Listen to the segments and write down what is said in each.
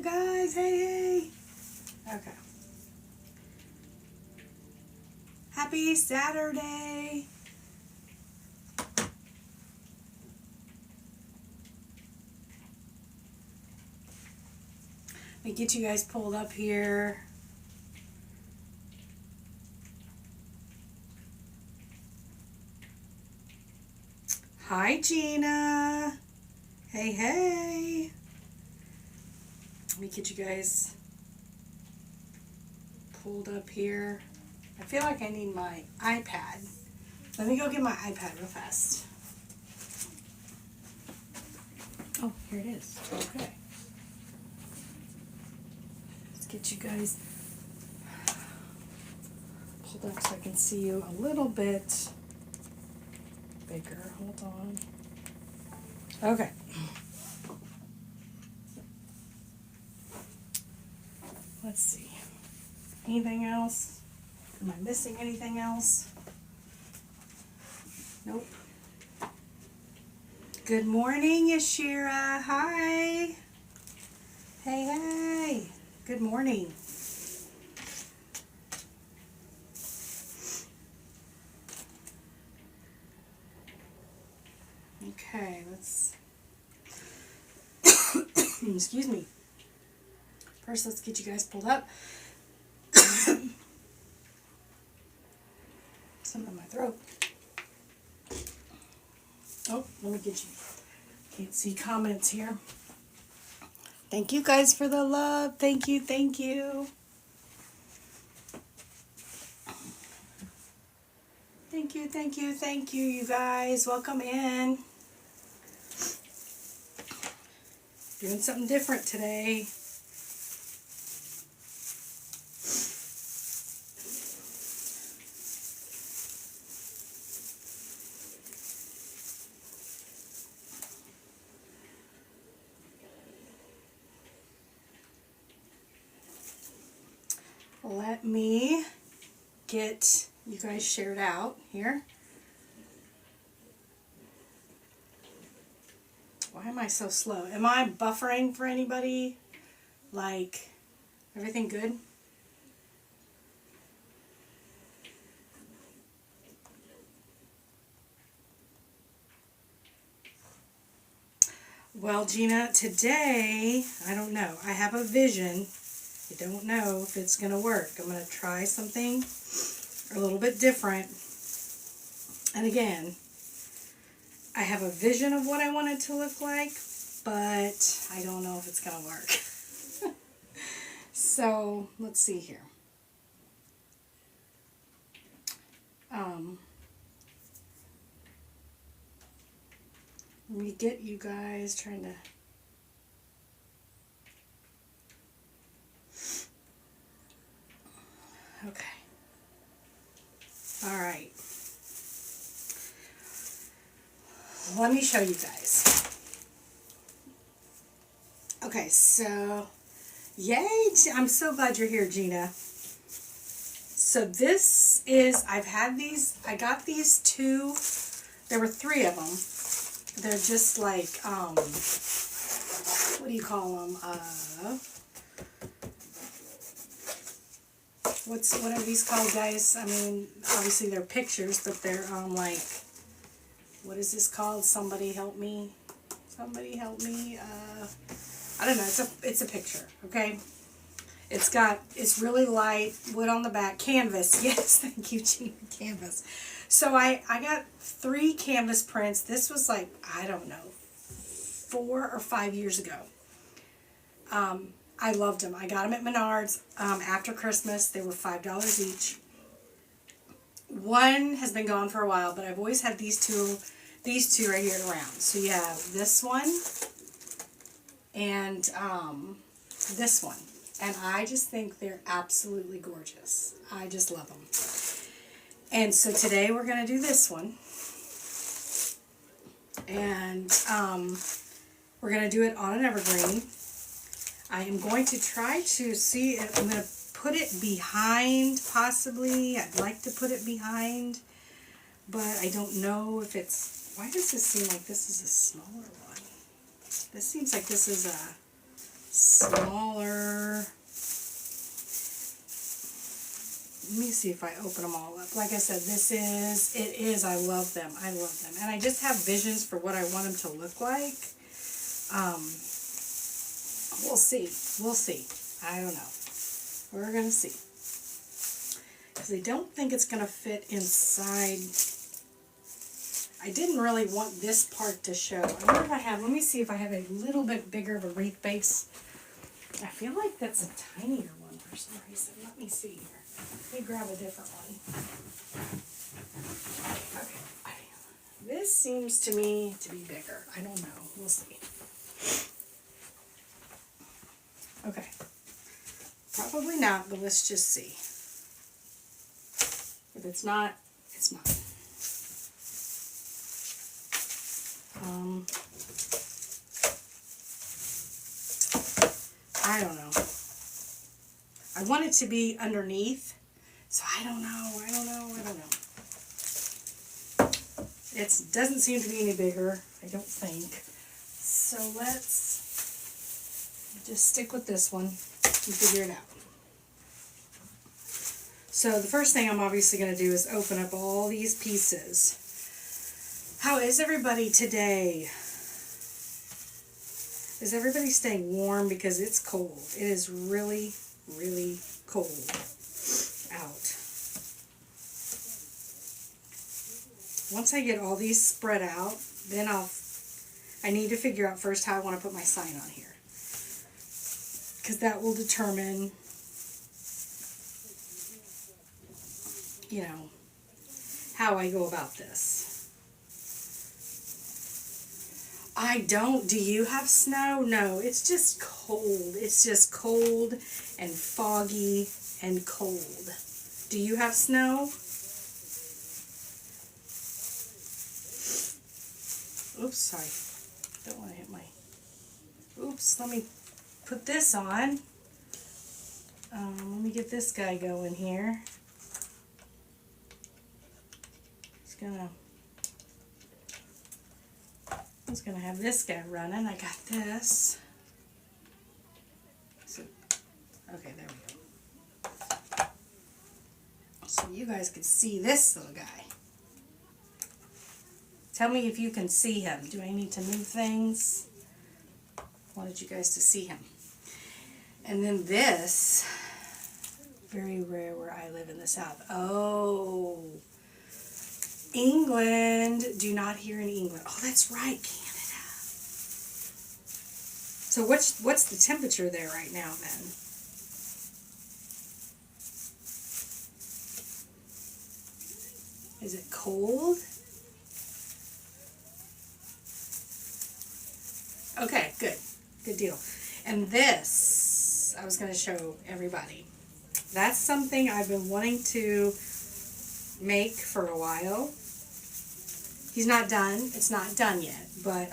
guys. Hey. Okay. Happy Saturday. Let me get you guys pulled up here. Hi, Gina. Hey. Let me get you guys pulled up here. I feel like I need my iPad. Let me go get my iPad real fast. Oh, here it is. Okay. Let's get you guys pulled up so I can see you a little bit bigger. Hold on. Okay. Let's see. Anything else? Am I missing anything else? Nope. Good morning, Yashira. Hi. Hey. Good morning. Okay, let's excuse me. First, let's get you guys pulled up. Something in my throat. Oh, let me get you. Can't see comments here. Thank you guys for the love. Thank you. Thank you, you guys. Welcome in. Doing something different today. Let me get you guys shared out here. Why am I so slow? Am I buffering for anybody? Like, everything good? Well, Gina, today, I don't know. I have a vision. I don't know if it's going to work. I'm going to try something a little bit different. And again, I have a vision of what I want it to look like, but I don't know if it's going to work. So, let's see here. Let me get you guys trying to... Okay. All right. Let me show you guys. Okay, so, yay! I'm so glad you're here, Gina. So this is, I got these two, there were three of them. They're just like, what do you call them? What are these called, guys? I mean, obviously they're pictures, but they're like, what is this called? Somebody help me. Somebody help me. I don't know. It's a picture, okay? It's really light, wood on the back, canvas. Yes, thank you, Gina, canvas. So I got 3 canvas prints. This was like, I don't know, 4 or 5 years ago. I loved them. I got them at Menards after Christmas. They were $5 each. One has been gone for a while, but I've always had these two right here around. So you have this one and this one. And I just think they're absolutely gorgeous. I just love them. And so today we're going to do this one. And we're going to do it on an evergreen. I am going to try to see if I'm going to put it behind, possibly. I'd like to put it behind, but I don't know if it's... Why does this seem like this is a smaller one? This seems like this is a smaller. Let me see if I open them all up. Like I said, I love them. I love them. And I just have visions for what I want them to look like. We'll see. We'll see. I don't know. We're going to see. Because I don't think it's going to fit inside. I didn't really want this part to show. I wonder if I have, let me see if I have a little bit bigger of a wreath base. I feel like that's a tinier one for some reason. Let me see here. Let me grab a different one. Okay. This seems to me to be bigger. I don't know. We'll see. Okay. Probably not, but let's just see. If it's not, it's not. I don't know. I want it to be underneath, so I don't know. It doesn't seem to be any bigger, I don't think. So let's just stick with this one and figure it out. So the first thing I'm obviously going to do is open up all these pieces. How is everybody today? Is everybody staying warm? Because it's cold. It is really, really cold out. Once I get all these spread out, then I need to figure out first how I want to put my sign on here. Because that will determine, you know, how I go about this. I don't. Do you have snow? No, it's just cold. It's just cold and foggy and cold. Do you have snow? Oops, sorry. Don't want to hit my... Oops, let me put this on. Let me get this guy going here. I was gonna have this guy running. I got this. So, okay, there we go. So you guys can see this little guy. Tell me if you can see him. Do I need to move things? I wanted you guys to see him. And then this, very rare where I live in the South. Oh, England. Do not hear in England. Oh, that's right, Canada. So what's the temperature there right now then? Is it cold? Okay, good. Good deal. And this, I was going to show everybody. That's something I've been wanting to make for a while. He's not done. It's not done yet. But,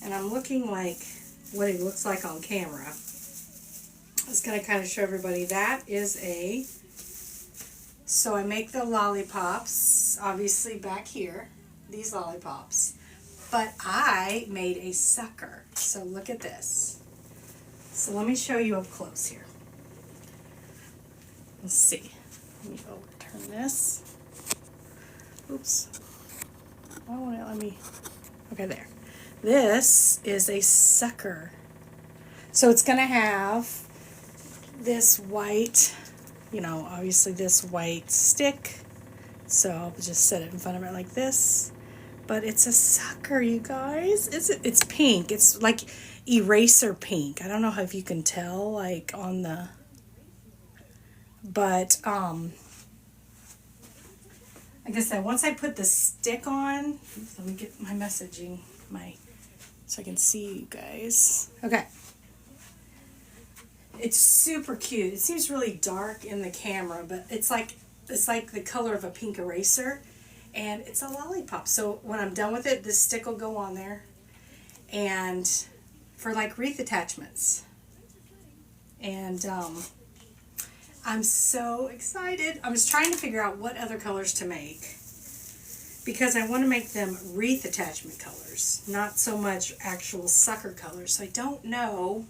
and I'm looking like what it looks like on camera. I was going to kind of show everybody. That is a, so I make the lollipops, obviously back here, these lollipops. But I made a sucker. So look at this. So let me show you up close here. Let's see. Let me overturn this. Oops. I want to let me. Okay, there. This is a sucker. So it's going to have this white, you know, obviously this white stick. So I'll just set it in front of it like this. But it's a sucker, you guys. It's pink. It's like eraser pink. I don't know if you can tell, like on the. But like I said, once I put the stick on, let me get my messaging, so I can see you guys. Okay. It's super cute. It seems really dark in the camera, but it's like the color of a pink eraser. And it's a lollipop. So when I'm done with it, this stick will go on there. And for like wreath attachments. And I'm so excited. I was trying to figure out what other colors to make. Because I want to make them wreath attachment colors. Not so much actual sucker colors. So I don't know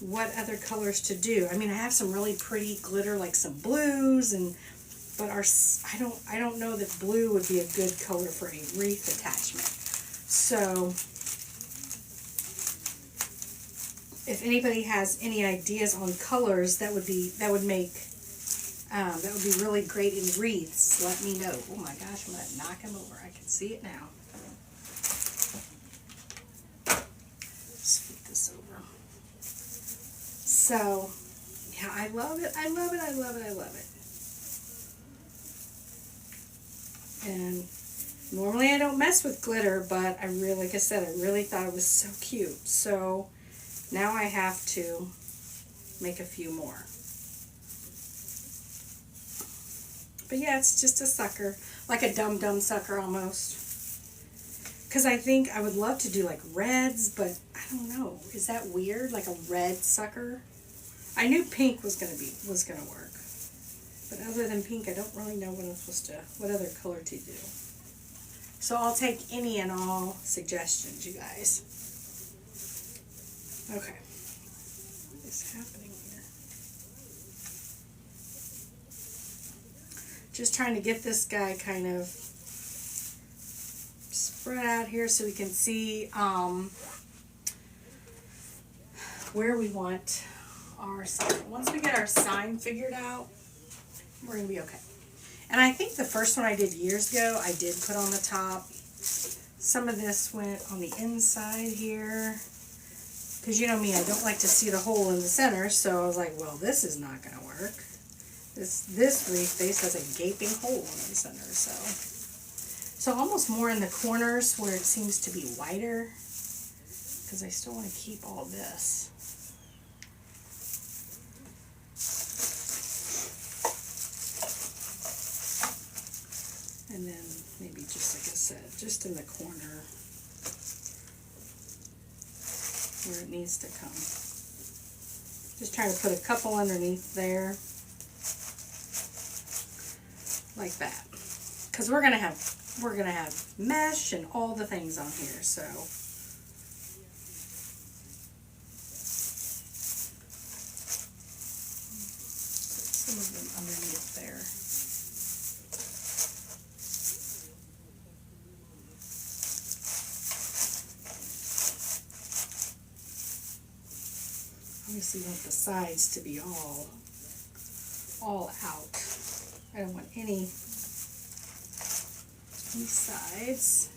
what other colors to do. I mean, I have some really pretty glitter, like some blues, but I don't know that blue would be a good color for a wreath attachment. So if anybody has any ideas on colors that would be really great in wreaths, let me know. Oh my gosh, I'm gonna knock him over. I can see it now. Scoot this over. So, yeah, I love it. I love it. I love it. I love it. And normally I don't mess with glitter, but I really, like I said, I really thought it was so cute. So now I have to make a few more. But yeah, it's just a sucker, like a dum-dum sucker almost. Because I think I would love to do like reds, but I don't know. Is that weird? Like a red sucker? I knew pink was gonna work. But other than pink, I don't really know what other color to do. So I'll take any and all suggestions, you guys. Okay. What is happening here? Just trying to get this guy kind of spread out here so we can see where we want our sign. Once we get our sign figured out, we're going to be okay. And I think the first one I did years ago, I did put on the top. Some of this went on the inside here. Because you know me, I don't like to see the hole in the center, so I was like, well, this is not going to work. This wreath base has a gaping hole in the center, so almost more in the corners where it seems to be wider, because I still want to keep all this. And then maybe just like I said, just in the corner where it needs to come. Just trying to put a couple underneath there, like that, because we're gonna have mesh and all the things on here. So some of them underneath there. Obviously want the sides to be all out. I don't want any sides.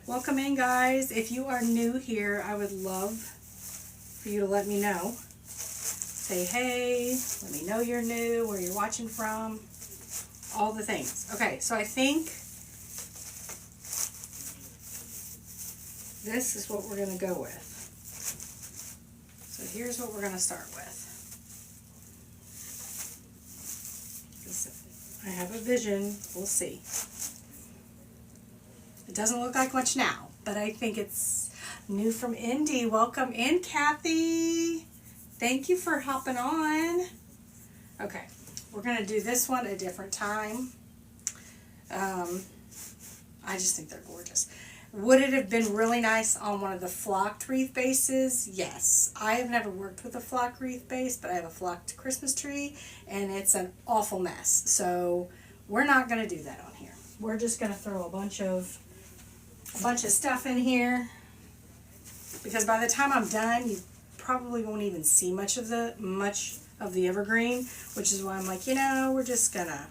Welcome in, guys. If you are new here, I would love for you to let me know. Say hey, let me know you're new, where you're watching from, all the things. Okay, so I think this is what we're going to go with. So here's what we're going to start with. I have a vision. We'll see. It doesn't look like much now, but I think it's new from Indy. Welcome in, Kathy. Thank you for hopping on. Okay, we're going to do this one a different time. I just think they're gorgeous. Would it have been really nice on one of the flocked wreath bases? Yes. I have never worked with a flocked wreath base, but I have a flocked Christmas tree, and it's an awful mess. So we're not going to do that on here. We're just going to throw a bunch of stuff in here, because by the time I'm done, you probably won't even see much of the evergreen, which is why I'm like, we're just going to.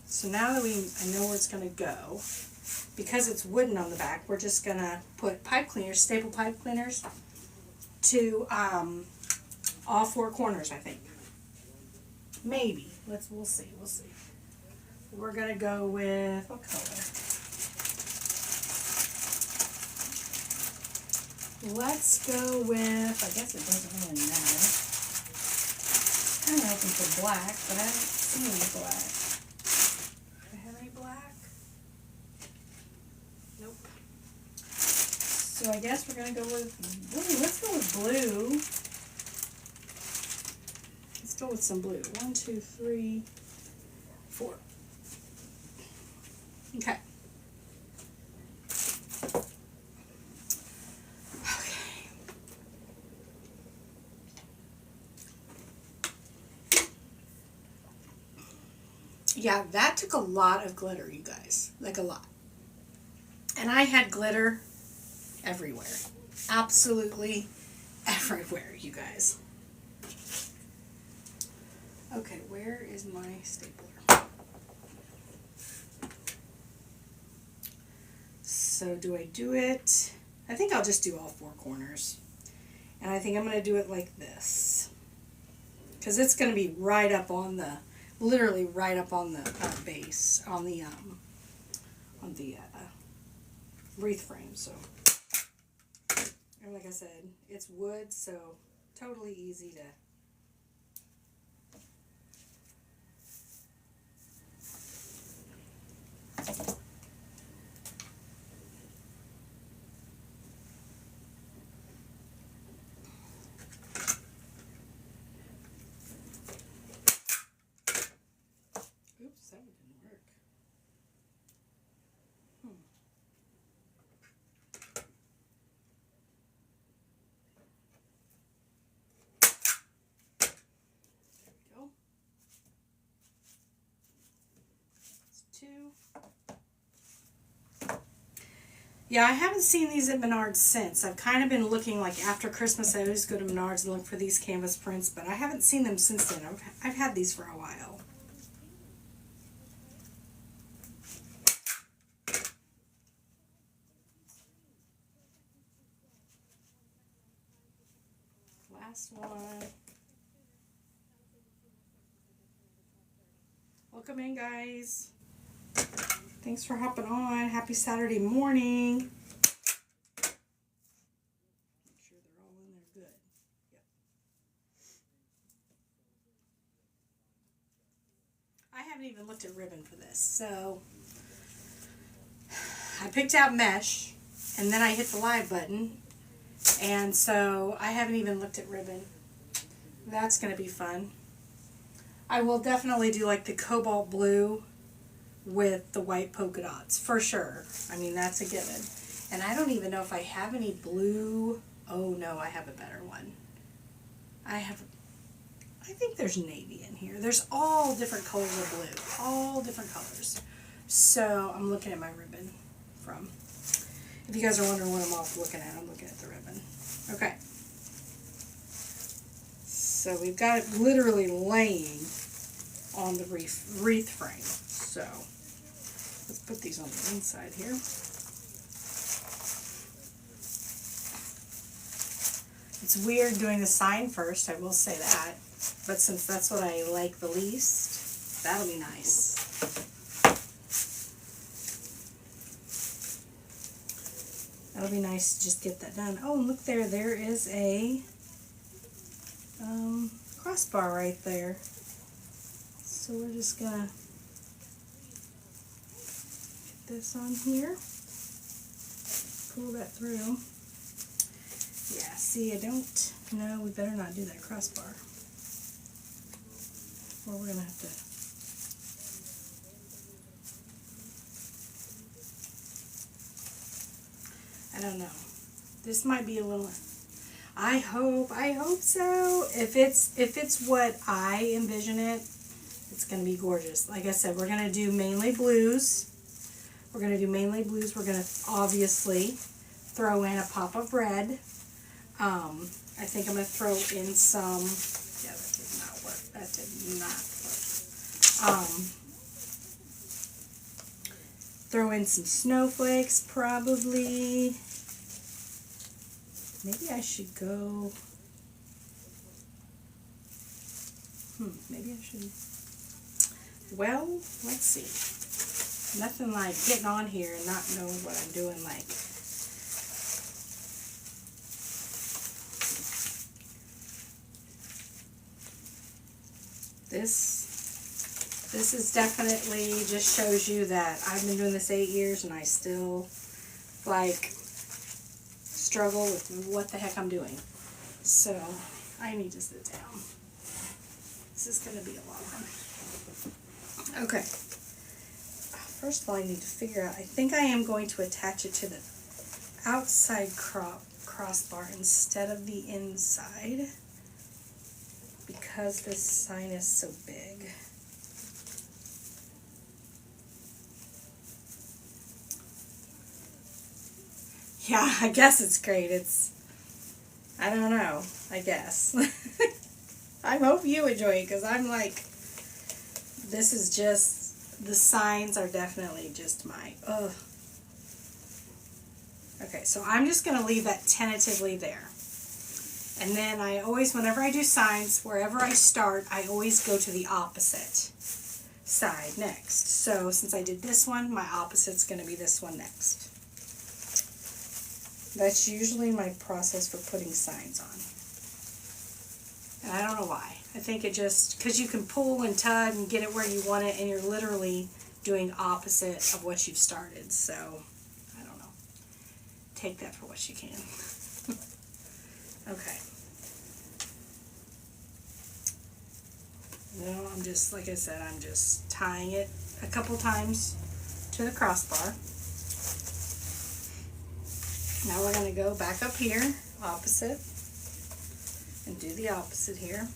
So now that I know where it's going to go, because it's wooden on the back, we're just going to put pipe cleaners, staple pipe cleaners, to all four corners, I think. Maybe. We'll see. We're going to go with, what color? Let's go with, I guess it doesn't really matter. I'm kind of hoping for black, but I don't see any black. So I guess we're going to go with, let's go with blue. Let's go with some blue. 1, 2, 3, 4. Okay. Okay. yeah, that took a lot of glitter, you guys. Like a lot. And I had glitter everywhere. Absolutely everywhere, you guys. Okay, where is my stapler? So do I do it? I think I'll just do all four corners. And I think I'm going to do it like this. Because it's going to be right up on the, literally right up on the base, on the wreath frame. So, and like I said, it's wood, so totally easy to. Oops, that didn't work. There we go. That's two. Yeah, I haven't seen these at Menards since. I've kind of been looking, like after Christmas, I always go to Menards and look for these canvas prints, but I haven't seen them since then. I've had these for a while. Last one. Welcome in, guys. Thanks for hopping on. Happy Saturday morning. Make sure they're all in there good. Yep. I haven't even looked at ribbon for this. So I picked out mesh and then I hit the live button. And so I haven't even looked at ribbon. That's going to be fun. I will definitely do like the cobalt blue with the white polka dots, for sure. I mean, that's a given. And I don't even know if I have any blue. Oh no, I have a better one. I think there's navy in here. There's all different colors of blue. All different colors. So I'm looking at my ribbon from. If you guys are wondering what I'm off looking at, I'm looking at the ribbon. Okay. So we've got it literally laying on the wreath frame. So let's put these on the inside here. It's weird doing the sign first, I will say that. But since that's what I like the least, that'll be nice. That'll be nice to just get that done. Oh, and look there. There is a crossbar right there. So we're just going to get this on here. Pull that through. Yeah, see, I don't know. We better not do that crossbar. Or we're going to have to. I don't know. This might be a little. I hope so. If it's what I envision it, it's going to be gorgeous. Like I said, we're going to do mainly blues. We're going to do mainly blues. We're going to obviously throw in a pop of red. I think I'm going to throw in some. Yeah, that did not work. That did not work. Throw in some snowflakes, probably. Maybe I should go. Maybe I should. Well, let's see. Nothing like getting on here and not knowing what I'm doing. Like, this is definitely just shows you that I've been doing this 8 years and I still like struggle with what the heck I'm doing. So I need to sit down. This is going to be a long one. Okay. First of all, I need to figure out, I think I am going to attach it to the outside crossbar instead of the inside because this sign is so big. Yeah, I guess it's great. I don't know, I guess. I hope you enjoy it, because I'm like, this is just, the signs are definitely just my, ugh. Okay, so I'm just going to leave that tentatively there. And then I always, whenever I do signs, wherever I start, I always go to the opposite side next. So since I did this one, my opposite's going to be this one next. That's usually my process for putting signs on. And I don't know why. I think it just, because you can pull and tug and get it where you want it, and you're literally doing opposite of what you've started. So, I don't know. Take that for what you can. Okay. No, I'm just, like I said, I'm just tying it a couple times to the crossbar. Now we're going to go back up here, opposite, and do the opposite here.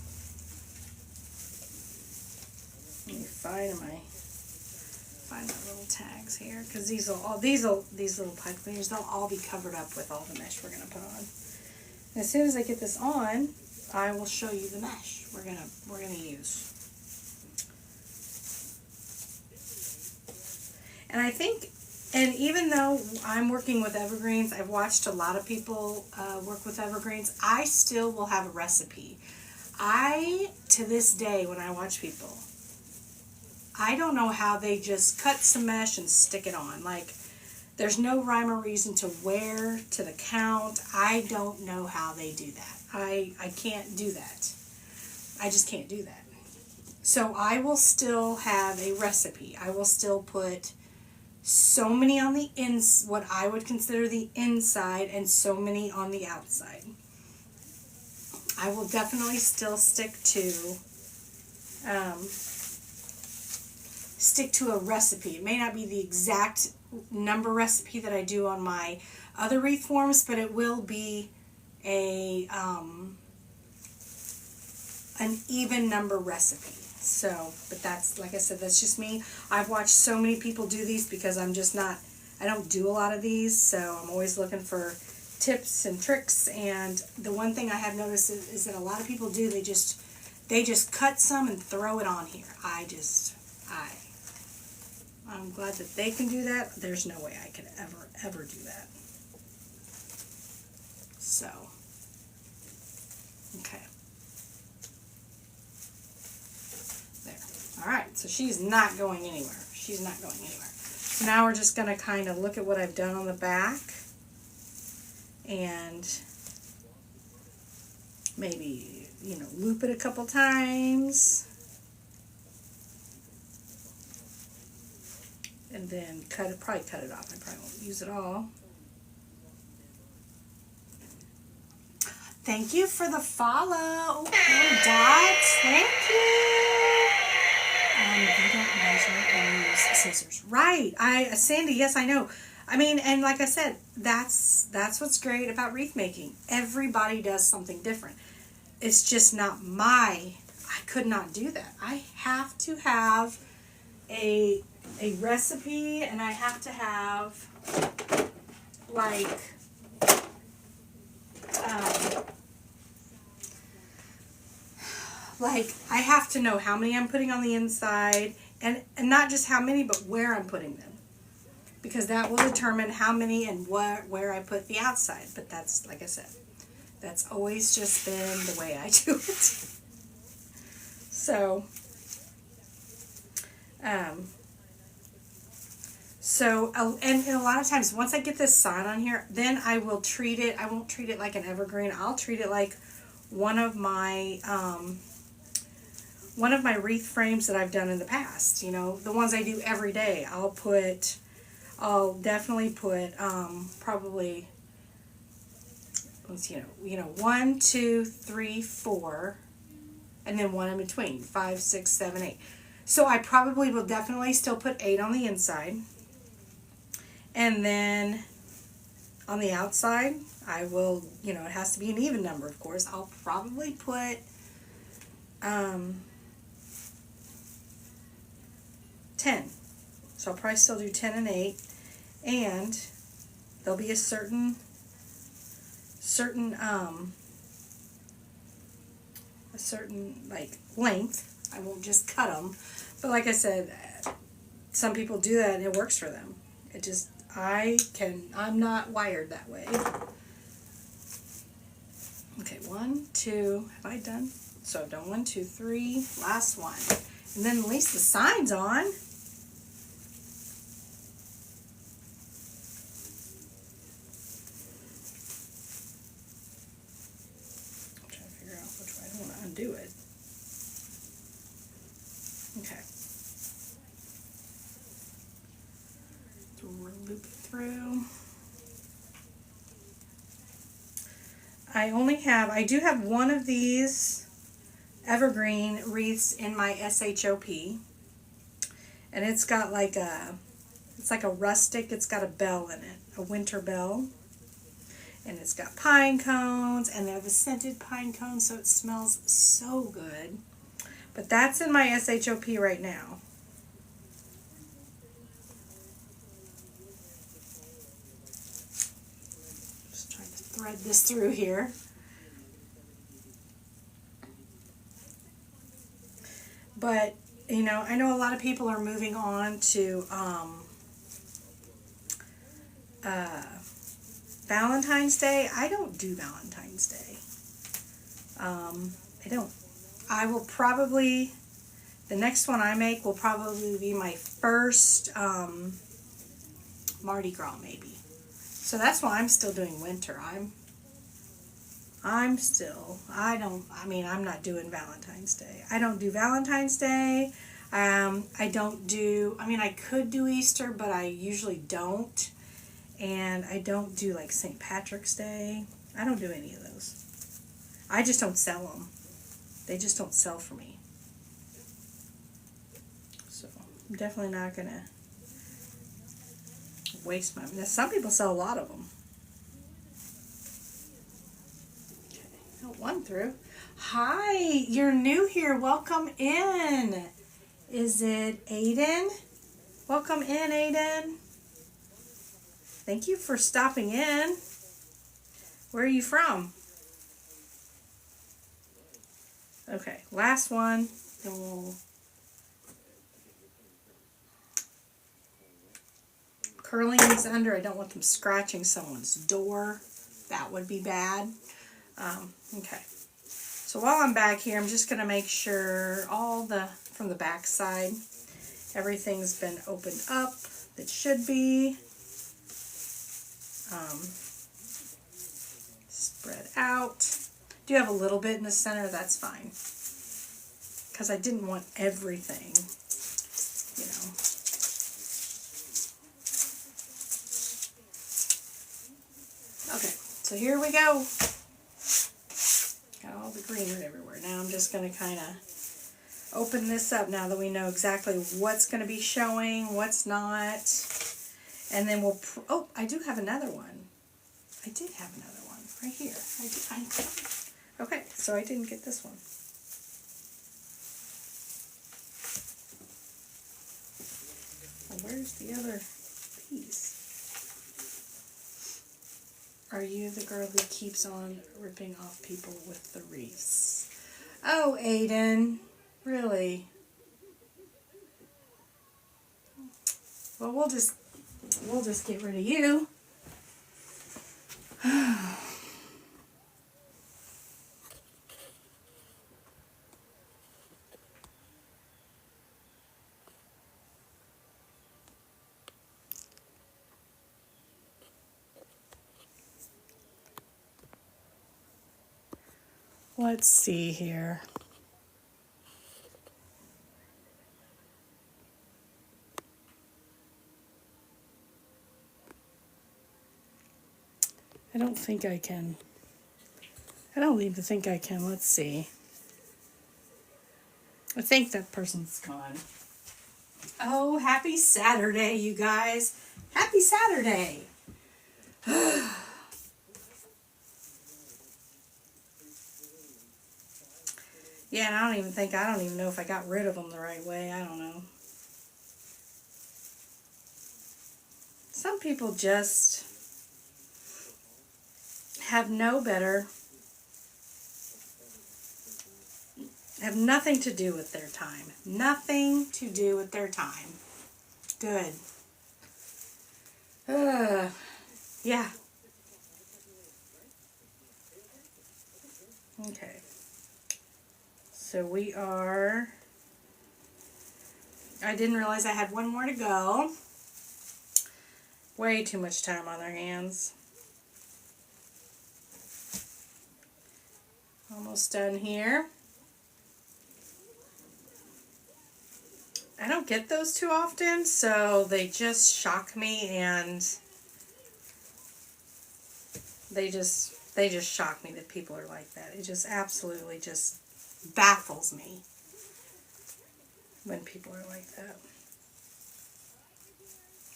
Let me find my little tags here, because these little pipe cleaners, they'll all be covered up with all the mesh we're going to put on. And as soon as I get this on, I will show you the mesh we're gonna use. And I think, and even though I'm working with evergreens, I've watched a lot of people work with evergreens, I still will have a recipe. To this day, when I watch people, I don't know how they just cut some mesh and stick it on. Like, there's no rhyme or reason to where, to the count. I don't know how they do that. I can't do that. I just can't do that. So I will still have a recipe. I will still put so many on the what I would consider the inside, and so many on the outside. I will definitely still stick to a recipe. It may not be the exact number recipe that I do on my other wreath forms, but it will be an even number recipe. So, but that's, like I said, that's just me. I've watched so many people do these, because I don't do a lot of these, so I'm always looking for tips and tricks. And the one thing I have noticed is that a lot of people do, they just cut some and throw it on here. I'm glad that they can do that. There's no way I could ever do that. So, okay. There. Alright, so she's not going anywhere. She's not going anywhere. So now we're just going to kind of look at what I've done on the back, and maybe, loop it a couple times. And then probably cut it off. I probably won't use it all. Thank you for the follow, Dot. Thank you. You don't measure and use scissors, right? Sandy, yes, I know. I mean, and like I said, that's what's great about wreath making. Everybody does something different. It's just not I could not do that. I have to have a recipe, and I have to have I have to know how many I'm putting on the inside, and not just how many, but where I'm putting them, because that will determine how many and where I put the outside. But that's, like I said, that's always just been the way I do it. And a lot of times, once I get this sign on here, then I will treat it. I won't treat it like an evergreen. I'll treat it like one of my wreath frames that I've done in the past. The ones I do every day. I'll definitely put probably, 1, 2, 3, 4, and then one in between, 5, 6, 7, 8. So I probably will definitely still put 8 on the inside. And then on the outside, I will, it has to be an even number, of course. I'll probably put 10. So I'll probably still do 10 and 8. And there'll be a certain like length. I won't just cut them, but like I said, some people do that and it works for them. It just, I'm not wired that way. Okay, 1, 2, have I done? So I've done 1, 2, 3, last one. And then at least the sign's on. I'm trying to figure out which way I don't want to undo it. Okay. Loop it through. I do have one of these evergreen wreaths in my SHOP, and it's got like it's like a rustic, it's got a bell in it, a winter bell, and it's got pine cones, and they're the scented pine cones, so it smells so good. But that's in my SHOP right now. Just trying to thread this through here. But, you know, I know a lot of people are moving on to Valentine's Day. I don't do Valentine's Day. I don't. I will probably, the next one I make will probably be my first Mardi Gras maybe. So that's why I'm still doing winter. I'm not doing Valentine's Day. I don't do Valentine's Day. I could do Easter, but I usually don't. And I don't do like St. Patrick's Day. I don't do any of those. I just don't sell them. They just don't sell for me. So I'm definitely not going to waste my... Now, some people sell a lot of them. One through. Hi, you're new here. Welcome in. Is it Aiden? Welcome in, Aiden. Thank you for stopping in. Where are you from? Okay, last one. Then we'll curling these under. I don't want them scratching someone's door. That would be bad. Okay, so while I'm back here, I'm just going to make sure from the back side, everything's been opened up that should be. Spread out. Do you have a little bit in the center? That's fine. Because I didn't want everything, you know. Okay, so here we go. Got all the greenery everywhere. Now I'm just going to kind of open this up now that we know exactly what's going to be showing, what's not. And then we'll... Oh, I do have another one. I did have another one right here. Okay, so I didn't get this one. Well, where's the other piece? Are you the girl who keeps on ripping off people with the wreaths? Oh, Aiden. Really? Well, we'll just get rid of you. Let's see here. I don't think I can. I don't even think I can. Let's see. I think that person's gone. Oh, happy Saturday, you guys. Happy Saturday. Yeah, and I don't even know if I got rid of them the right way. I don't know. Some people just have have nothing to do with their time. Nothing to do with their time. Good. Yeah. Okay. So we are... I didn't realize I had one more to go. Way too much time on their hands. Almost done here. I don't get those too often, so they just shock me, and they just shock me that people are like that. It just absolutely just baffles me when people are like that.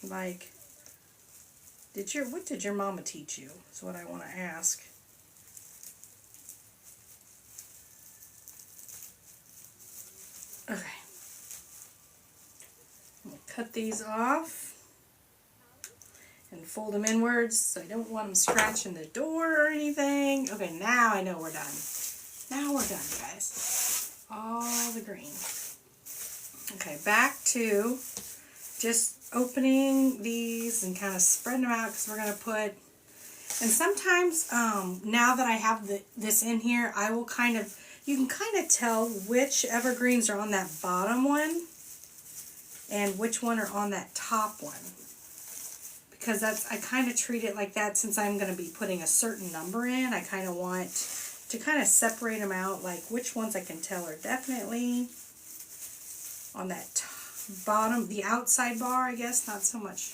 Like, what did your mama teach you? Is what I want to ask. Okay. I'm going to cut these off and fold them inwards, so I don't want them scratching the door or anything. Okay, now I know we're done. Now we're done, guys. All the green. Okay, back to just opening these and kind of spreading them out, because we're going to put... And sometimes, now that I have this in here, I will kind of... You can kind of tell which evergreens are on that bottom one and which one are on that top one. Because I kind of treat it like that, since I'm going to be putting a certain number in. I kind of want to kind of separate them out, like which ones I can tell are definitely on that bottom, the outside bar, I guess, not so much.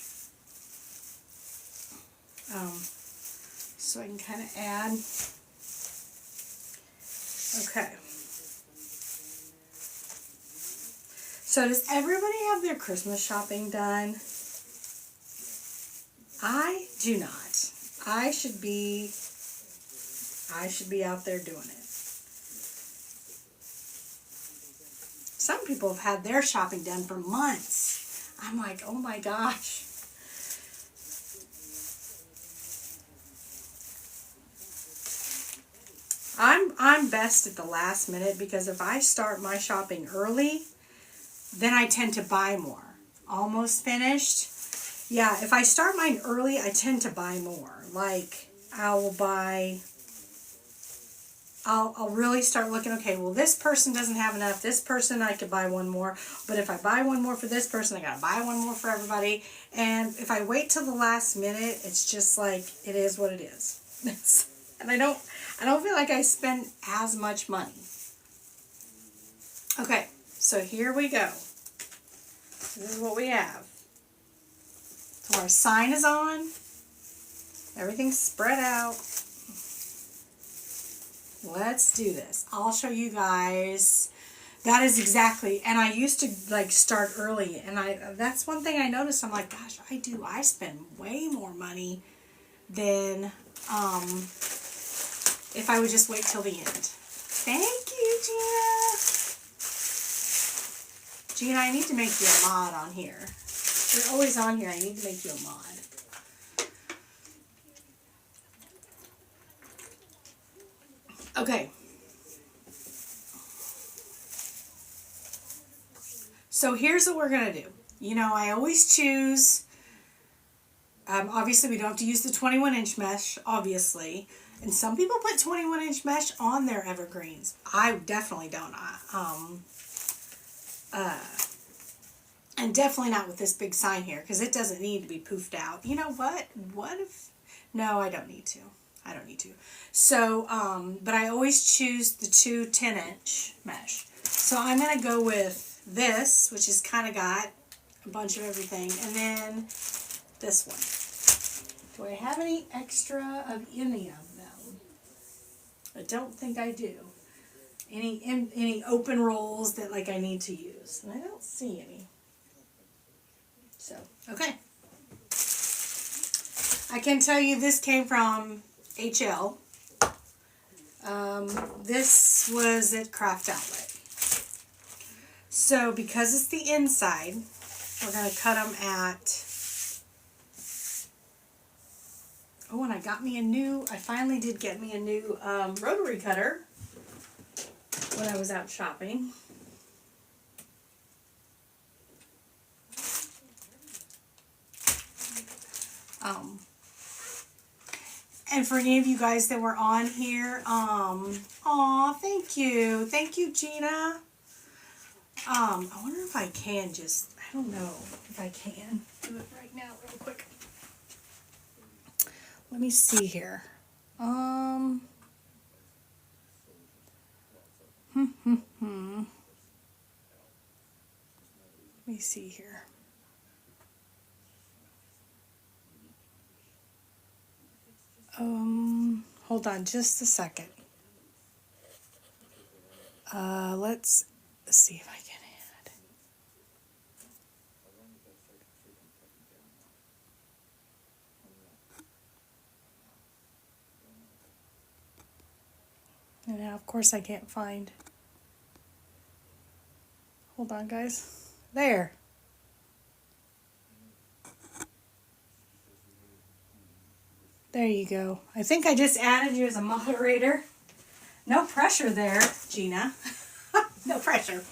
So I can kind of add. Okay. So does everybody have their Christmas shopping done? I do not. I should be out there doing it. Some people have had their shopping done for months. I'm like, oh my gosh. I'm best at the last minute, because if I start my shopping early, then I tend to buy more. Almost finished. Yeah, if I start mine early, I tend to buy more. Like, I'll really start looking, okay, well, this person doesn't have enough. This person, I could buy one more. But if I buy one more for this person, I gotta buy one more for everybody. And if I wait till the last minute, it's just like, it is what it is. And I don't feel like I spend as much money. Okay, so here we go. This is what we have. So our sign is on. Everything's spread out. Let's do this. I'll show you guys. That is exactly, and I used to like start early, and that's one thing I noticed. I'm like, gosh, I spend way more money than if I would just wait till the end. Thank you, Gina. Gina, I need to make you a mod on here. You're always on here. I need to make you a mod. Okay. So here's what we're going to do. You know, I always choose, obviously we don't have to use the 21-inch mesh, obviously. And some people put 21-inch mesh on their evergreens. I definitely don't. And definitely not with this big sign here, because it doesn't need to be poofed out. You know what? What if... No, I don't need to. I don't need to. So, but I always choose the two 10-inch mesh. So I'm going to go with this, which has kind of got a bunch of everything, and then this one. Do I have any extra of any of them? I don't think I do. Any open rolls that like I need to use, and I don't see any. So, okay. I can tell you this came from HL. This was at Craft Outlet. So because it's the inside, we're going to cut them at Oh, and I finally did get me a new rotary cutter when I was out shopping. And for any of you guys that were on here, aw, thank you. Thank you, Gina. I wonder if I can I don't know if I can do it right now real quick. Let me see here. Let me see here. Hold on just a second. Let's see if I can add. And now, of course, I can't find. Hold on, guys. There. There you go. I think I just added you as a moderator. No pressure there, Gina. No pressure.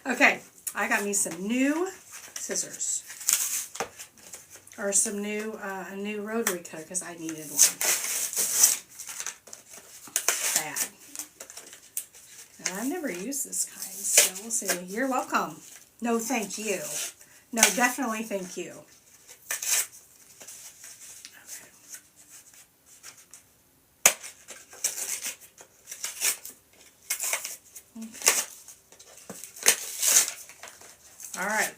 Okay, I got me some new scissors. Or some new, a new rotary cutter because I needed one. Bad. And I've never used this kind, so we'll see. You're welcome. No, thank you. No, definitely thank you. All right.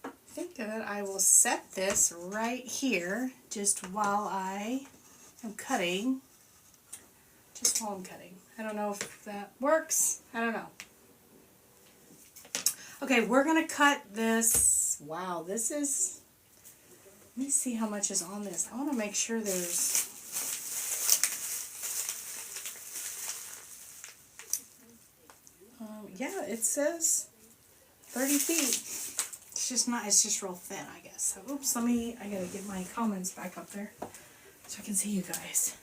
I think that I will set this right here just while I am cutting. Just while I'm cutting. I don't know if that works. I don't know. Okay, we're going to cut this. Wow, this is... Let me see how much is on this. I want to make sure there's... yeah, it says 30 feet. It's just not, it's just real thin, I guess. So, oops, I gotta get my comments back up there so I can see you guys.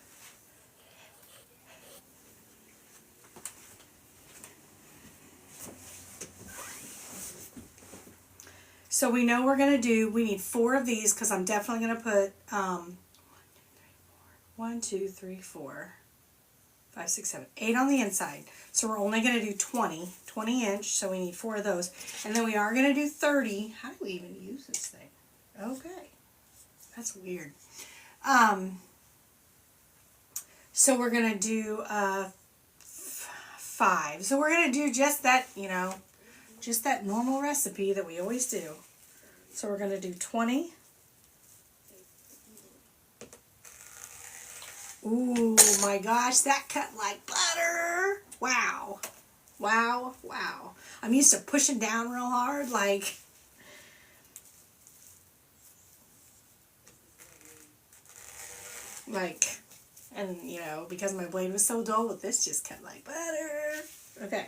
So we know we need 4 of these because I'm definitely going to put 1, 2, 3, 4, 5, 6, 7, 8 on the inside. So we're only going to do 20 inch, so we need 4 of those. And then we are going to do 30. How do we even use this thing? Okay. That's weird. So we're going to do 5. So we're going to do just that, just that normal recipe that we always do. So we're going to do 20. Ooh, my gosh, that cut like butter. Wow. Wow, wow. I'm used to pushing down real hard, like... and, because my blade was so dull, but this just cut like butter. Okay.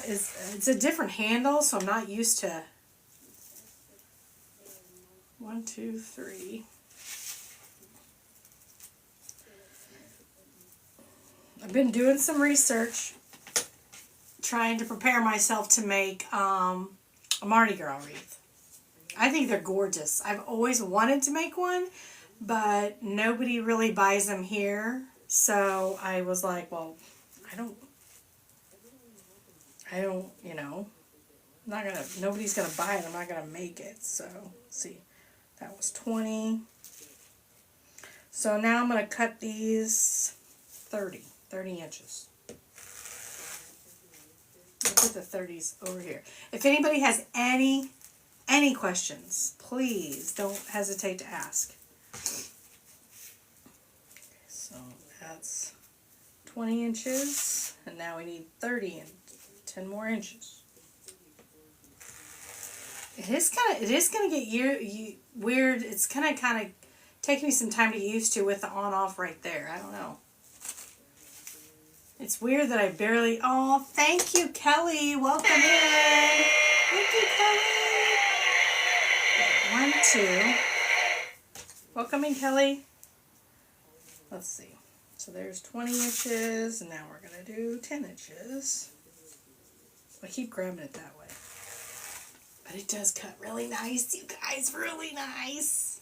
It's a different handle, so I'm not used to... 1, 2, 3... I've been doing some research, trying to prepare myself to make a Mardi Gras wreath. I think they're gorgeous. I've always wanted to make one, but nobody really buys them here. So I was like, well, I don't, nobody's gonna buy it. I'm not gonna make it. So let's see, that was 20. So now I'm gonna cut these 30 inches. I'll put the 30s over here. If anybody has any questions, please don't hesitate to ask. So that's 20 inches, and now we need 30 and 10 more inches. It is gonna get weird. It's gonna kind of take me some time to get used to with the on-off right there. I don't know. It's weird that I barely, oh, thank you, Kelly. Welcome in. Thank you, Kelly. Okay, 1, 2. Welcome in, Kelly. Let's see. So there's 20 inches, and now we're going to do 10 inches. I keep grabbing it that way. But it does cut really nice, you guys. Really nice.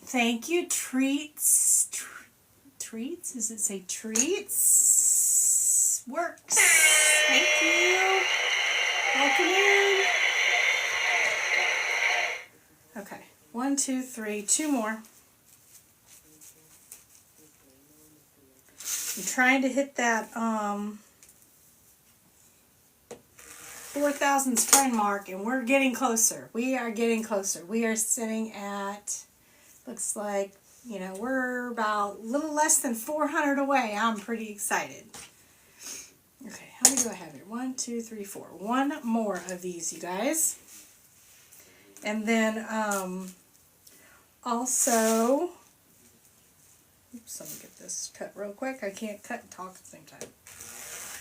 Thank you, Treats. Treats? Does it say Treats? Works. Thank you. Welcome in. Okay. 1, 2, 3. 2 more. I'm trying to hit that 4,000 friend mark, and we're getting closer. We are getting closer. We are sitting at, looks like, you know, we're about a little less than 400 away. I'm pretty excited. Okay, how many do I have here? 1, 2, 3, 4. 1 more of these, you guys. And then also, oops, let me get this cut real quick. I can't cut and talk at the same time.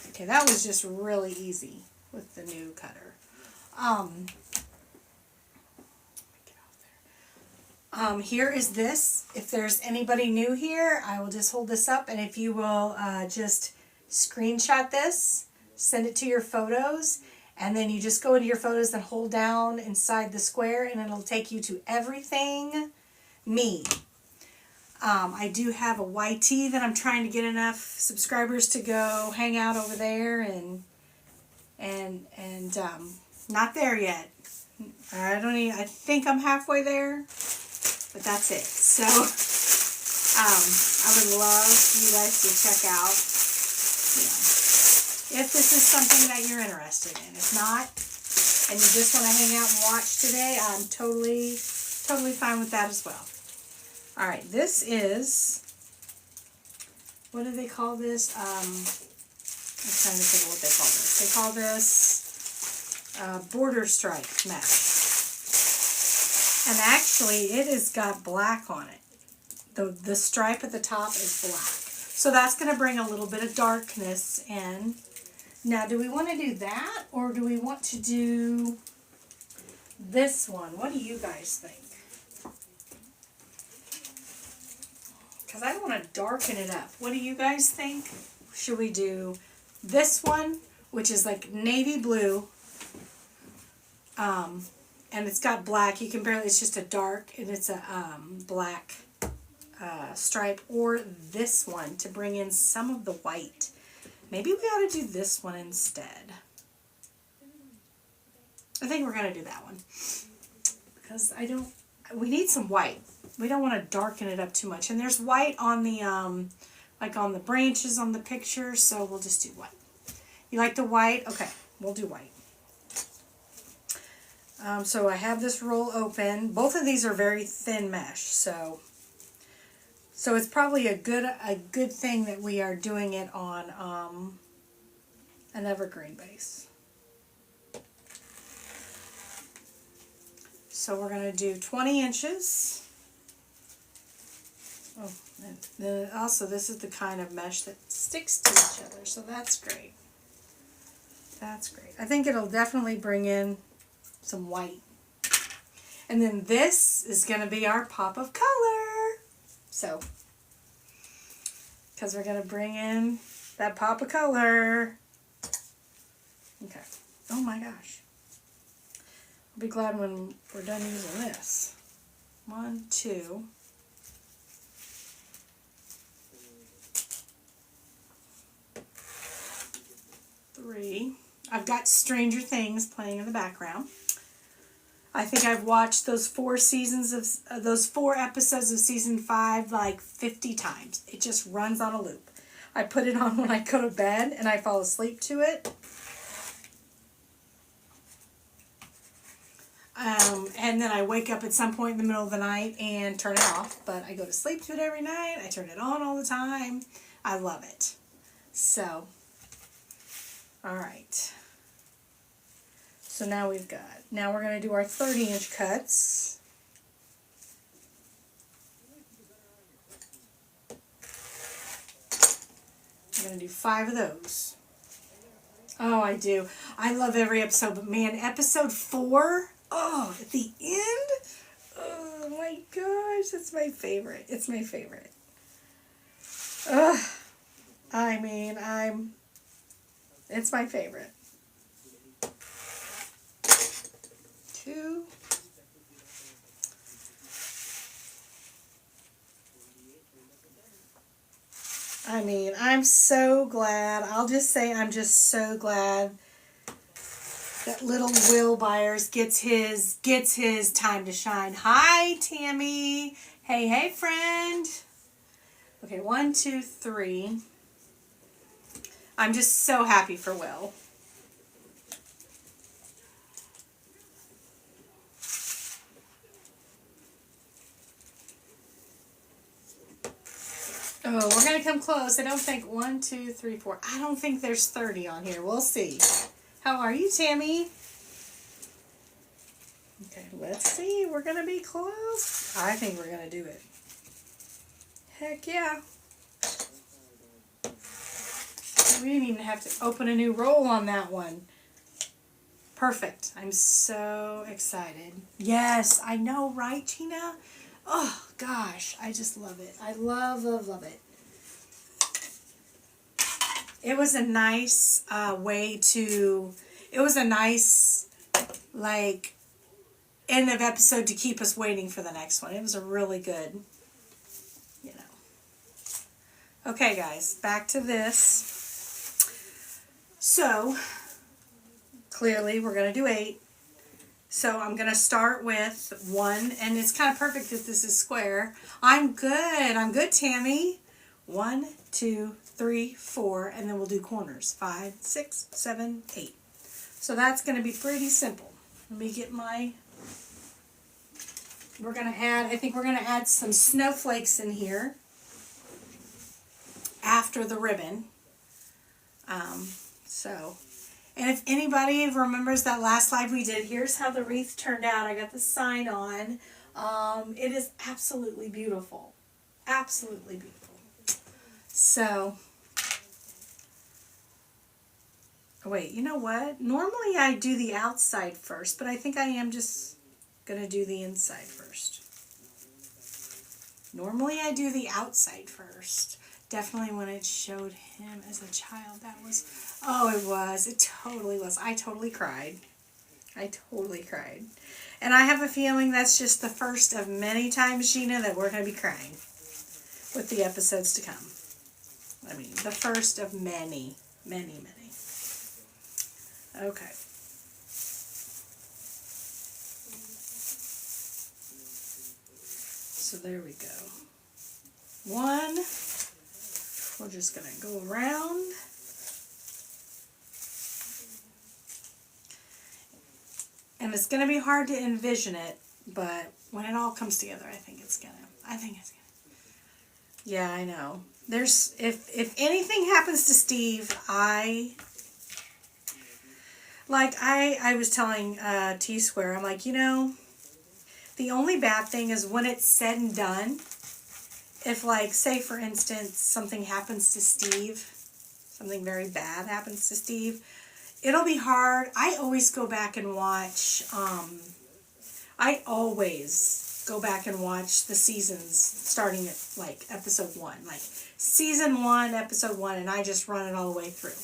Okay, that was just really easy with the new cutter. Here is this. If there's anybody new here, I will just hold this up, and if you will just screenshot this, send it to your photos, and then you just go into your photos and hold down inside the square, and it'll take you to everything me. I do have a YT that I'm trying to get enough subscribers to go hang out over there, and not there yet. I think I'm halfway there, but that's it. So I would love for you guys to check out, you know, if this is something that you're interested in. If not, and you just want to hang out and watch today, I'm totally fine with that as well. All right, this is, what do they call this? I'm trying to think of what they call this. They call this border stripe mesh. And actually, it has got black on it. The stripe at the top is black. So that's going to bring a little bit of darkness in. Now, do we want to do that, or do we want to do this one? What do you guys think? Because I want to darken it up. What do you guys think? Should we do this one, which is like navy blue, and it's got black. You can barely, it's just a dark, and it's a black stripe, or this one to bring in some of the white. Maybe we ought to do this one instead. I think we're going to do that one. Because we need some white. We don't want to darken it up too much. And there's white on the, like on the branches on the picture, so we'll just do white. You like the white? Okay, we'll do white. So I have this roll open. Both of these are very thin mesh, so it's probably a good thing that we are doing it on an evergreen base. So we're going to do 20 inches. Oh, and then also this is the kind of mesh that sticks to each other, so that's great. That's great. I think it'll definitely bring in some white. And then this is going to be our pop of color. So, because we're going to bring in that pop of color. Okay. Oh my gosh. I'll be glad when we're done using this. 1, 2. Three. I've got Stranger Things playing in the background. I think I've watched those 4 seasons of those 4 episodes of season 5 like 50 times. It just runs on a loop. I put it on when I go to bed and I fall asleep to it. And then I wake up at some point in the middle of the night and turn it off. But I go to sleep to it every night. I turn it on all the time. I love it. So, all right. So now we're going to do our 30-inch cuts. I'm going to do 5 of those. Oh, I do. I love every episode, but man, episode 4, oh, at the end, oh my gosh, it's my favorite. It's my favorite. Ugh. I mean, it's my favorite. 2. I mean, I'm so glad. I'll just say I'm just so glad that little Will Byers gets his time to shine. Hi, Tammy. Hey, friend. Okay, 1, 2, 3. I'm just so happy for Will. Oh, we're going to come close. I don't think 1, 2, 3, 4. I don't think there's 30 on here. We'll see. How are you, Tammy? Okay, let's see. We're going to be close. I think we're going to do it. Heck yeah. We didn't even have to open a new roll on that one. Perfect. I'm so excited. Yes, I know, right, Gina? Oh, gosh. I just love it. I love it. It was a nice it was a nice, like, end of episode to keep us waiting for the next one. It was a really good, you know. Okay, guys, back to this. So, clearly, we're going to do 8. So, I'm going to start with 1, and it's kind of perfect that this is square. I'm good, Tammy. 1, 2, 3, 4, and then we'll do corners. 5, 6, 7, 8. So, that's going to be pretty simple. Let me get my... I think we're going to add some snowflakes in here after the ribbon. And if anybody remembers that last live we did, here's how the wreath turned out. I got the sign on. It is absolutely beautiful. Absolutely beautiful. So, wait, you know what? Normally I do the outside first, but I think I am just going to do the inside first. Normally I do the outside first. Definitely when it showed him as a child, that was, oh, it was. It totally was. I totally cried. And I have a feeling that's just the first of many times, Gina, that we're going to be crying with the episodes to come. I mean, the first of many. Okay. So there we go. 1. We're just going to go around. And it's going to be hard to envision it, but when it all comes together, I think it's going to. Yeah, I know. There's, if anything happens to Steve, I was telling T-Square, I'm like, you know, the only bad thing is when it's said and done, if, like, say, for instance, something happens to Steve, something very bad happens to Steve, it'll be hard. I always go back and watch, the seasons starting at, like, episode 1. Like, season 1, episode 1, and I just run it all the way through.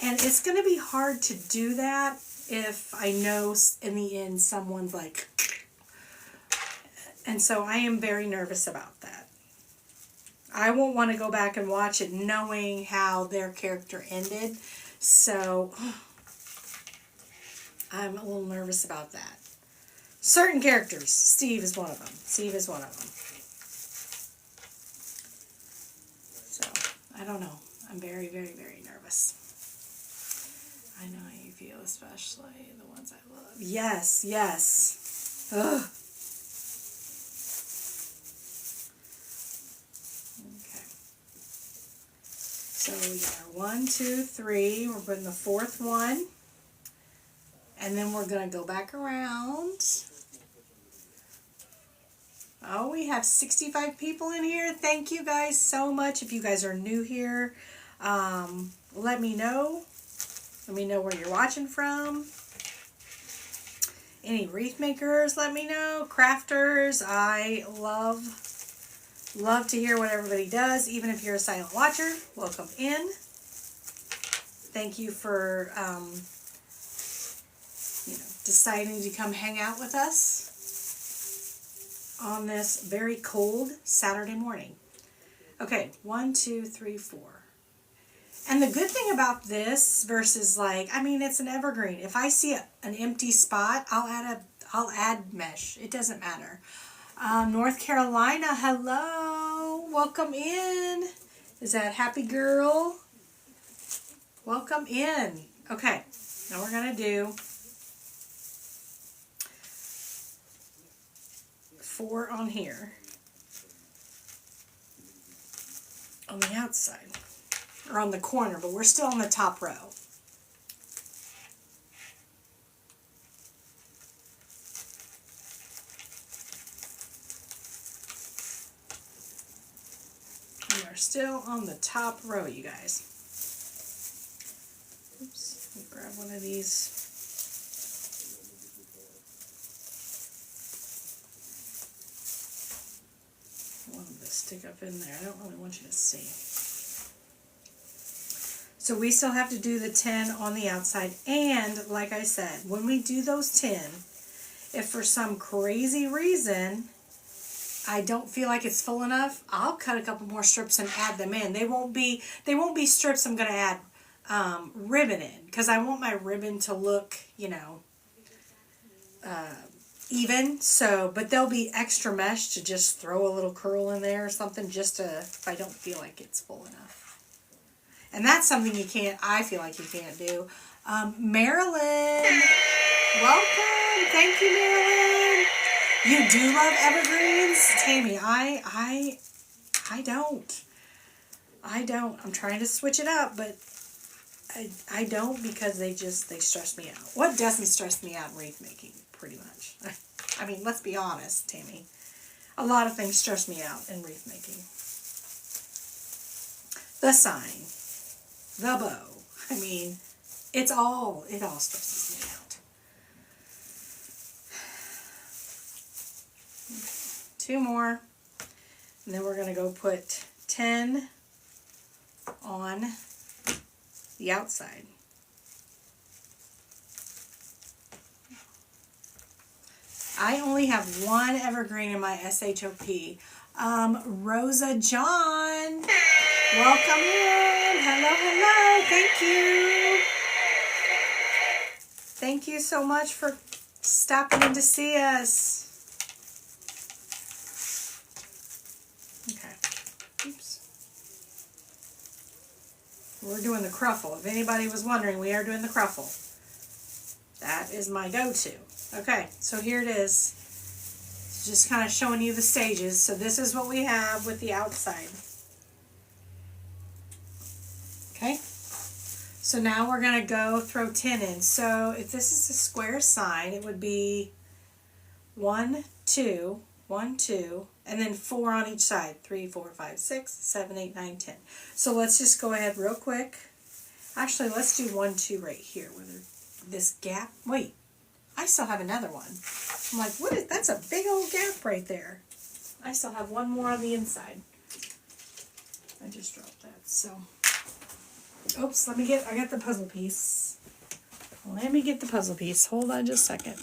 And it's going to be hard to do that if I know in the end someone's like... And so I am very nervous about that. I won't want to go back and watch it knowing how their character ended. So I'm a little nervous about that. Certain characters. Steve is one of them. So I don't know. I'm very, very, very nervous. I know how you feel, especially the ones I love. Yes. Ugh. So we got our 1, 2, 3. We're putting the 4th one. And then we're going to go back around. Oh, we have 65 people in here. Thank you guys so much. If you guys are new here, Let me know. Let me know where you're watching from. Any wreath makers, let me know. Crafters, I love to hear what everybody does, even if you're a silent watcher. Welcome in. Thank you for deciding to come hang out with us on this very cold Saturday morning. Okay, 1, 2, 3, 4. And the good thing about this versus it's an evergreen. If I see an empty spot, I'll add mesh. It doesn't matter. North Carolina, hello. Welcome in. Is that Happy Girl? Welcome in. Okay, now we're going to do 4 on here. On the outside. Or on the corner, but we're still on the top row. We are still on the top row, you guys. Oops, let me grab one of these. I want them to stick up in there. I don't really want you to see. So we still have to do the 10 on the outside. And like I said, when we do those 10, if for some crazy reason I don't feel like it's full enough, I'll cut a couple more strips and add them in. They won't be strips I'm going to add ribbon in, because I want my ribbon to look, even. So, but there'll be extra mesh to just throw a little curl in there or something, just to, if I don't feel like it's full enough. And that's something I feel like you can't do. Marilyn, welcome. Thank you, Marilyn. You do love evergreens? Tammy, I don't. I'm trying to switch it up, but I don't, because they stress me out. What doesn't stress me out in wreath making, pretty much? I mean, let's be honest, Tammy. A lot of things stress me out in wreath making. The sign. The bow. I mean, it all stresses me out. Okay, 2 more. And then we're going to go put 10 on the outside. I only have 1 evergreen in my SHOP. Rosa John, welcome in. Hello. Thank you. Thank you so much for stopping in to see us. Okay. Oops. We're doing the cruffle. If anybody was wondering, we are doing the cruffle. That is my go-to. Okay, so here it is. It's just kind of showing you the stages. So this is what we have with the outside. Okay. So now we're going to throw 10 in. So if this is a square sign, it would be 1, 2, 1, 2, and then 4 on each side. 3, 4, 5, 6, 7, 8, 9, 10. So let's just go ahead real quick. Actually, let's do 1, 2 right here. This gap. Wait, I still have another one. I'm like, what is, that's a big old gap right there. I still have 1 more on the inside. I just dropped that, so. Oops, I got the puzzle piece. Let me get the puzzle piece. Hold on just a second.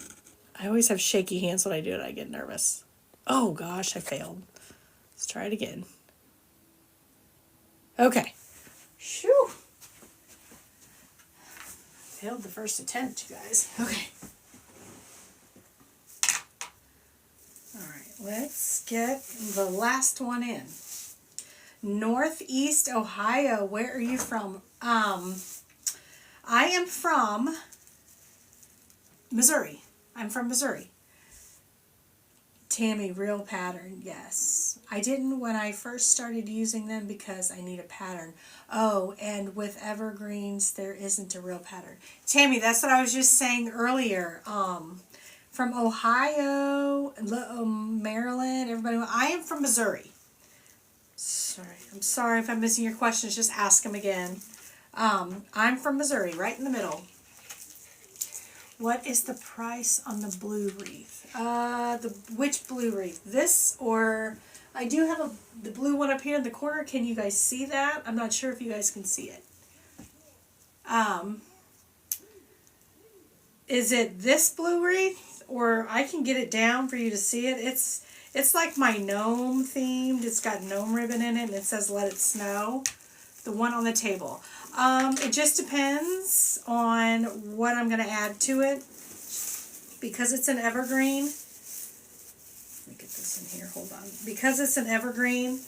I always have shaky hands when I do it. I get nervous. Oh gosh, I failed. Let's try it again. Okay. Shoo. Failed the first attempt, you guys. Okay. Alright, let's get the last one in. Northeast Ohio, where are you from? I am from Missouri. I'm from Missouri. Tammy, real pattern, yes. I didn't when I first started using them because I need a pattern. Oh, and with evergreens, there isn't a real pattern. Tammy, that's what I was just saying earlier. From Ohio, Maryland, everybody. I am from Missouri. Sorry. I'm sorry if I'm missing your questions. Just ask them again. I'm from Missouri, right in the middle. What is the price on the blue wreath? Which blue wreath? This, or I do have the blue one up here in the corner. Can you guys see that? I'm not sure if you guys can see it. Is it this blue wreath, or I can get it down for you to see it? It's like my gnome themed. It's got gnome ribbon in it, and it says "Let It Snow." The one on the table. It just depends on what I'm going to add to it. Because it's an evergreen. Let me get this in here. Hold on. Because it's an evergreen,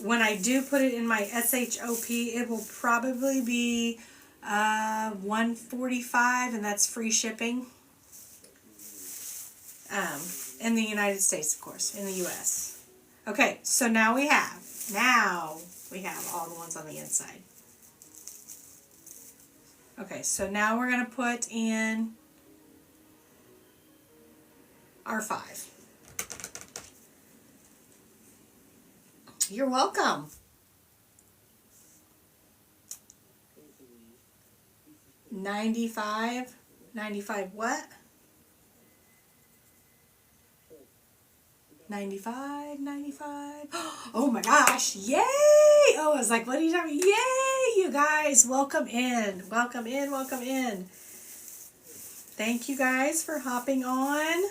when I do put it in my SHOP, it will probably be $145, and that's free shipping. In the United States, of course, in the U.S. Okay, so now we have all the ones on the inside. Okay, so now we're going to put in our 5. You're welcome. 95. 95 what? 95. Oh my gosh, yay! Oh, I was like, what are you talking about? Yay, you guys, welcome in. Welcome in. Thank you guys for hopping on.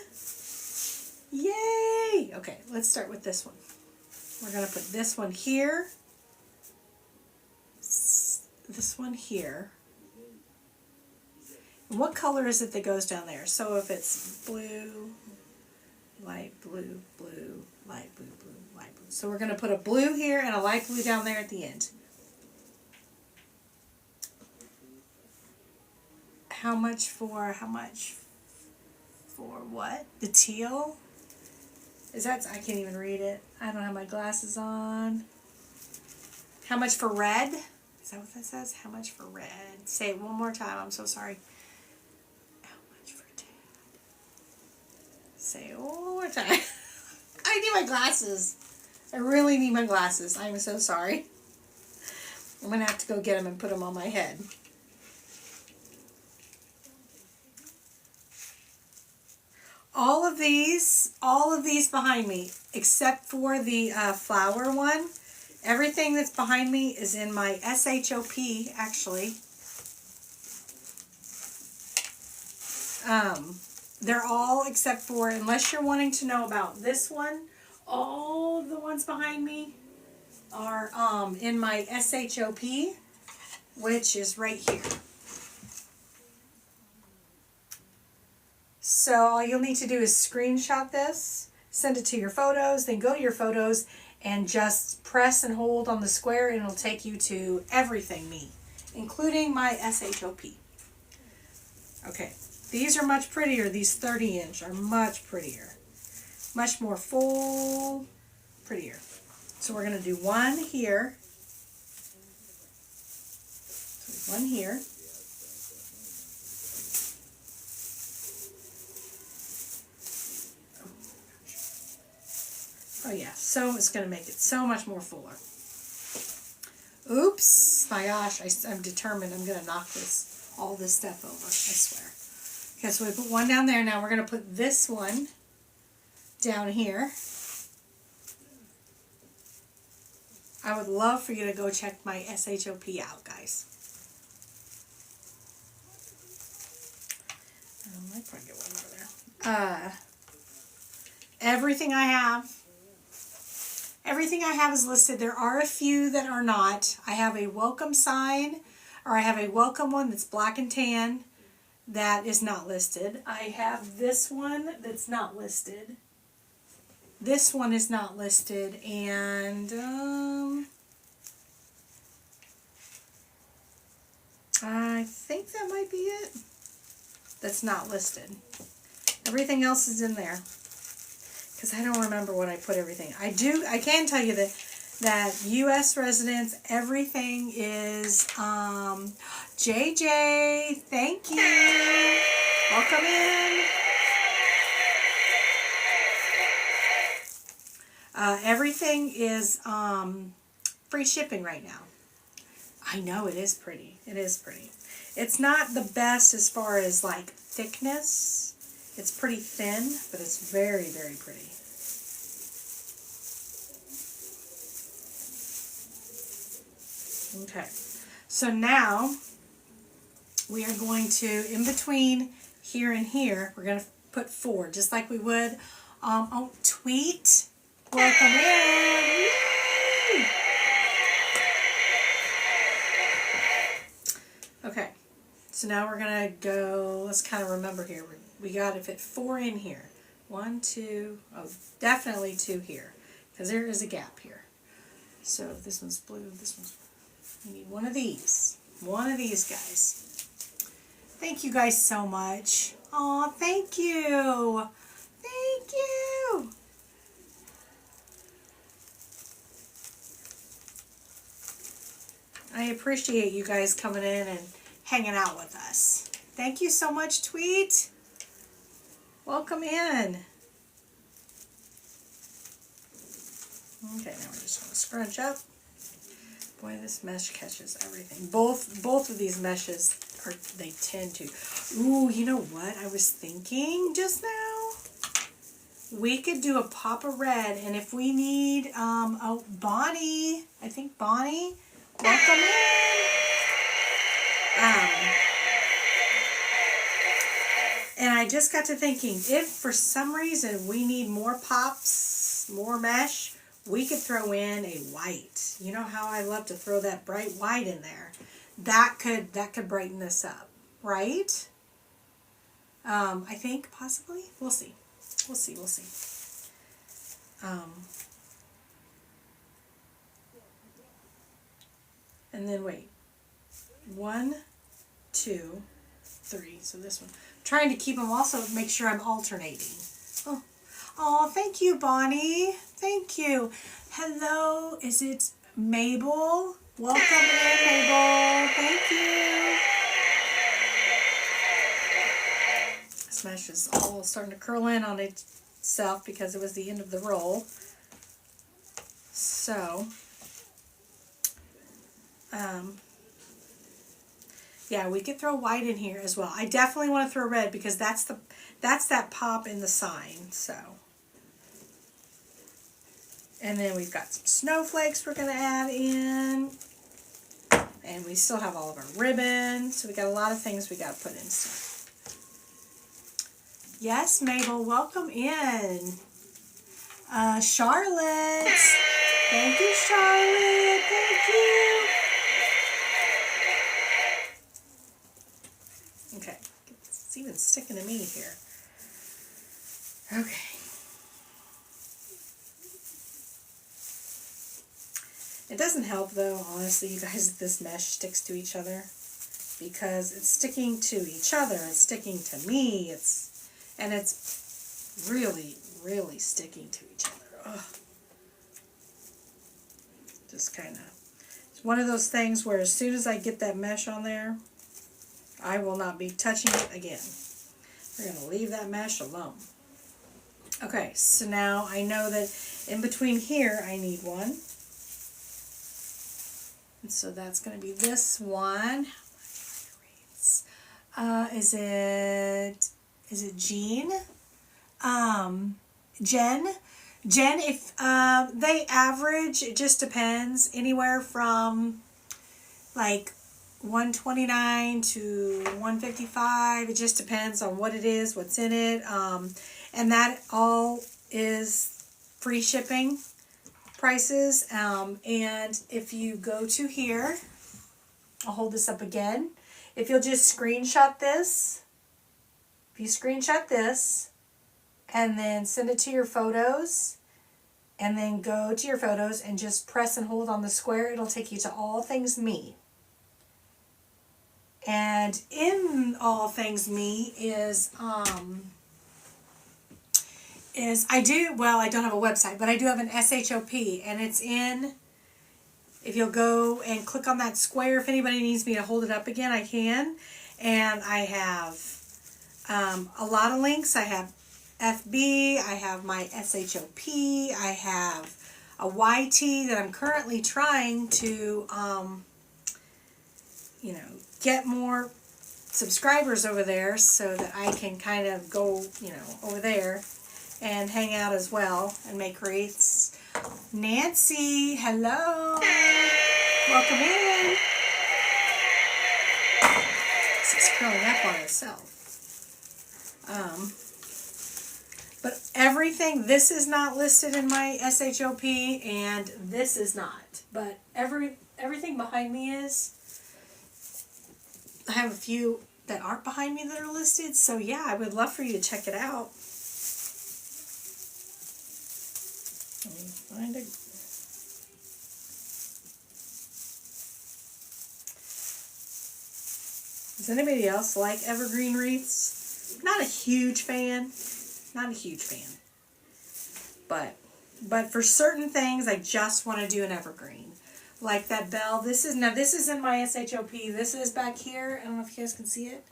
Yay! Okay, let's start with this one. We're going to put this one here. This one here. And what color is it that goes down there? So if it's blue, light blue, blue, light blue, blue, light blue. So we're going to put a blue here and a light blue down there at the end. How much for what? The teal? Is that, I can't even read it. I don't have my glasses on. How much for red? Is that what that says? How much for red? Say it one more time. I'm so sorry. How much for tan? Say it one more time. I need my glasses. I really need my glasses. I'm so sorry. I'm going to have to go get them and put them on my head. All of these behind me, except for the flower one, everything that's behind me is in my SHOP, actually. They're all except for, unless you're wanting to know about this one, all the ones behind me are in my SHOP, which is right here. So all you'll need to do is screenshot this, send it to your photos, then go to your photos and just press and hold on the square and it'll take you to everything me, including my SHOP. Okay, these are much prettier. These 30-inch are much prettier. Much more full, prettier. So we're going to do one here. So one here. Oh yeah, so it's going to make it so much more fuller. Oops, my gosh, I'm determined I'm going to knock all this stuff over, I swear. Okay, so we put one down there. Now we're going to put this one down here. I would love for you to go check my SHOP out, guys. I might probably get one over there. Everything I have is listed. There are a few that are not. I have a welcome sign, or I have a welcome one that's black and tan that is not listed. I have this one that's not listed. This one is not listed, and I think that might be it. That's not listed. Everything else is in there. Because I don't remember what I put everything. I can tell you that U.S. residents, everything is, JJ, thank you. Welcome in. Everything is free shipping right now. I know, it is pretty. It is pretty. It's not the best as far as like thickness. It's pretty thin, but it's very, very pretty. Okay, so now we are going to, in between here and here, we're going to put 4, just like we would. Oh, Tweet, welcome in. Yay! Okay, so now we're going to go, let's kind of remember here. We got to fit 4 in here. 1, 2, oh, definitely 2 here, because there is a gap here. So this one's blue, this one's blue. We need one of these. One of these guys. Thank you guys so much. Aw, thank you. Thank you. I appreciate you guys coming in and hanging out with us. Thank you so much, Tweet. Welcome in. Okay, now we're just going to scrunch up. Boy, this mesh catches everything. Both of these meshes they tend to. Ooh, you know what I was thinking just now? We could do a pop of red, and if we need, oh, Bonnie, I think Bonnie, welcome in. And I just got to thinking, if for some reason we need more pops, more mesh, we could throw in a white. You know how I love to throw that bright white in there. That could brighten this up, right? I think possibly. We'll see. We'll see. We'll see. And then wait. 1, 2, 3. So this one. I'm trying to keep them also. Make sure I'm alternating. Oh, thank you, Bonnie. Thank you. Hello, is it Mabel? Welcome in, Mabel. Thank you. This mesh is all starting to curl in on itself because it was the end of the roll. So, yeah, we could throw white in here as well. I definitely want to throw red because that's that pop in the sign. So. And then we've got some snowflakes we're going to add in. And we still have all of our ribbon. So we got a lot of things we got to put in still. Yes, Mabel, welcome in. Charlotte. Thank you, Charlotte. Thank you. Okay. It's even sticking to me here. Okay. It doesn't help though, honestly, you guys, if this mesh sticks to each other, because it's sticking to each other, it's sticking to me, it's really, really sticking to each other. Ugh. Just kind of, it's one of those things where as soon as I get that mesh on there, I will not be touching it again. We're going to leave that mesh alone. Okay, so now I know that in between here I need one. And so that's going to be this one. Is it Jean? Jen? Jen, if they average, it just depends, anywhere from like 129 to 155. It just depends on what it is, what's in it. And that all is free shipping prices. And if you go to here, I'll hold this up again. If you'll just screenshot this, and then send it to your photos, and then go to your photos and just press and hold on the square, it'll take you to All Things Me. And in All Things Me I don't have a website, but I do have an SHOP, and it's in, if you'll go and click on that square, if anybody needs me to hold it up again, I can. And I have a lot of links. I have FB, I have my SHOP, I have a YT that I'm currently trying to, you know, get more subscribers over there so that I can kind of go, you know, over there and hang out as well and make wreaths. Nancy, hello. Welcome in. This is curling up on itself. But everything, this is not listed in my SHOP, and this is not. But everything behind me is. I have a few that aren't behind me that are listed, so yeah, I would love for you to check it out. Let me find a... Does anybody else like evergreen wreaths? Not a huge fan. Not a huge fan. But for certain things, I just want to do an evergreen. Like that bell. This is in my SHOP. This is back here. I don't know if you guys can see it.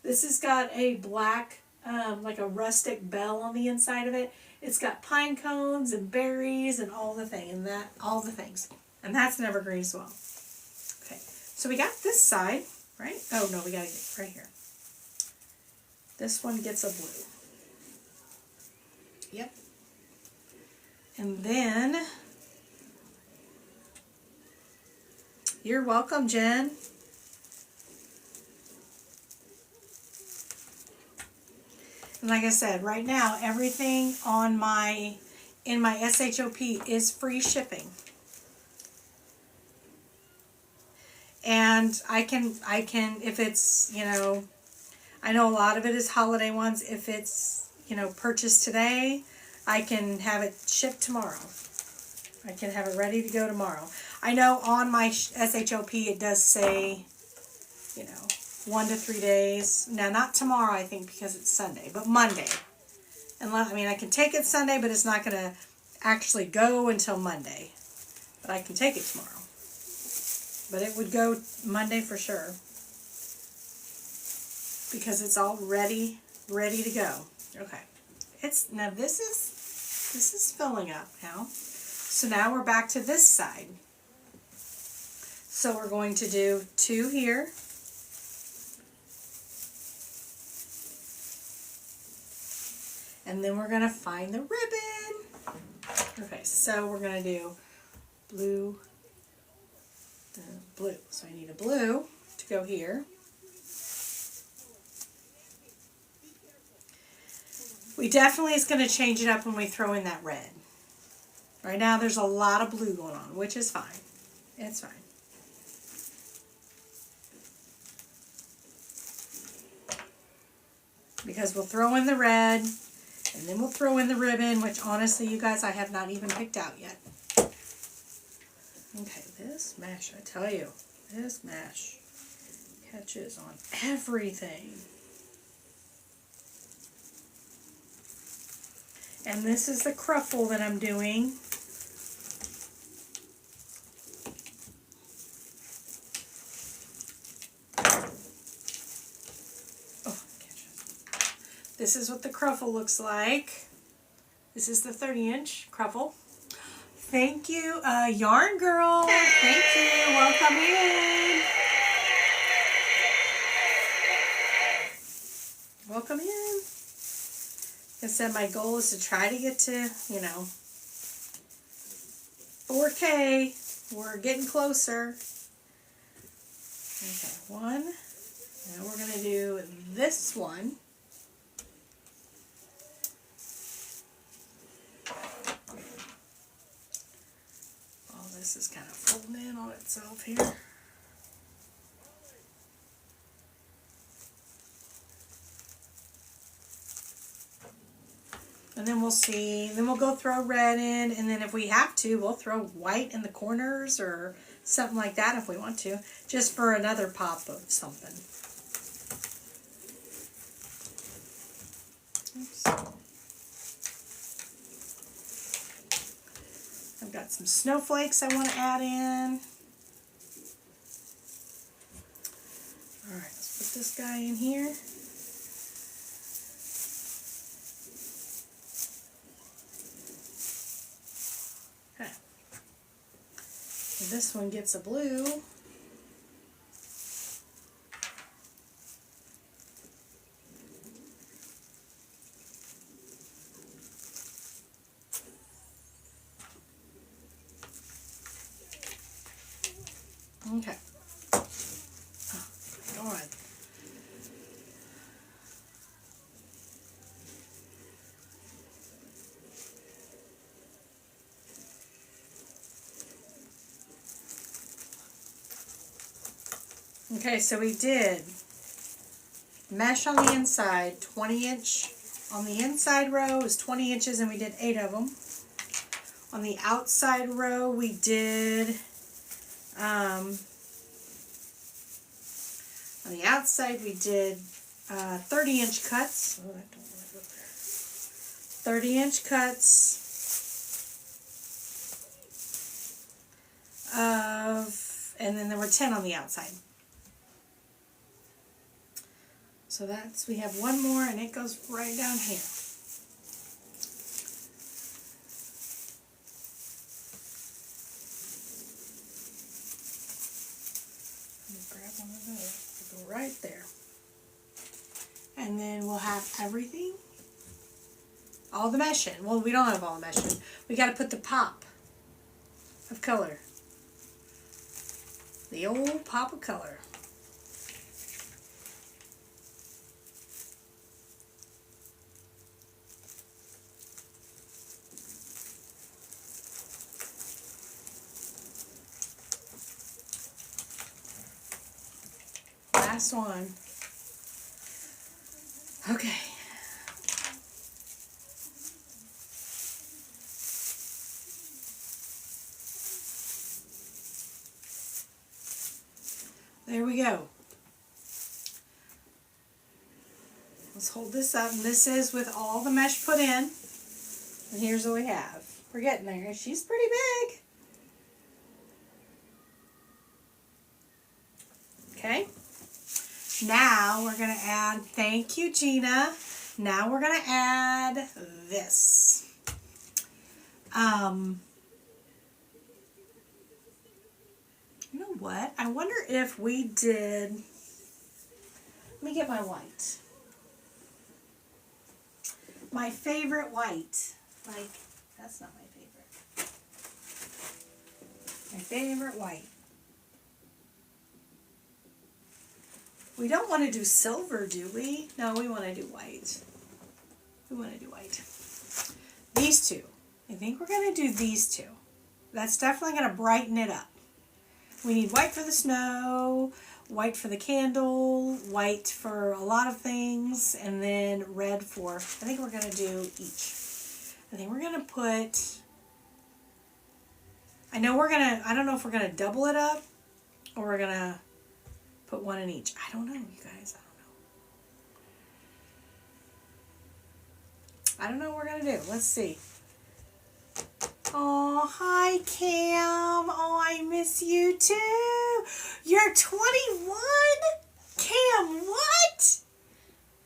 This has got a black, like a rustic bell on the inside of it. It's got pine cones and berries and all the things. And that's an evergreen as well. Okay, so we got this side, right? Oh no, we got to get right here. This one gets a blue. Yep. And then, you're welcome, Jen. And like I said, right now, everything in my SHOP is free shipping. And I can, if it's, you know, I know a lot of it is holiday ones. If it's, you know, purchased today, I can have it shipped tomorrow. I can have it ready to go tomorrow. I know on my SHOP it does say, you know, 1 to 3 days. Now, not tomorrow, I think, because it's Sunday, but Monday. I mean, I can take it Sunday, but it's not going to actually go until Monday. But I can take it tomorrow. But it would go Monday for sure. Because it's all ready to go. Okay. Now this is filling up now. So now we're back to this side. So we're going to do 2 here. And then we're going to find the ribbon. Okay, so we're going to do blue, blue. So I need a blue to go here. We definitely is going to change it up when we throw in that red. Right now there's a lot of blue going on, which is fine. It's fine. Because we'll throw in the red, and then we'll throw in the ribbon, which honestly, you guys, I have not even picked out yet. Okay, this mesh, I tell you, this mesh catches on everything. And this is the cruffle that I'm doing. Oh, this is what the cruffle looks like. This is the 30-inch cruffle. Thank you, Yarn Girl. Thank you. Welcome in. Welcome in. I said my goal is to try to get to, you know, 4K. We're getting closer. Okay, 1. Now we're going to do this one. Oh, this is kind of folding in on itself here. And then we'll see, then we'll go throw red in, and then if we have to, we'll throw white in the corners or something like that if we want to, just for another pop of something. Oops. I've got some snowflakes I want to add in. Alright, let's put this guy in here. This one gets a blue. Okay. All right. Okay, so we did mesh on the inside, 20-inch. On the inside row is 20 inches, and we did 8 of them. On the outside row, we did, on the outside, we did 30-inch cuts. Oh, that don't really go there. 30-inch cuts of, and then there were 10 on the outside. So that's, we have one more, and it goes right down here. Let me grab one of those. It'll go right there. And then we'll have everything, all the mesh in. Well, we don't have all the mesh in. We got to put the pop of color. The old pop of color. Last one. Okay. There we go. Let's hold this up, and this is with all the mesh put in. And here's what we have. We're getting there. She's pretty big. Okay. Now we're going to add, thank you, Gina. Now we're going to add this. You know what? I wonder if we did, let me get my white. My favorite white. Like, that's not my favorite. My favorite white. We don't want to do silver, do we? No, we want to do white. We want to do white. These two. I think we're going to do these two. That's definitely going to brighten it up. We need white for the snow, white for the candle, white for a lot of things, and then red for, I think we're going to do each. I think we're going to put, I don't know if we're going to double it up or we're going to put one in each. I don't know, you guys. I don't know what we're going to do. Let's see. Oh, hi, Cam. Oh, I miss you too. You're 21? Cam, what?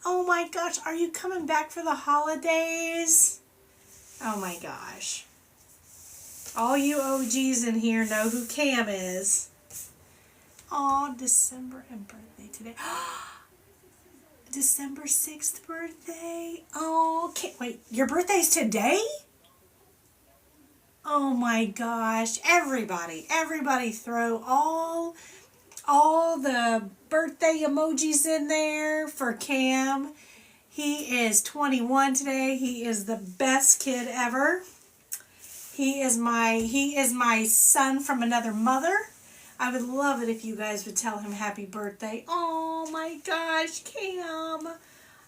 Oh my gosh, are you coming back for the holidays? Oh my gosh. All you OGs in here know who Cam is. Oh, December and birthday today. December 6th birthday. Oh, wait, your birthday's today? Oh my gosh, everybody throw all the birthday emojis in there for Cam. He is 21 today. He is the best kid ever. He is my son from another mother. I would love it if you guys would tell him happy birthday. Oh my gosh, Cam.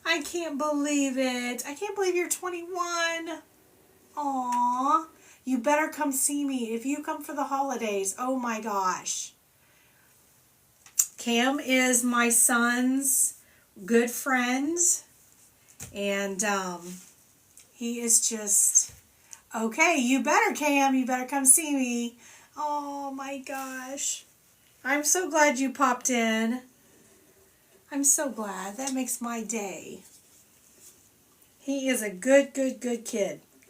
I can't believe it. I can't believe you're 21. Aww. You better come see me if you come for the holidays. Oh my gosh. Cam is my son's good friend. And he is just, okay, you better, Cam. You better come see me. Oh my gosh. I'm so glad you popped in. I'm so glad. That makes my day. He is a good kid.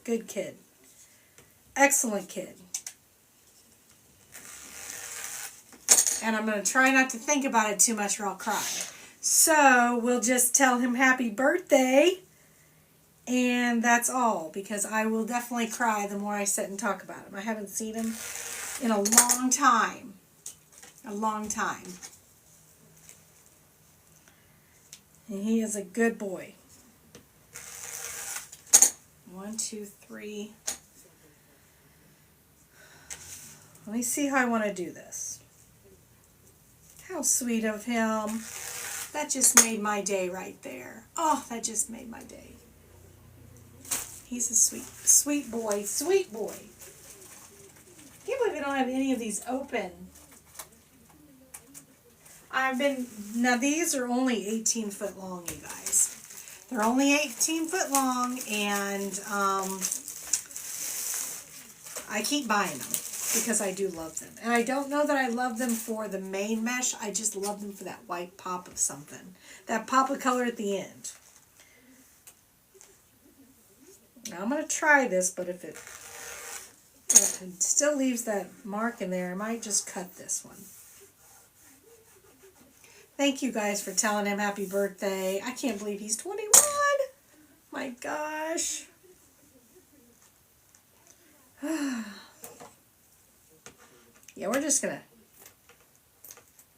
Good kid. Excellent kid. And I'm going to try not to think about it too much or I'll cry. So we'll just tell him happy birthday. And that's all, because I will definitely cry the more I sit and talk about him. I haven't seen him in a long time. A long time. And he is a good boy. 1, 2, 3. Let me see how I want to do this. How sweet of him. That just made my day right there. Oh, that just made my day. He's a sweet, sweet boy. Sweet boy. I can't believe we don't have any of these open. Now these are only 18 foot long, you guys. They're only 18 foot long, and I keep buying them because I do love them. And I don't know that I love them for the main mesh. I just love them for that white pop of something. That pop of color at the end. Now I'm going to try this, but if it still leaves that mark in there, I might just cut this one. Thank you guys for telling him happy birthday. I can't believe he's 21. My gosh. Yeah, we're just going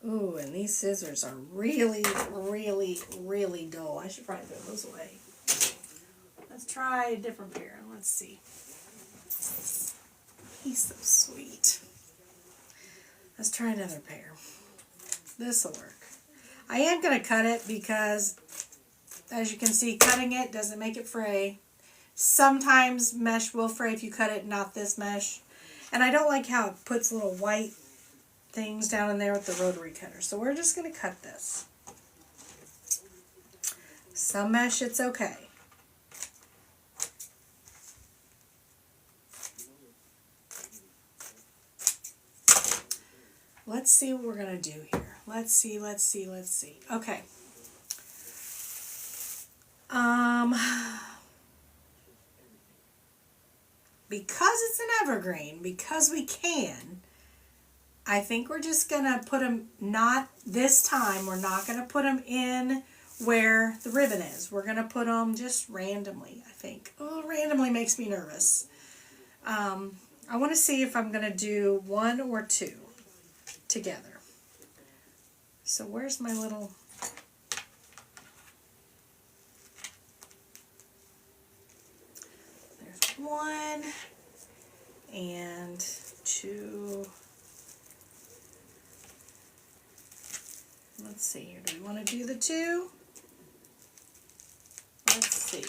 to... Ooh, and these scissors are really, really, really dull. I should probably throw those away. Let's try a different pair. Let's see. He's so sweet. Let's try another pair. This will work. I am going to cut it because, as you can see, cutting it doesn't make it fray. Sometimes mesh will fray if you cut it, not this mesh. And I don't like how it puts little white things down in there with the rotary cutter. So we're just going to cut this. Some mesh, it's okay. Let's see what we're going to do here. Let's see. Okay. Because it's an evergreen, because we can, I think we're just going to put them, not this time, we're not going to put them in where the ribbon is. We're going to put them just randomly, I think. Oh, randomly makes me nervous. I want to see if I'm going to do 1 or 2 together. So where's my little... There's 1 and 2. Let's see here. Do we want to do the 2? Let's see.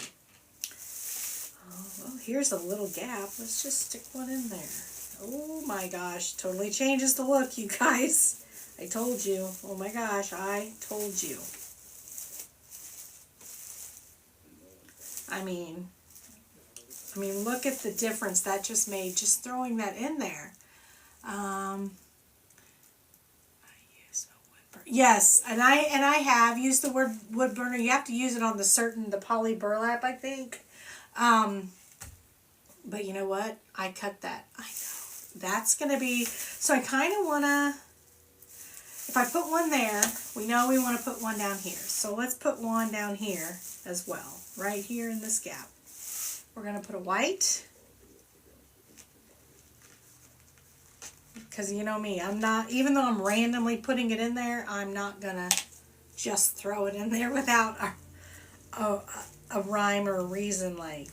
Oh, well, here's a little gap. Let's just stick 1 in there. Oh my gosh, totally changes the look, you guys. I told you. Oh my gosh, I told you. I mean, look at the difference that just made, just throwing that in there. I use a wood burner. Yes, and I have used the word wood burner. You have to use it on the poly burlap, I think. But you know what? I cut that. I know. That's going to be, so I kind of want to, if I put 1 there, we know we want to put 1 down here. So let's put 1 down here as well, right here in this gap. We're going to put a white, because you know me, I'm not, even though I'm randomly putting it in there, I'm not going to just throw it in there without a rhyme or a reason, like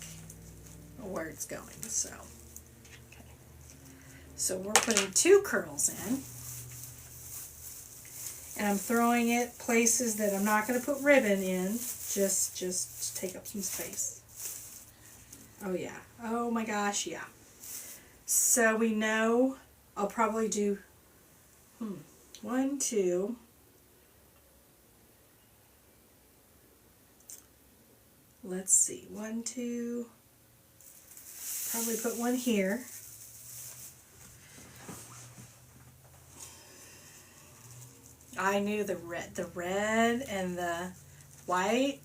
where it's going. So, okay. So we're putting 2 curls in. And I'm throwing it places that I'm not going to put ribbon in, just to take up some space. Oh yeah. Oh my gosh, yeah. So we know I'll probably do 1, 2. Let's see. 1, 2. Probably put 1 here. I knew the red and the white.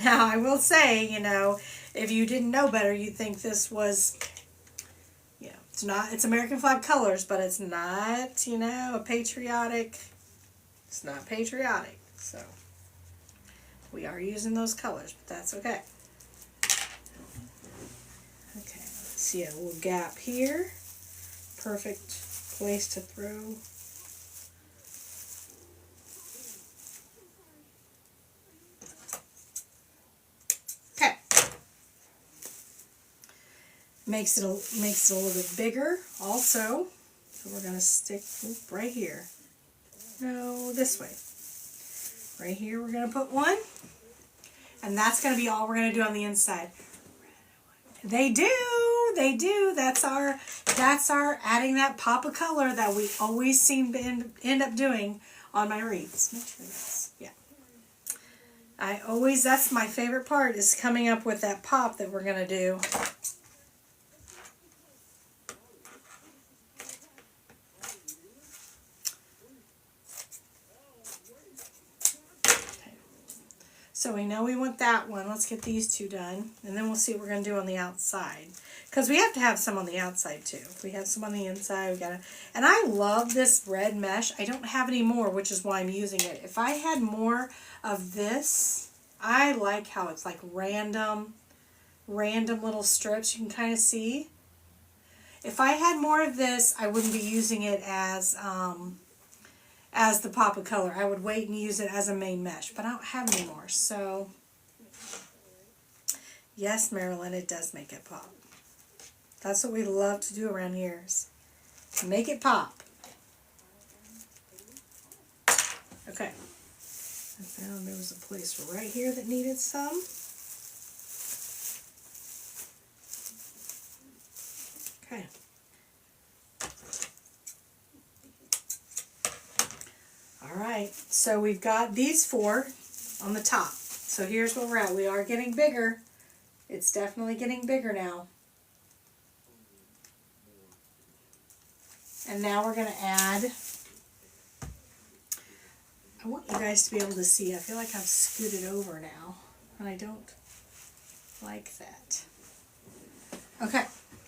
Now, I will say, you know, if you didn't know better, you'd think this was, you know, it's not, it's American flag colors, but it's not, you know, a patriotic, it's not patriotic. So we are using those colors, but that's okay. Okay, let's see a little gap here. Perfect place to throw. Okay. Makes it a little bit bigger also. So we're going to stick right here. No, this way. Right here we're going to put one. And that's going to be all we're going to do on the inside. They do. They do. That's our adding that pop of color that we always seem to end up doing on my wreaths. Make sure that's, yeah. That's my favorite part, is coming up with that pop that we're going to do. So we know we want that one. Let's get these two done. And then we'll see what we're going to do on the outside. Because we have to have some on the outside too. If we have some on the inside, we got to... And I love this red mesh. I don't have any more, which is why I'm using it. If I had more of this, I like how it's like random little strips. You can kind of see. If I had more of this, I wouldn't be using it as the pop of color. I would wait and use it as a main mesh, but I don't have any more. So, yes, Marilyn, it does make it pop. That's what we love to do around here, is make it pop. Okay. I found there was a place right here that needed some. Okay. Alright, so we've got these 4 on the top. So here's where we're at. We are getting bigger. It's definitely getting bigger now. And now we're going to add, I want you guys to be able to see. I feel like I've scooted over now, and I don't like that. Okay,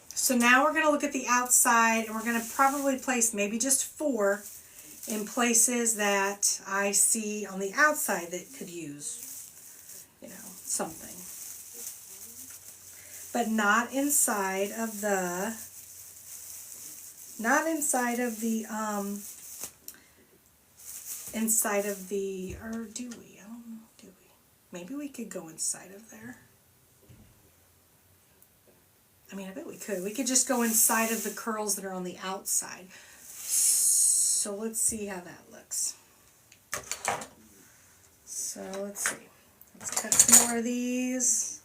so now we're going to look at the outside, and we're going to probably place maybe just 4 in places that I see on the outside that could use, you know, something. But not inside of the, or do we? I don't know, do we? Maybe we could go inside of there. I mean, I bet we could. We could just go inside of the curls that are on the outside. So let's see how that looks. So let's see. Let's cut some more of these.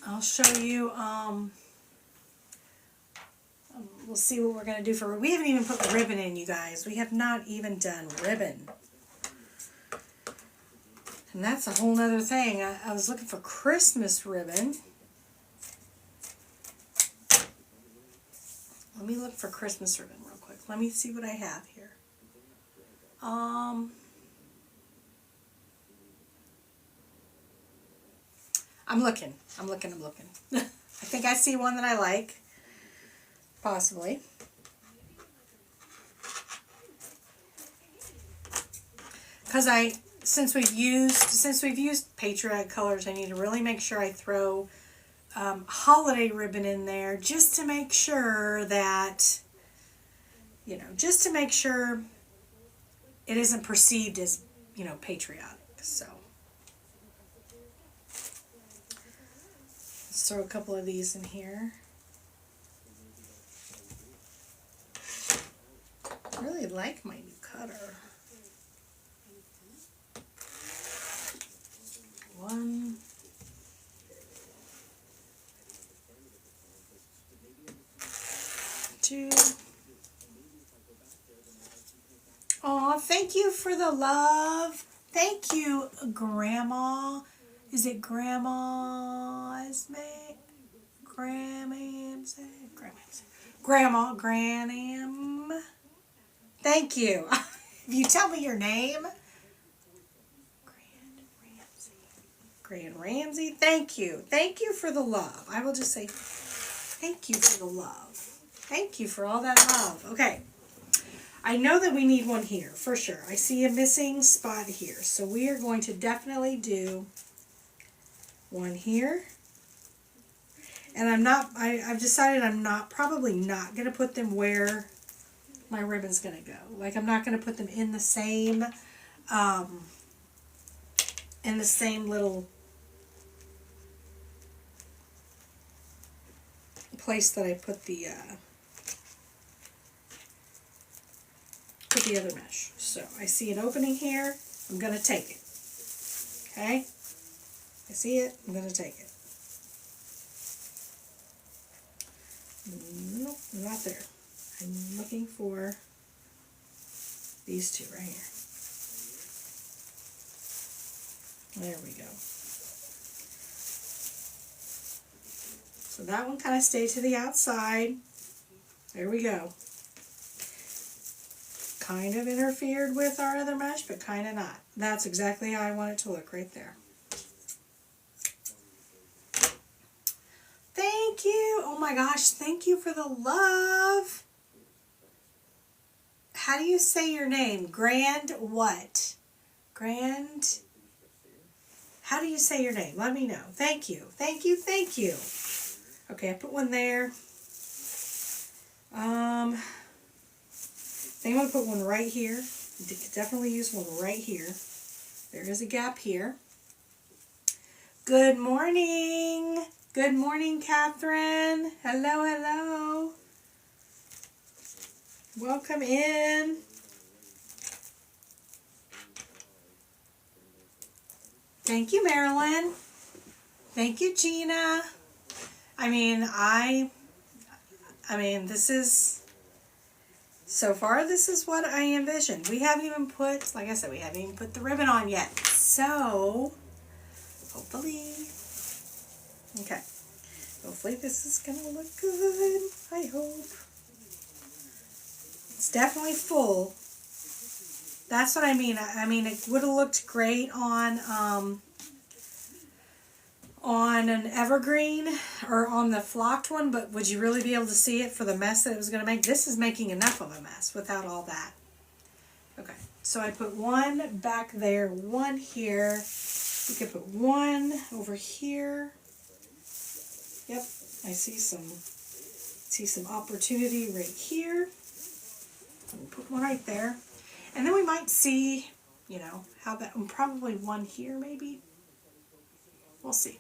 I'll show you, we'll see what we're going to do for, we haven't even put ribbon in, you guys. We have not even done ribbon. And that's a whole nother thing. I was looking for Christmas ribbon. Let me look for Christmas ribbon real quick. Let me see what I have here. I'm looking. I think I see one that I like. Possibly. Because since we've used patriotic colors, I need to really make sure I throw holiday ribbon in there, just to make sure that, you know, just to make sure it isn't perceived as, you know, patriotic. So let's throw a couple of these in here. I really like my new cutter. 1, 2. Aw, thank you for the love. Thank you, Grandma. Is it Grandma Esme? Grandma Granam. Thank you. If you tell me your name. Grand Ramsey, thank you. Thank you for the love. I will just say thank you for the love. Thank you for all that love. Okay. I know that we need one here, for sure. I see a missing spot here. So we are going to definitely do one here. And I've decided I'm probably not going to put them where my ribbon's going to go. Like, I'm not going to put them in the same little place that I put the other mesh. So I see an opening here. I'm going to take it. Okay? I see it. I'm going to take it. Nope, not there. I'm looking for these two right here. There we go. So that one kind of stayed to the outside. There we go. Kind of interfered with our other mesh, but kind of not. That's exactly how I want it to look right there. Thank you. Oh my gosh, thank you for the love. How do you say your name? Grand what? Grand... How do you say your name? Let me know. Thank you. Thank you. Thank you. Okay, I put one there. I think I'm going to put one right here. Definitely use one right here. There is a gap here. Good morning. Good morning, Catherine. Hello, hello. Welcome in. Thank you, Marilyn. Thank you, Gina. I mean, this is, so far, this is what I envisioned. We haven't even put, like I said, we haven't even put the ribbon on yet. So, hopefully, okay. Hopefully this is going to look good. I hope. It's definitely full. That's what I mean. I mean, it would have looked great on an evergreen or on the flocked one, but would you really be able to see it for the mess that it was going to make? This is making enough of a mess without all that. Okay, so I put one back there, one here. We could put one over here. Yep, I see some opportunity right here. We'll put one right there. And then we might see, you know, how that, probably one here maybe. We'll see.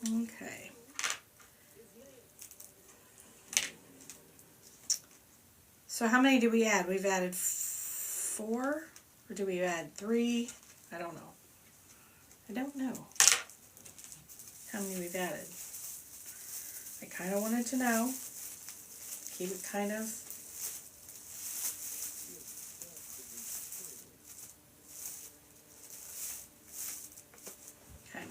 Okay. So how many did we add? We've added 4, or do we add 3? I don't know. I don't know how many we've added. I kind of wanted to know. Keep it kind of. Okay.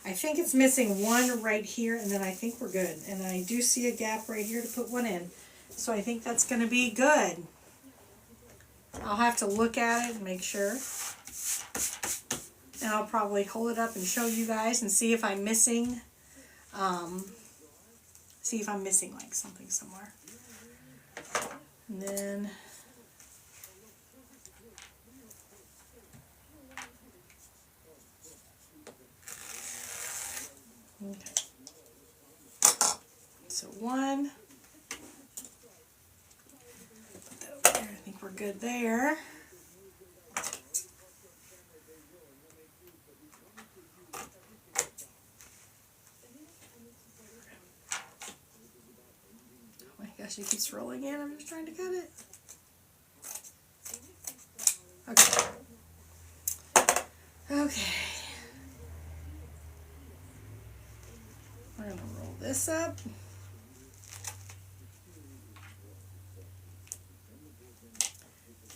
I think it's missing one right here, and then I think we're good. And I do see a gap right here to put one in. So I think that's going to be good. I'll have to look at it and make sure. And I'll probably hold it up and show you guys and see if I'm missing, like something somewhere. And then, okay. So one. Put that over there. I think we're good there. She keeps rolling in. I'm just trying to cut it. Okay. Okay. We're going to roll this up.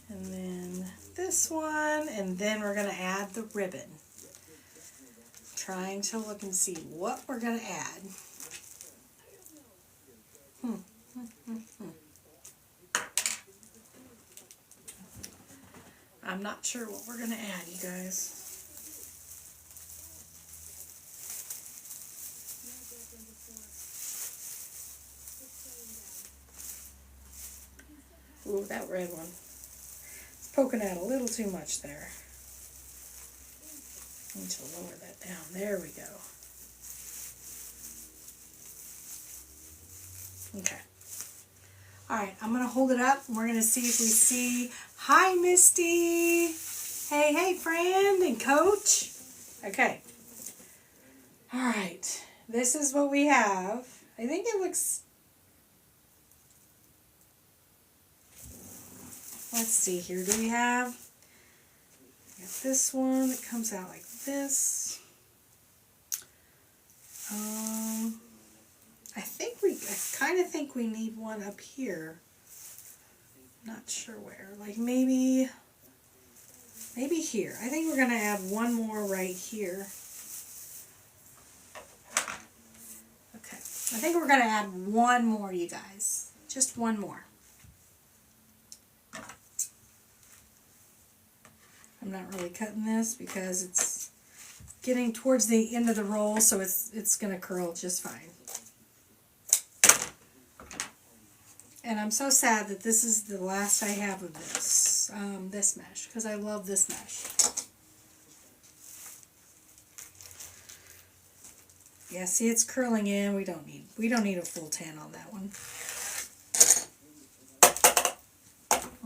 And then this one. And then we're going to add the ribbon. Trying to look and see what we're going to add. I'm not sure what we're going to add, you guys. Ooh, that red one. It's poking out a little too much there. I need to lower that down. There we go. Okay. Alright, I'm going to hold it up and we're going to see if we see... Hi, Misty! Hey, hey, friend and coach! Okay. Alright, this is what we have. I think it looks... Let's see here. Do we have this one that comes out like this? I kind of think we need one up here. Not sure where. Like maybe here. I think we're going to add one more right here. Okay. I think we're going to add one more, you guys. Just one more. I'm not really cutting this because it's getting towards the end of the roll, so it's going to curl just fine. And I'm so sad that this is the last I have of this mesh, because I love this mesh. Yeah, see, it's curling in. We don't need a full 10 on that one.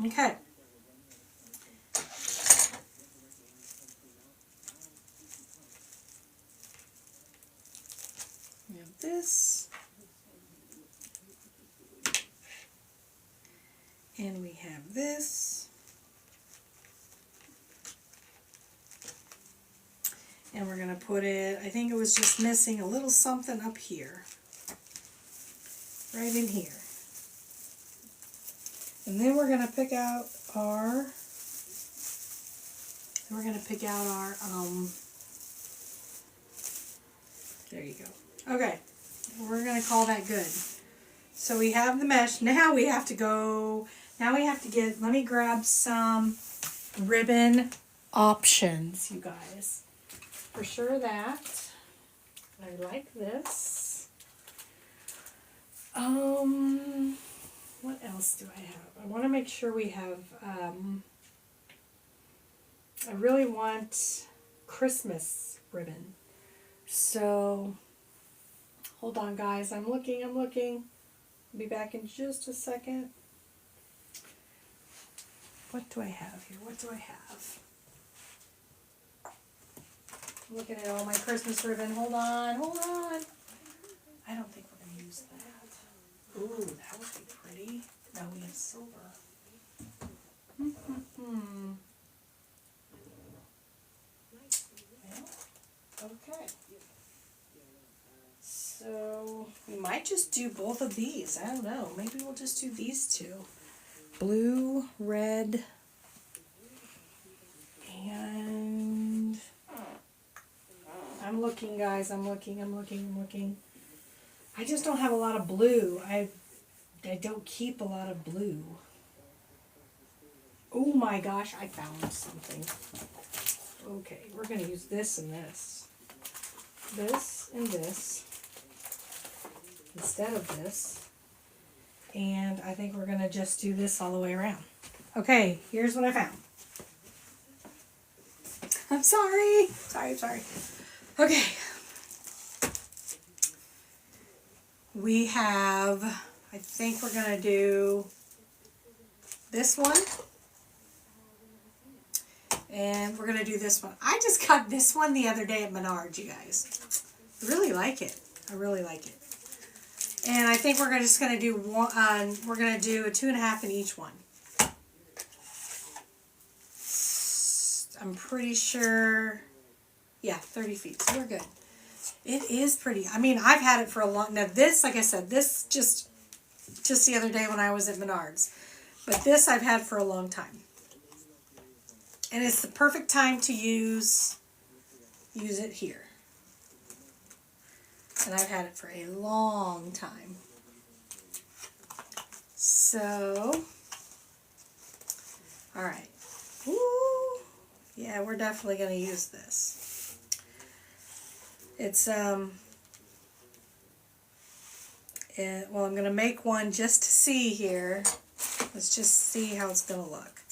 Okay. We have this. And we have this. And we're going to put it, I think it was just missing a little something up here. Right in here. And then we're going to pick out our, there you go. Okay, we're going to call that good. So we have the mesh. Now we have to get, let me grab some ribbon options, you guys. For sure that. I like this. What else do I have? I want to make sure we have, I really want Christmas ribbon. So, hold on guys, I'm looking. I'll be back in just a second. What do I have here? What do I have? I'm looking at all my Christmas ribbon. Hold on. I don't think we're going to use that. Ooh, that would be pretty. No, we have silver. Well, okay. So, we might just do both of these. I don't know. Maybe we'll just do these two. Blue, red, and I'm looking, guys. I'm looking. I just don't have a lot of blue. I don't keep a lot of blue. Oh my gosh, I found something. Okay, we're going to use this and this. This and this instead of this. And I think we're going to just do this all the way around. Okay, here's what I found. I'm sorry. Sorry. Okay. We have, I think we're going to do this one. And we're going to do this one. I just got this one the other day at Menards, you guys. I really like it. And I think we're just going to do one, we're going to do a 2.5 in each one. I'm pretty sure, yeah, 30 feet, so we're good. It is pretty. I mean, I've had it for a long, now this, like I said, this just the other day when I was at Menards. But this I've had for a long time. And it's the perfect time to use it here. And I've had it for a long time. So, all right. Ooh, Yeah, we're definitely going to use this. It's, well, I'm going to make one just to see here. Let's just see how it's going to look.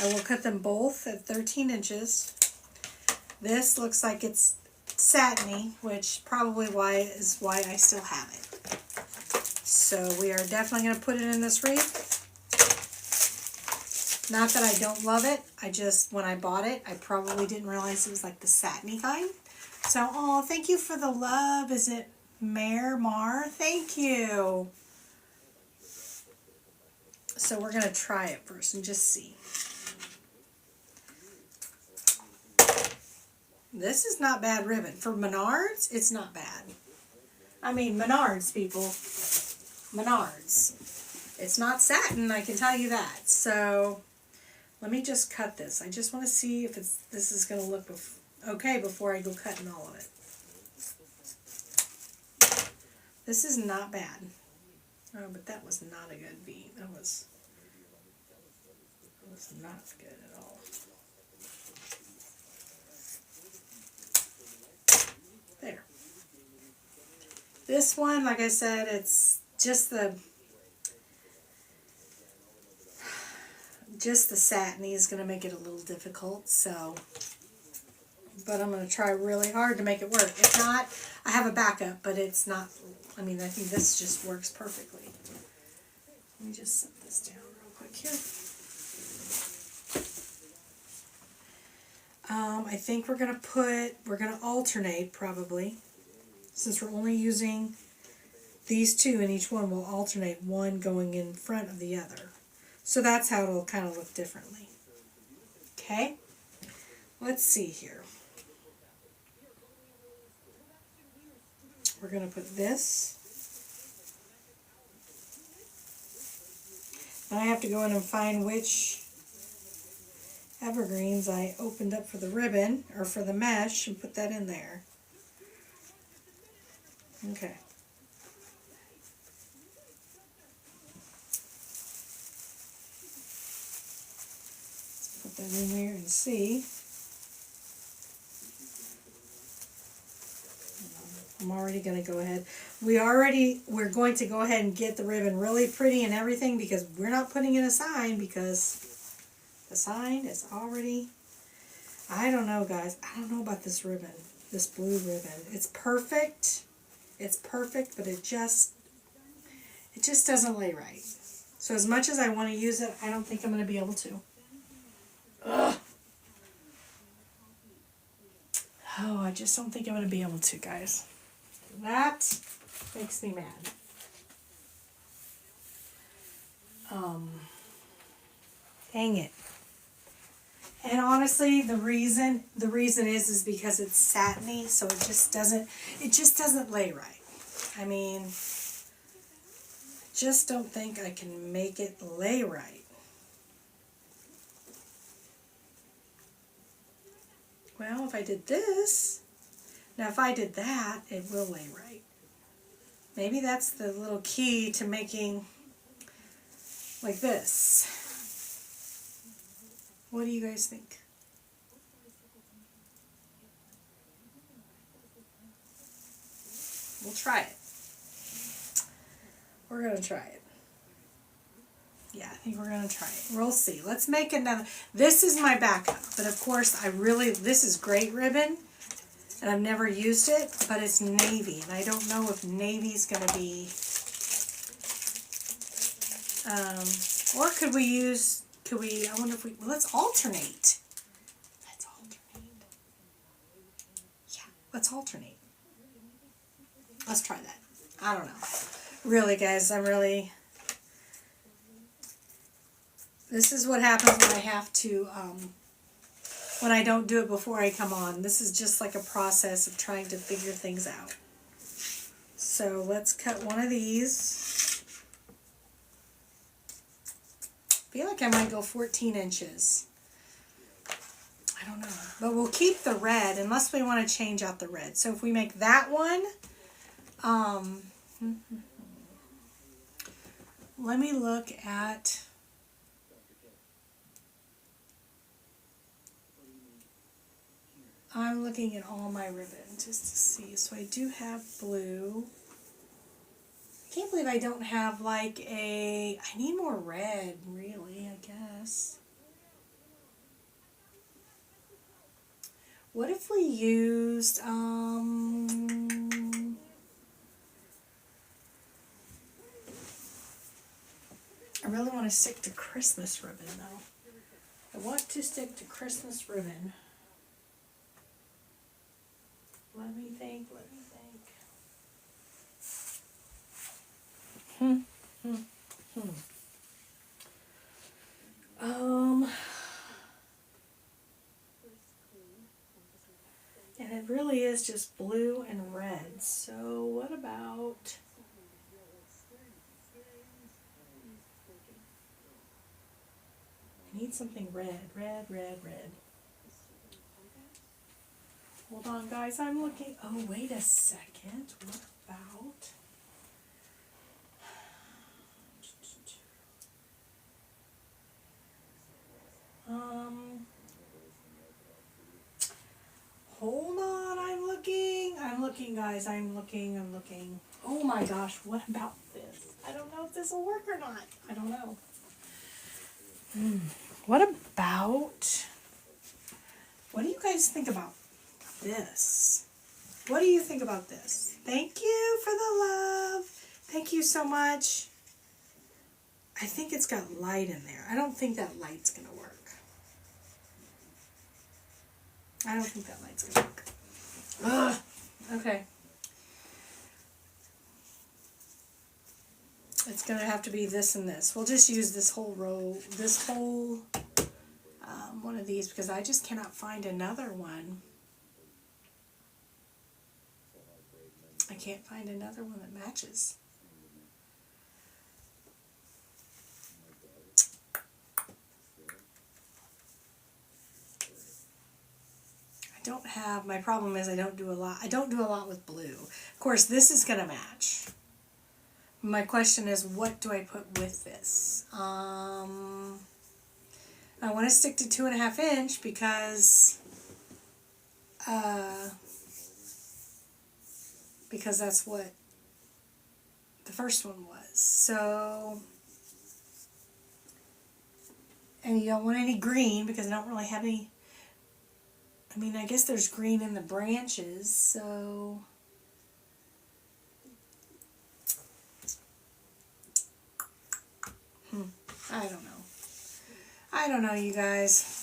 I will cut them both at 13 inches. This looks like it's satiny, which probably is why I still have it. So we are definitely going to put it in this wreath. Not that I don't love it, I just, when I bought it, I probably didn't realize it was like the satiny kind. So, oh, thank you for the love. Is it Mar? Thank you. So we're going to try it first and just see. This is not bad ribbon. For Menards, it's not bad. I mean, Menards, people. Menards. It's not satin, I can tell you that. So, let me just cut this. I just want to see if this is going to look okay before I go cutting all of it. This is not bad. Oh, but that was not a good V. That was not good at all. There. This one, like I said, it's just the satiny is going to make it a little difficult, so, but I'm going to try really hard to make it work. If not, I have a backup, but it's not, I mean, I think this just works perfectly. Let me just set this down real quick here. I think we're going to alternate probably, since we're only using these two, and each one will alternate, one going in front of the other. So that's how it'll kind of look differently. Okay, let's see here. We're going to put this. Now I have to go in and find which evergreens I opened up for the ribbon, or for the mesh, and put that in there. Okay. Put that in there and see. I'm already going to go ahead. We're going to go ahead and get the ribbon really pretty and everything, because we're not putting in a sign, because the sign is already, I don't know, guys. I don't know about this ribbon, this blue ribbon. It's perfect. It's perfect, but it just doesn't lay right. So as much as I want to use it, I don't think I'm going to be able to. Ugh. Oh, I just don't think I'm going to be able to, guys. That makes me mad. Dang it. And honestly, the reason is because it's satiny, so it just doesn't lay right. I mean, just don't think I can make it lay right. Well, if I did this, now if I did that, it will lay right. Maybe that's the little key to making like this. What do you guys think? We'll try it. We're going to try it. Yeah, I think we're going to try it. We'll see. Let's make another. This is my backup. But of course, this is great ribbon. And I've never used it. But it's navy. And I don't know if navy's going to be. Or could we use. I wonder if we. Well, let's alternate. Let's alternate. Yeah, let's alternate. Let's try that. I don't know. Really, guys, this is what happens when I have to, when I don't do it before I come on. This is just like a process of trying to figure things out. So let's cut one of these. I feel like I might go 14 inches. I don't know. But we'll keep the red unless we want to change out the red. So if we make that one, let me look at, I'm looking at all my ribbon just to see. So I do have blue. I can't believe I don't have like I need more red, really, I guess. What if we used, I really want to stick to Christmas ribbon though. I want to stick to Christmas ribbon. Let me think. And it really is just blue and red. So what about... I need something red. Hold on, guys, I'm looking. Oh, wait a second. What about... hold on, I'm looking, guys, I'm looking. Oh my gosh, what about this? I don't know if this will work or not. I don't know. What about... What do you guys think about this? What do you think about this? Thank you for the love. Thank you so much. I think it's got light in there. I don't think that light's going to work. I don't think that light's going to work. Ugh. Okay. It's going to have to be this and this. We'll just use this whole row, this whole one of these, because I just cannot find another one. I can't find another one that matches. Don't have, my problem is I don't do a lot with blue. Of course, this is going to match. My question is, what do I put with this? I want to stick to 2.5 inch because that's what the first one was. So, and you don't want any green because I don't really have any. I mean, I guess there's green in the branches, so... I don't know. I don't know, you guys.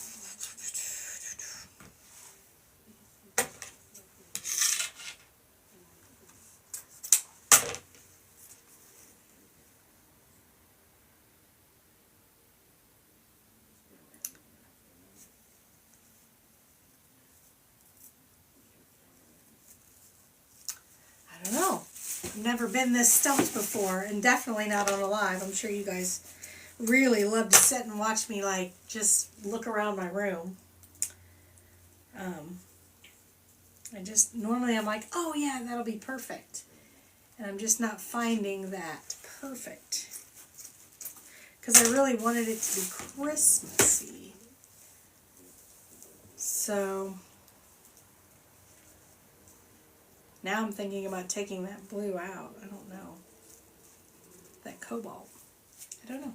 I don't know. I've never been this stumped before, and definitely not on a live. I'm sure you guys really love to sit and watch me, like, just look around my room. Normally I'm like, oh yeah, that'll be perfect. And I'm just not finding that perfect. Because I really wanted it to be Christmassy. So, now I'm thinking about taking that blue out. I don't know. That cobalt. I don't know.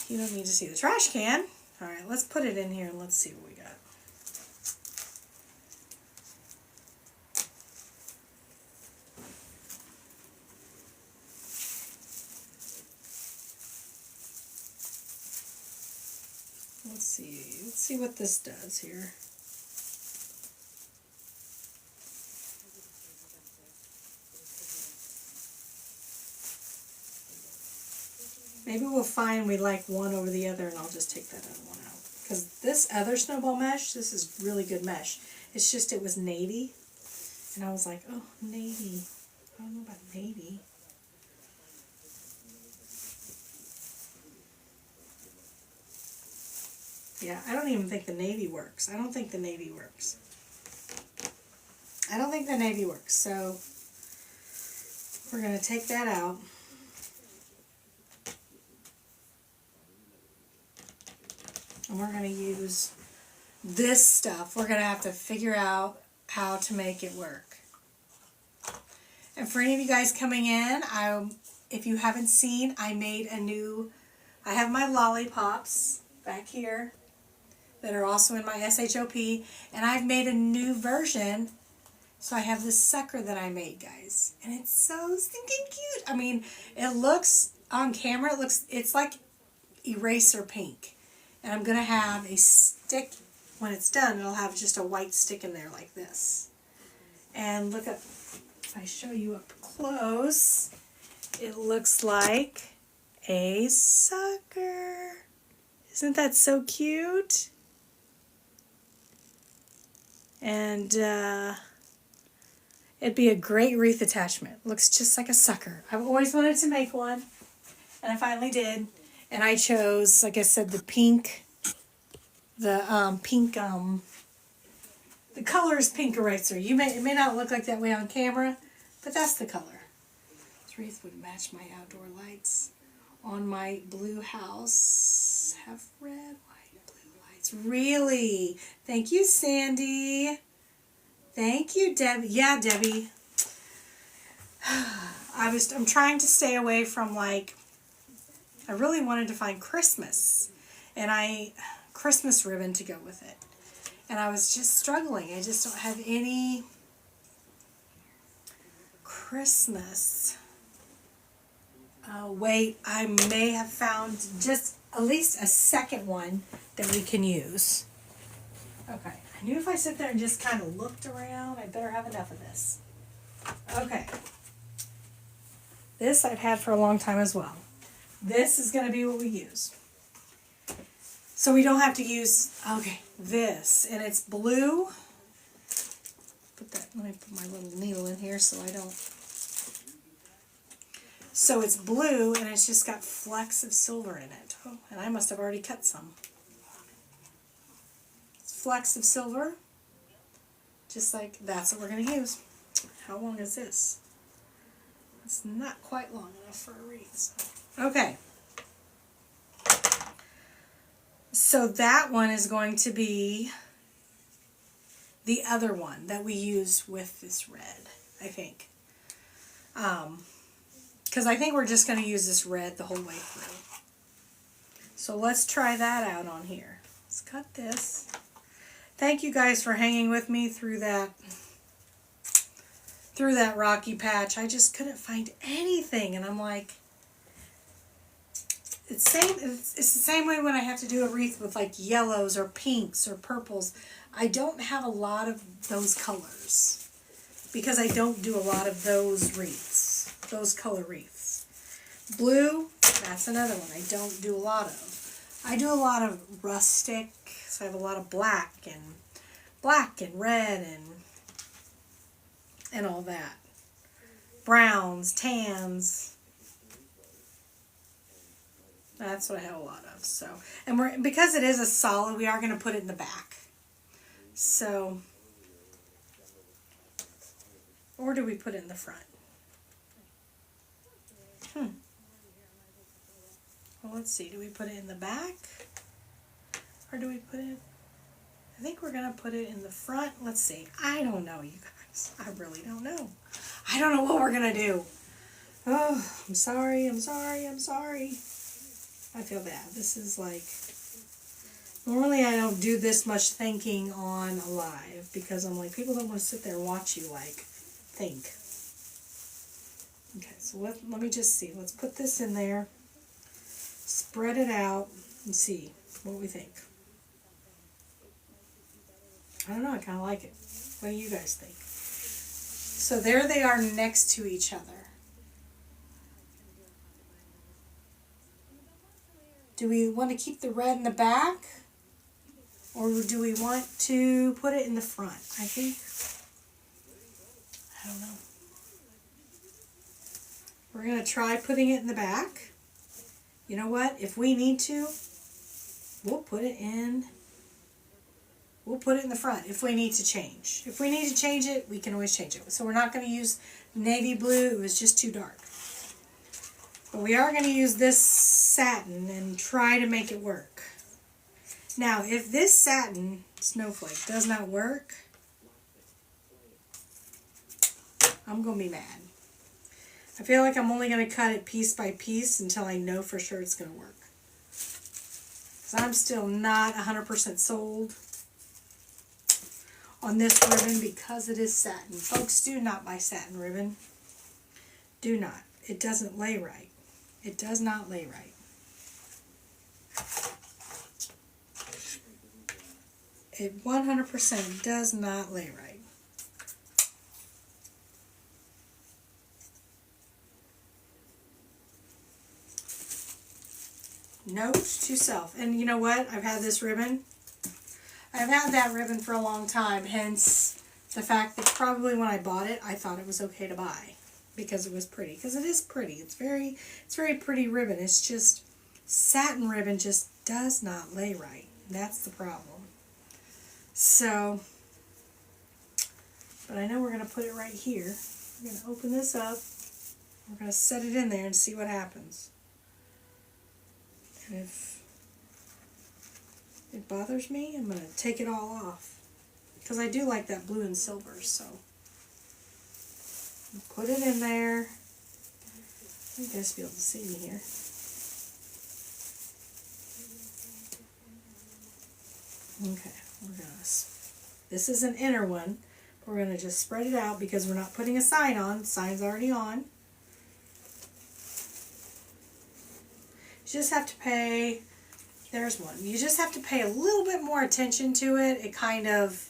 You don't need to see the trash can. Alright, let's put it in here and let's see what we got. Let's see what this does here. Maybe we'll find we like one over the other and I'll just take that other one out. Because this other snowball mesh, this is really good mesh. It's just it was navy. And I was like, oh, navy. I don't know about navy. Yeah, I don't even think the navy works. I don't think the navy works. I don't think the navy works. So we're going to take that out. And we're going to use this stuff, we're going to have to figure out how to make it work. And for any of you guys coming in, if you haven't seen, I have my lollipops back here that are also in my SHOP, and I've made a new version. So I have this sucker that I made, guys, and it's so stinking cute. I mean, it looks on camera, it's like eraser pink, and I'm gonna have a stick when it's done. It'll have just a white stick in there like this. And look up, if I show you up close, it looks like a sucker. Isn't that so cute? And it'd be a great wreath attachment. Looks just like a sucker. I've always wanted to make one, and I finally did. And I chose, like I said, the pink. The color is pink eraser. It may not look like that way on camera, but that's the color. This wreath would match my outdoor lights on my blue house. Have red, white, blue lights. Really? Thank you, Sandy. Thank you, Debbie. Yeah, Debbie. I'm trying to stay away from, like, I really wanted to find Christmas ribbon to go with it. And I was just struggling. I just don't have any Christmas. Wait, I may have found just at least a second one that we can use. Okay, I knew if I sit there and just kind of looked around, I better have enough of this. Okay. This I've had for a long time as well. This is going to be what we use. So we don't have to use, okay, this, and it's blue. Let me put my little needle in here so I don't. So it's blue, and it's just got flecks of silver in it. Oh, and I must have already cut some. It's flecks of silver, just like that's what we're going to use. How long is this? It's not quite long enough for a wreath. So. Okay. So that one is going to be the other one that we use with this red, I think. Because I think we're just going to use this red the whole way through. So let's try that out on here. Let's cut this. Thank you guys for hanging with me through that rocky patch. I just couldn't find anything, and I'm like, it's the same way when I have to do a wreath with like yellows or pinks or purples. I don't have a lot of those colors because I don't do a lot of those wreaths, those color wreaths. Blue, that's another one I don't do a lot of. I do a lot of rustic, so I have a lot of black and red and all that. Browns, tans. That's what I have a lot of. So, and because it is a solid, we are going to put it in the back. So, or do we put it in the front? Well, let's see. Do we put it in the back? Or do we put it... I think we're going to put it in the front. Let's see. I don't know, you guys. I really don't know. I don't know what we're going to do. Oh, I'm sorry. I feel bad. This is like... Normally I don't do this much thinking on a live because I'm like, people don't want to sit there and watch you, like, think. Okay, so let me just see. Let's put this in there. Spread it out and see what we think. I don't know. I kind of like it. What do you guys think? So there they are next to each other. Do we want to keep the red in the back? Or do we want to put it in the front? I think, I don't know. We're going to try putting it in the back. You know what? If we need to, we'll put it in the front if we need to change. If we need to change it, we can always change it. So we're not going to use navy blue. It was just too dark. But we are going to use this satin and try to make it work. Now, if this satin snowflake does not work, I'm going to be mad. I feel like I'm only going to cut it piece by piece until I know for sure it's going to work. So I'm still not 100% sold on this ribbon because it is satin. Folks, do not buy satin ribbon. Do not. It doesn't lay right. It does not lay right. It 100% does not lay right. Note to self. And you know what? I've had this ribbon. I've had that ribbon for a long time, hence the fact that probably when I bought it, I thought it was okay to buy because it was pretty. Because it is pretty. It's very pretty ribbon. It's just satin ribbon just does not lay right. That's the problem. So, but I know we're going to put it right here. We're going to open this up. We're going to set it in there and see what happens. And if it bothers me, I'm going to take it all off. Because I do like that blue and silver, so. Put it in there. You guys be able to see me here. Okay, we're going to, this is an inner one. We're going to just spread it out because we're not putting a sign on. The sign's already on. You just have to pay, there's one. You just have to pay a little bit more attention to it. It kind of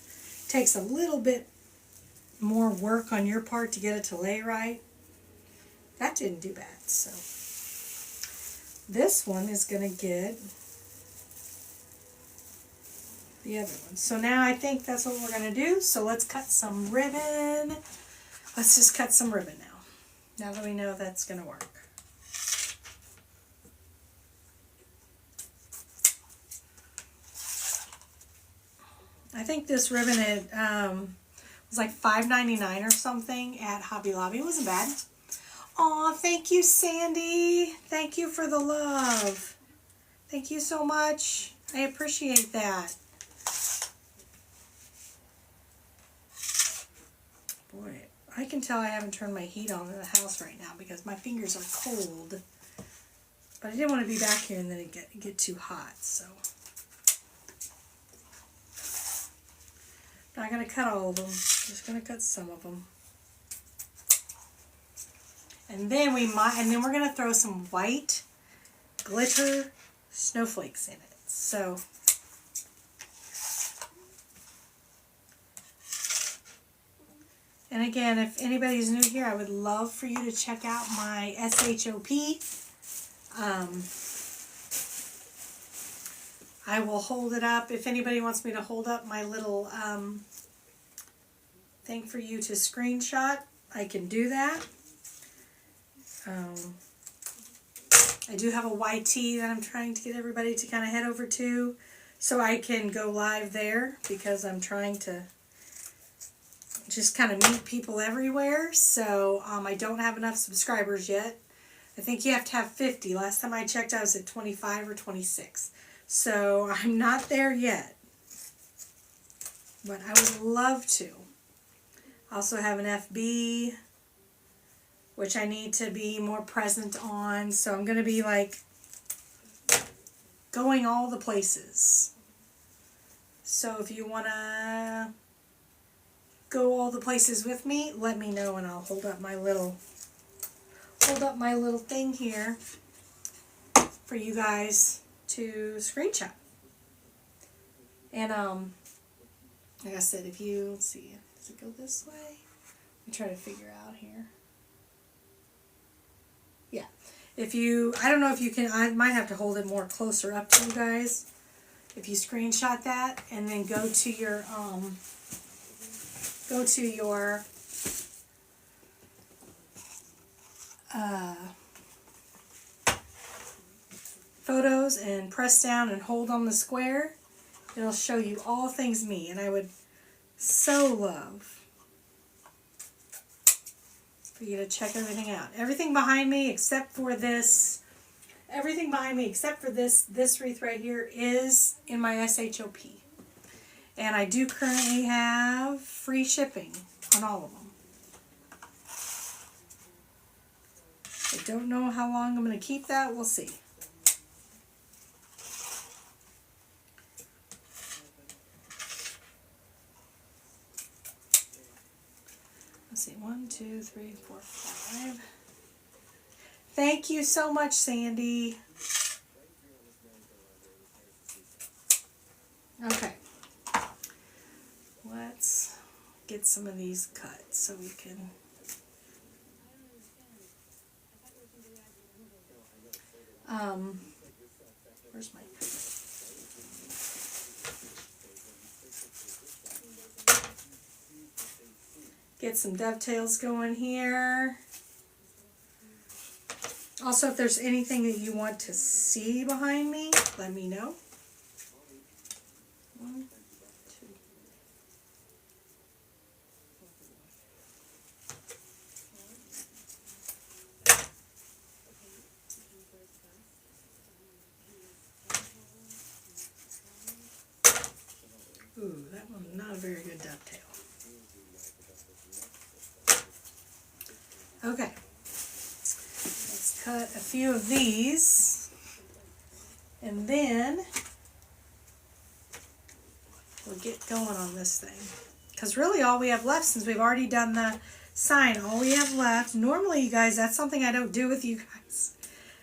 takes a little bit more work on your part to get it to lay right. That didn't do bad. So this one is going to get the other one. So now I think that's what we're going to do. So let's cut some ribbon. Let's just cut some ribbon now. Now that we know that's going to work. I think this ribbon was like $5.99 or something at Hobby Lobby. It wasn't bad. Aw, thank you, Sandy. Thank you for the love. Thank you so much. I appreciate that. Boy, I can tell I haven't turned my heat on in the house right now because my fingers are cold. But I didn't want to be back here and then it get too hot, so. Not going to cut all of them. Just going to cut some of them. And then we're going to throw some white glitter snowflakes in it. So and again, if anybody's new here, I would love for you to check out my SHOP. I will hold it up. If anybody wants me to hold up my little thing for you to screenshot, I can do that. I do have a YT that I'm trying to get everybody to kind of head over to so I can go live there because I'm trying to just kind of meet people everywhere. So I don't have enough subscribers yet. I think you have to have 50. Last time I checked, I was at 25 or 26. So I'm not there yet, but I would love to. I also have an FB, which I need to be more present on. So I'm going to be like going all the places. So if you want to go all the places with me, let me know and I'll hold up my little thing here for you guys to screenshot. And like I said, if you, let's see, does it go this way? Let me try to figure out here. Yeah, if you, I don't know if you can, I might have to hold it more closer up to you guys. If you screenshot that and then go to your photos and press down and hold on the square, it'll show you all things me, and I would so love for you to check everything out. Everything behind me except for this, this wreath right here is in my SHOP. And I do currently have free shipping on all of them. I don't know how long I'm going to keep that. We'll see. Let's see. 1, 2, 3, 4, 5. Thank you so much, Sandy. Okay. Let's get some of these cut so we can... where's my... Get some dovetails going here. Also, if there's anything that you want to see behind me, let me know. 1, 2. Ooh, that one's not a very good dovetail. Okay. Let's cut a few of these. And then we'll get going on this thing. Because really all we have left, since we've already done the sign, all we have left, normally you guys, that's something I don't do with you guys.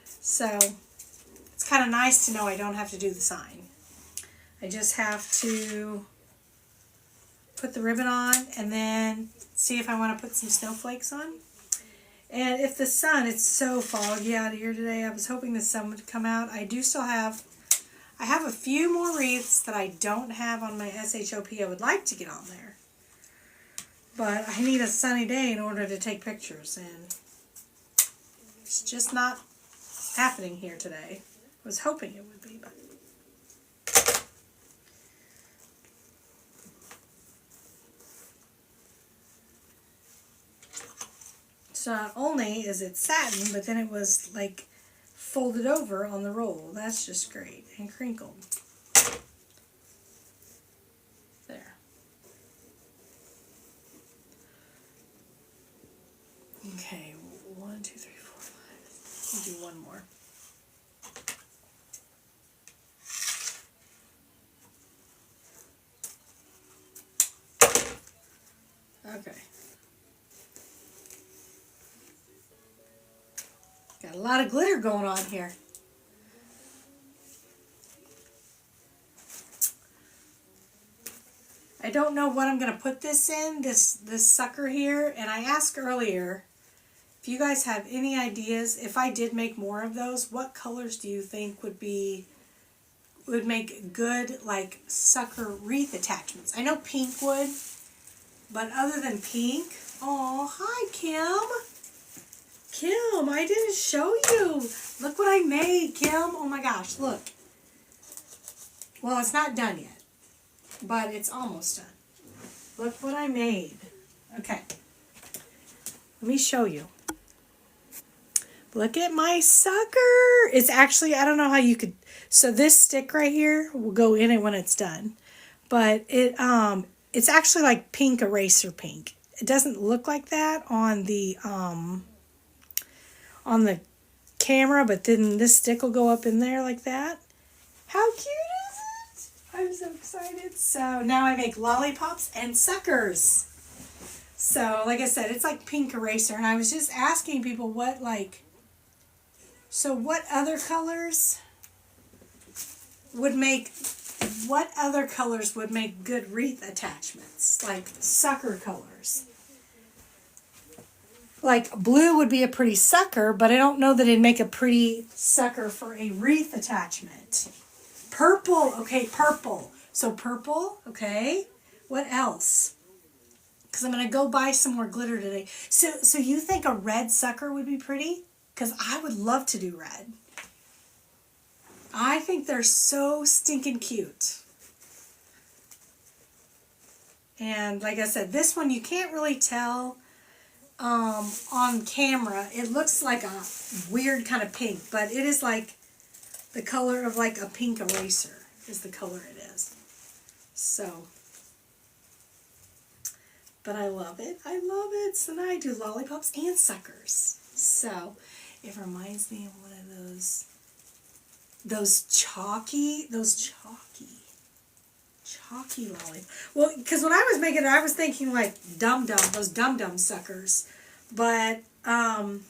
So it's kind of nice to know I don't have to do the sign. I just have to put the ribbon on and then see if I want to put some snowflakes on. And if the sun, it's so foggy out here today, I was hoping the sun would come out. I do still have, I have a few more wreaths that I don't have on my SHOP I would like to get on there. But I need a sunny day in order to take pictures, and it's just not happening here today. I was hoping it would be, but... So not only is it satin, but then it was like folded over on the roll. That's just great. And crinkled. There. Okay, 1, 2, 3, 4, 5. We'll do one more. Okay. Got a lot of glitter going on here. I don't know what I'm going to put this in, this sucker here, and I asked earlier if you guys have any ideas, if I did make more of those, what colors do you think would make good, like, sucker wreath attachments? I know pink would, but other than pink, oh, hi, Kim. Kim, I didn't show you. Look what I made, Kim. Oh my gosh, look. Well, it's not done yet, but it's almost done. Look what I made. Okay. Let me show you. Look at my sucker. It's actually, I don't know how you could, so this stick right here will go in it when it's done. But it's actually like pink eraser pink. It doesn't look like that on the camera, but then this stick will go up in there like that. How cute is it? I'm so excited. So now I make lollipops and suckers. So like I said, it's like pink eraser, and I was just asking people what other colors would make good wreath attachments, like sucker colors. Like blue would be a pretty sucker, but I don't know that it'd make a pretty sucker for a wreath attachment. Purple, okay, purple. So purple, okay. What else? Because I'm going to go buy some more glitter today. So you think a red sucker would be pretty? Because I would love to do red. I think they're so stinking cute. And like I said, this one you can't really tell on camera. It looks like a weird kind of pink, but it is like the color of like a pink eraser is the color it is. So But I love it. I love it. So now I do lollipops and suckers. So it reminds me of one of those chalky lollipops. Well, because when I was making it, I was thinking like those Dum Dum suckers. But, and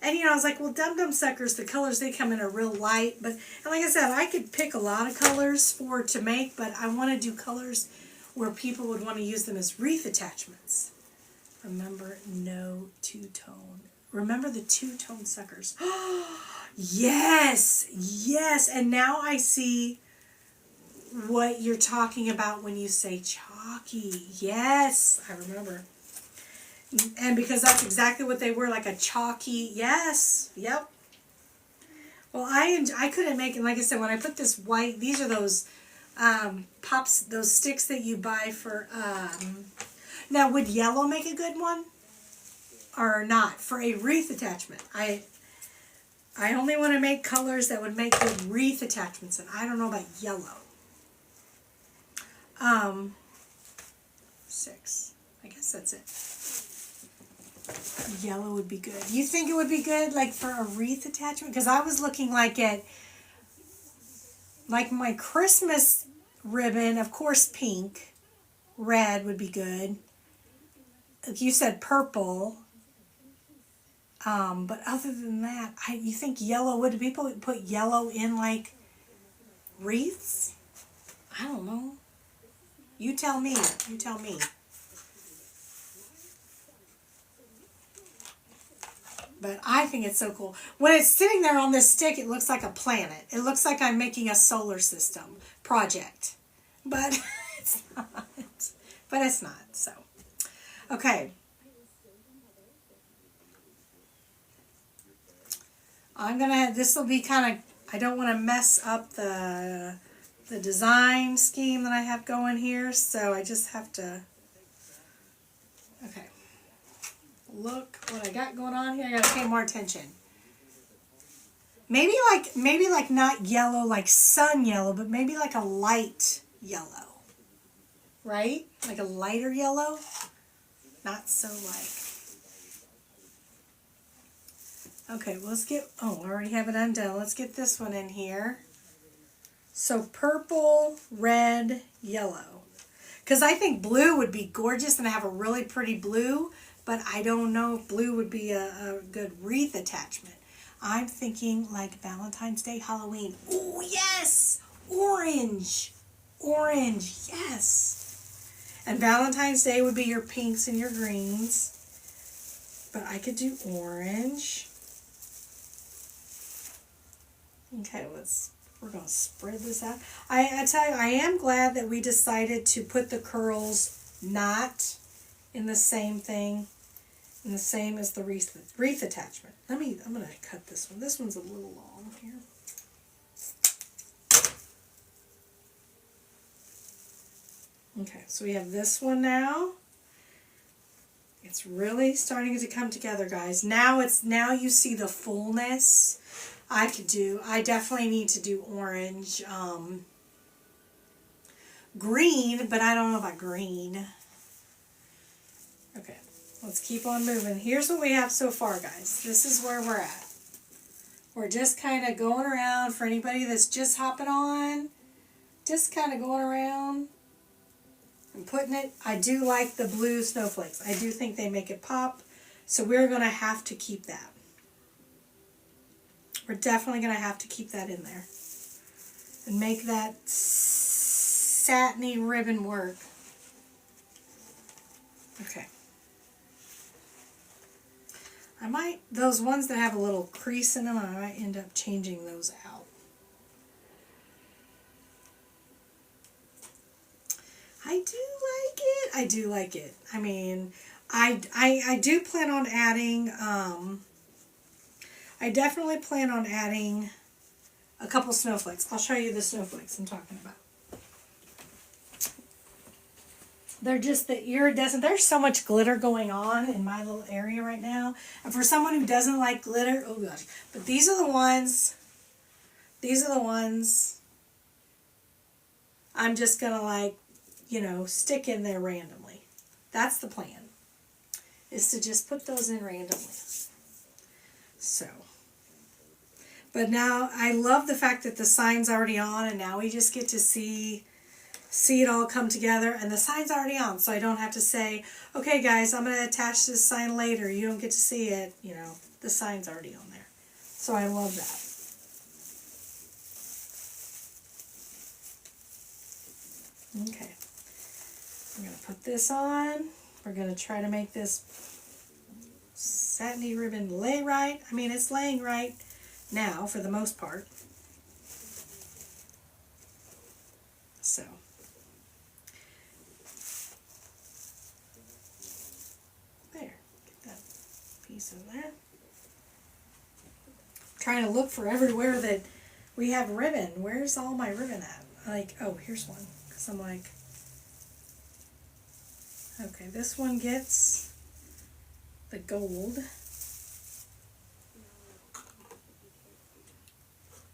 you know, I was like, well, Dum Dum suckers, the colors they come in are real light. But, and like I said, I could pick a lot of colors to make, but I want to do colors where people would want to use them as wreath attachments. Remember, no two-tone. Remember the two-tone suckers. Yes, yes. And now I see what you're talking about when you say chalky. Yes, I remember. And because that's exactly what they were, like a chalky. Yes, yep. Well, I couldn't make it. Like I said, when I put this white, these are those pops, those sticks that you buy for. Now, would yellow make a good one, or not for a wreath attachment? I only want to make colors that would make good wreath attachments, and I don't know about yellow. 6. I guess that's it. Yellow would be good. You think it would be good, like for a wreath attachment? Because I was looking like my Christmas ribbon, of course, pink, red would be good. You said purple. But other than that, you think yellow, would people put yellow in like wreaths? I don't know. You tell me. You tell me. But I think it's so cool. When it's sitting there on this stick, it looks like a planet. It looks like I'm making a solar system project. But it's not. But it's not, so. Okay. This will be kind of, I don't want to mess up the design scheme that I have going here, so I just have to, okay. Look what I got going on here. I gotta pay more attention. Maybe like not yellow, like sun yellow, but maybe like a light yellow. Right? Like a lighter yellow. Not so light. Okay, well, let's get, I already have it undone. Let's get this one in here. So purple, red, yellow. Because I think blue would be gorgeous and I have a really pretty blue, but I don't know if blue would be a good wreath attachment. I'm thinking like Valentine's Day, Halloween. Oh, yes! Orange. Orange, yes. And Valentine's Day would be your pinks and your greens. But I could do orange. Okay, we're going to spread this out. I tell you, I am glad that we decided to put the curls not in the same thing, in the same as the wreath attachment. I'm going to cut this one. This one's a little long here. Okay, so we have this one now. It's really starting to come together, guys. Now you see the fullness. I definitely need to do orange, green, but I don't know about green. Okay, let's keep on moving. Here's what we have so far, guys. This is where we're at. We're just kind of going around for anybody that's just hopping on. Just kind of going around and putting it. I do like the blue snowflakes. I do think they make it pop. So we're going to have to keep that. We're definitely going to have to keep that in there. And make that satiny ribbon work. Okay. Those ones that have a little crease in them, I might end up changing those out. I do like it. I do like it. I mean, I do plan on adding, I definitely plan on adding a couple snowflakes. I'll show you the snowflakes I'm talking about. They're just the iridescent. There's so much glitter going on in my little area right now. And for someone who doesn't like glitter, oh gosh. But these are the ones I'm just going to stick in there randomly. That's the plan, is to just put those in randomly. So, but now I love the fact that the sign's already on, and now we just get to see it all come together, and the sign's already on, so I don't have to say, okay guys, I'm going to attach this sign later, you don't get to see it, you know, the sign's already on there. So I love that. Okay, we're going to put this on. We're going to try to make this satiny ribbon lay right. I mean, it's laying right now for the most part. So, there, get that piece of there. Trying to look for everywhere that we have ribbon. Where's all my ribbon at? Like, oh, here's one. Because I'm like, okay, this one gets the gold.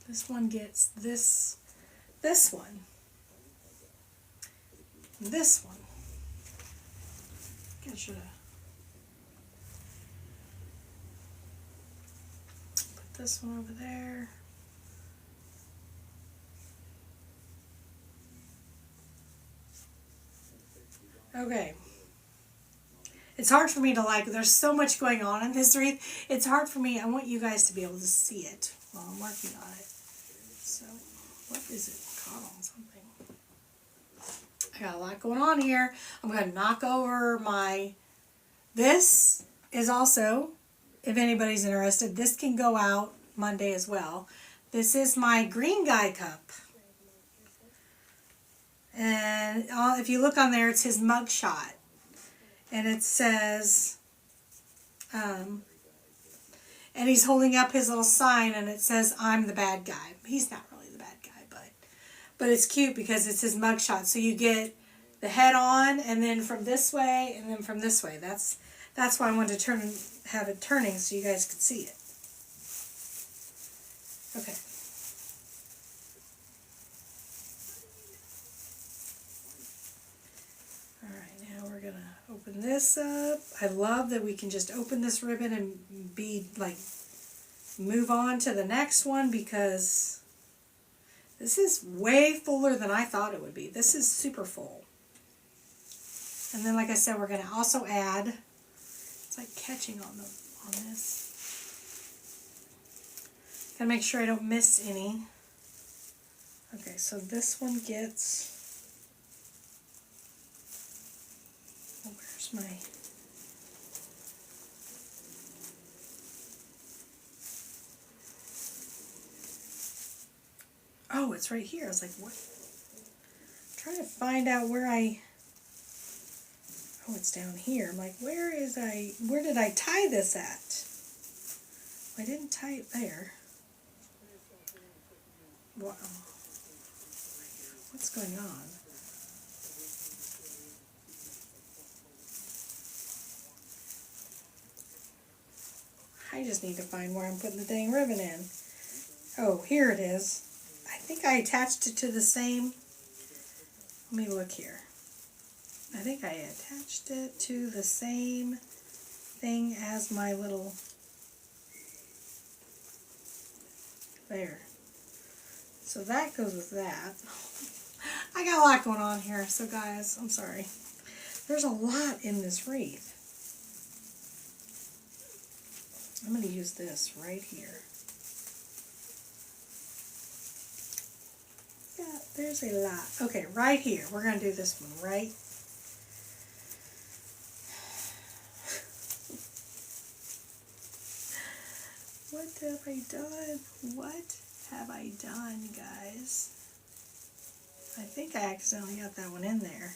This one gets this one. This one. I should have put this one over there. Okay. It's hard for me to like, there's so much going on in this wreath. It's hard for me. I want you guys to be able to see it while I'm working on it. So, what is it? Caught on something. I got a lot going on here. I'm going to knock over this is also, if anybody's interested, this can go out Monday as well. This is my green guy cup. And if you look on there, it's his mug shot. And it says, and he's holding up his little sign, and it says, I'm the bad guy. He's not really the bad guy, but it's cute because it's his mug shot. So you get the head on, and then from this way, and then from this way. That's why I wanted to have it turning so you guys could see it. Okay. Open this up. I love that we can just open this ribbon and move on to the next one, because this is way fuller than I thought it would be. This is super full. And then, like I said, we're going to also add, it's like catching on this. Gotta make sure I don't miss any. Okay, so this one gets, where's my, oh, it's right here. I was like, what? I'm trying to find out where oh, it's down here. I'm like, where did I tie this at? I didn't tie it there. Wow. What's going on? I just need to find where I'm putting the dang ribbon in. Oh, here it is. I think I attached it to the same, let me look here. I think I attached it to the same thing as my little, there. So that goes with that. I got a lot going on here, so guys, I'm sorry. There's a lot in this wreath. I'm going to use this right here. Yeah, there's a lot. Okay, right here. We're going to do this one right. What have I done? What have I done, guys? I think I accidentally got that one in there.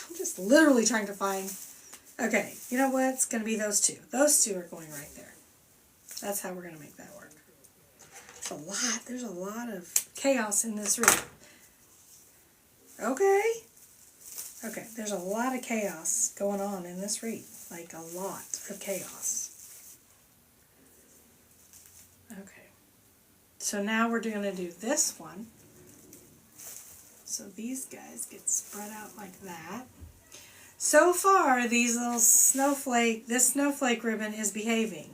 I'm just literally trying to find, okay, you know what? It's going to be those two. Those two are going right there. That's how we're going to make that work. It's a lot. There's a lot of chaos in this wreath. Okay. Okay, there's a lot of chaos going on in this wreath. Like a lot of chaos. Okay. So now we're going to do this one. So these guys get spread out like that. So far, these little this snowflake ribbon is behaving.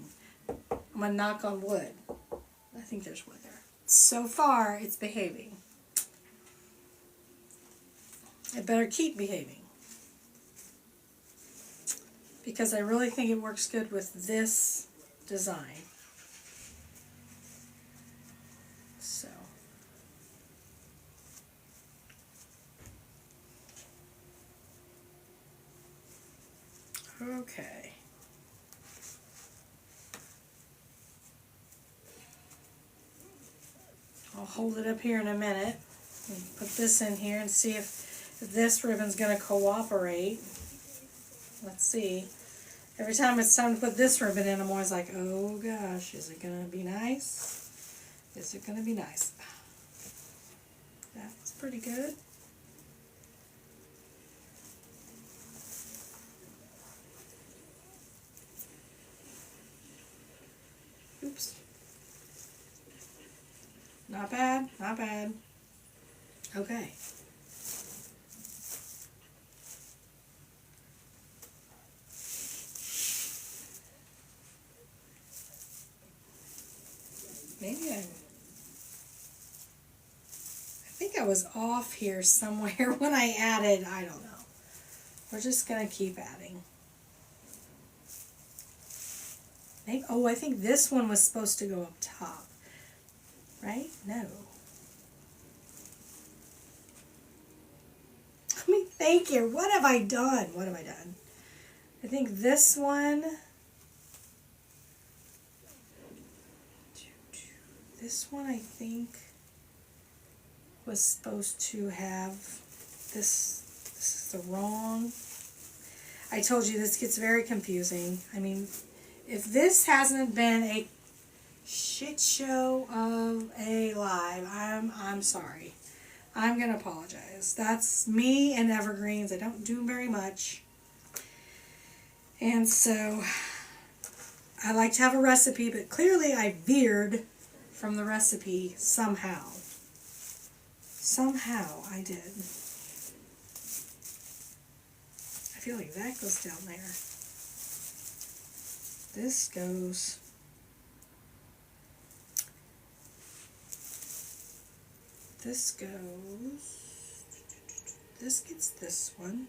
I'm going to knock on wood. I think there's wood there. So far, it's behaving. It better keep behaving. Because I really think it works good with this design. So. Okay. I'll hold it up here in a minute and put this in here and see if this ribbon's going to cooperate. Let's see. Every time it's time to put this ribbon in, I'm always like, oh gosh, is it going to be nice? Is it going to be nice? That's pretty good. Oops. Not bad, not bad. Okay. Maybe I think I was off here somewhere when I added, I don't know. We're just going to keep adding. Maybe, oh, I think this one was supposed to go up top. Right? No. I mean, thank you. What have I done? What have I done? I think this one... This one, I think, was supposed to have this is the wrong. I told you this gets very confusing. I mean, if this hasn't been a shit show of a live, I'm sorry. I'm gonna apologize. That's me and evergreens. I don't do very much. And so I like to have a recipe, but clearly I veered from the recipe somehow. Somehow I did. I feel like that goes down there. This goes... This goes... This gets this one.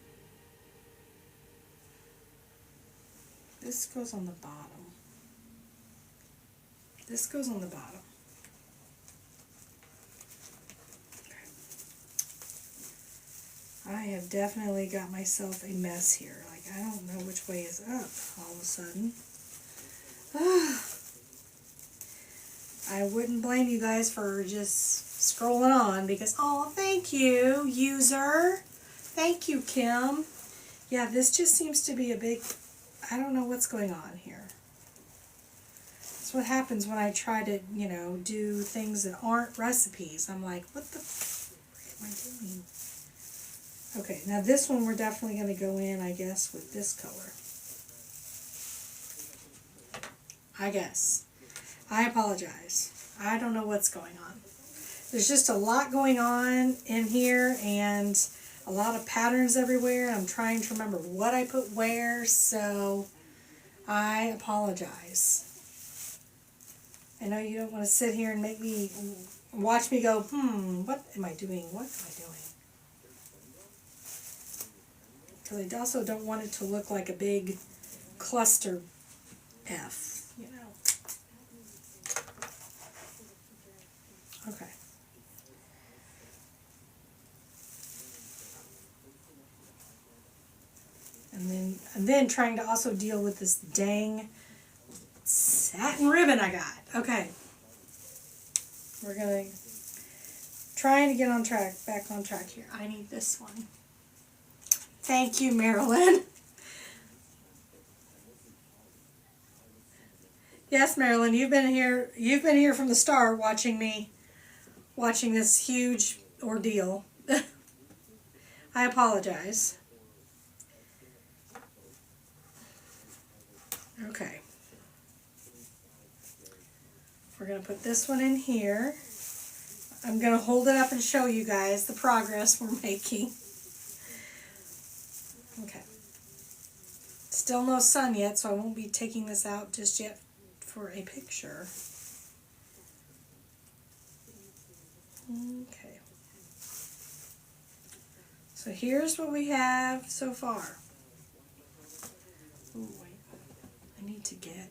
This goes on the bottom. This goes on the bottom. I have definitely got myself a mess here. Like, I don't know which way is up all of a sudden. I wouldn't blame you guys for just scrolling on because, oh, thank you, user. Thank you, Kim. Yeah, this just seems to be a big, I don't know what's going on here. That's what happens when I try to, you know, do things that aren't recipes. I'm like, what the frick am I doing? Okay, now this one we're definitely going to go in, I guess, with this color. I guess. I apologize. I don't know what's going on. There's just a lot going on in here and a lot of patterns everywhere. I'm trying to remember what I put where, so I apologize. I know you don't want to sit here and make me watch me go, what am I doing? What am I doing? Because I also don't want it to look like a big cluster F, you know. Okay. And then trying to also deal with this dang satin ribbon I got. Okay. We're going to trying to get on track, back on track here. I need this one. Thank you, Marilyn. Yes, Marilyn, you've been here from the start watching this huge ordeal. I apologize. Okay. We're going to put this one in here. I'm going to hold it up and show you guys the progress we're making. Okay. Still no sun yet, so I won't be taking this out just yet for a picture. Okay. So here's what we have so far. Oh, wait. I need to get...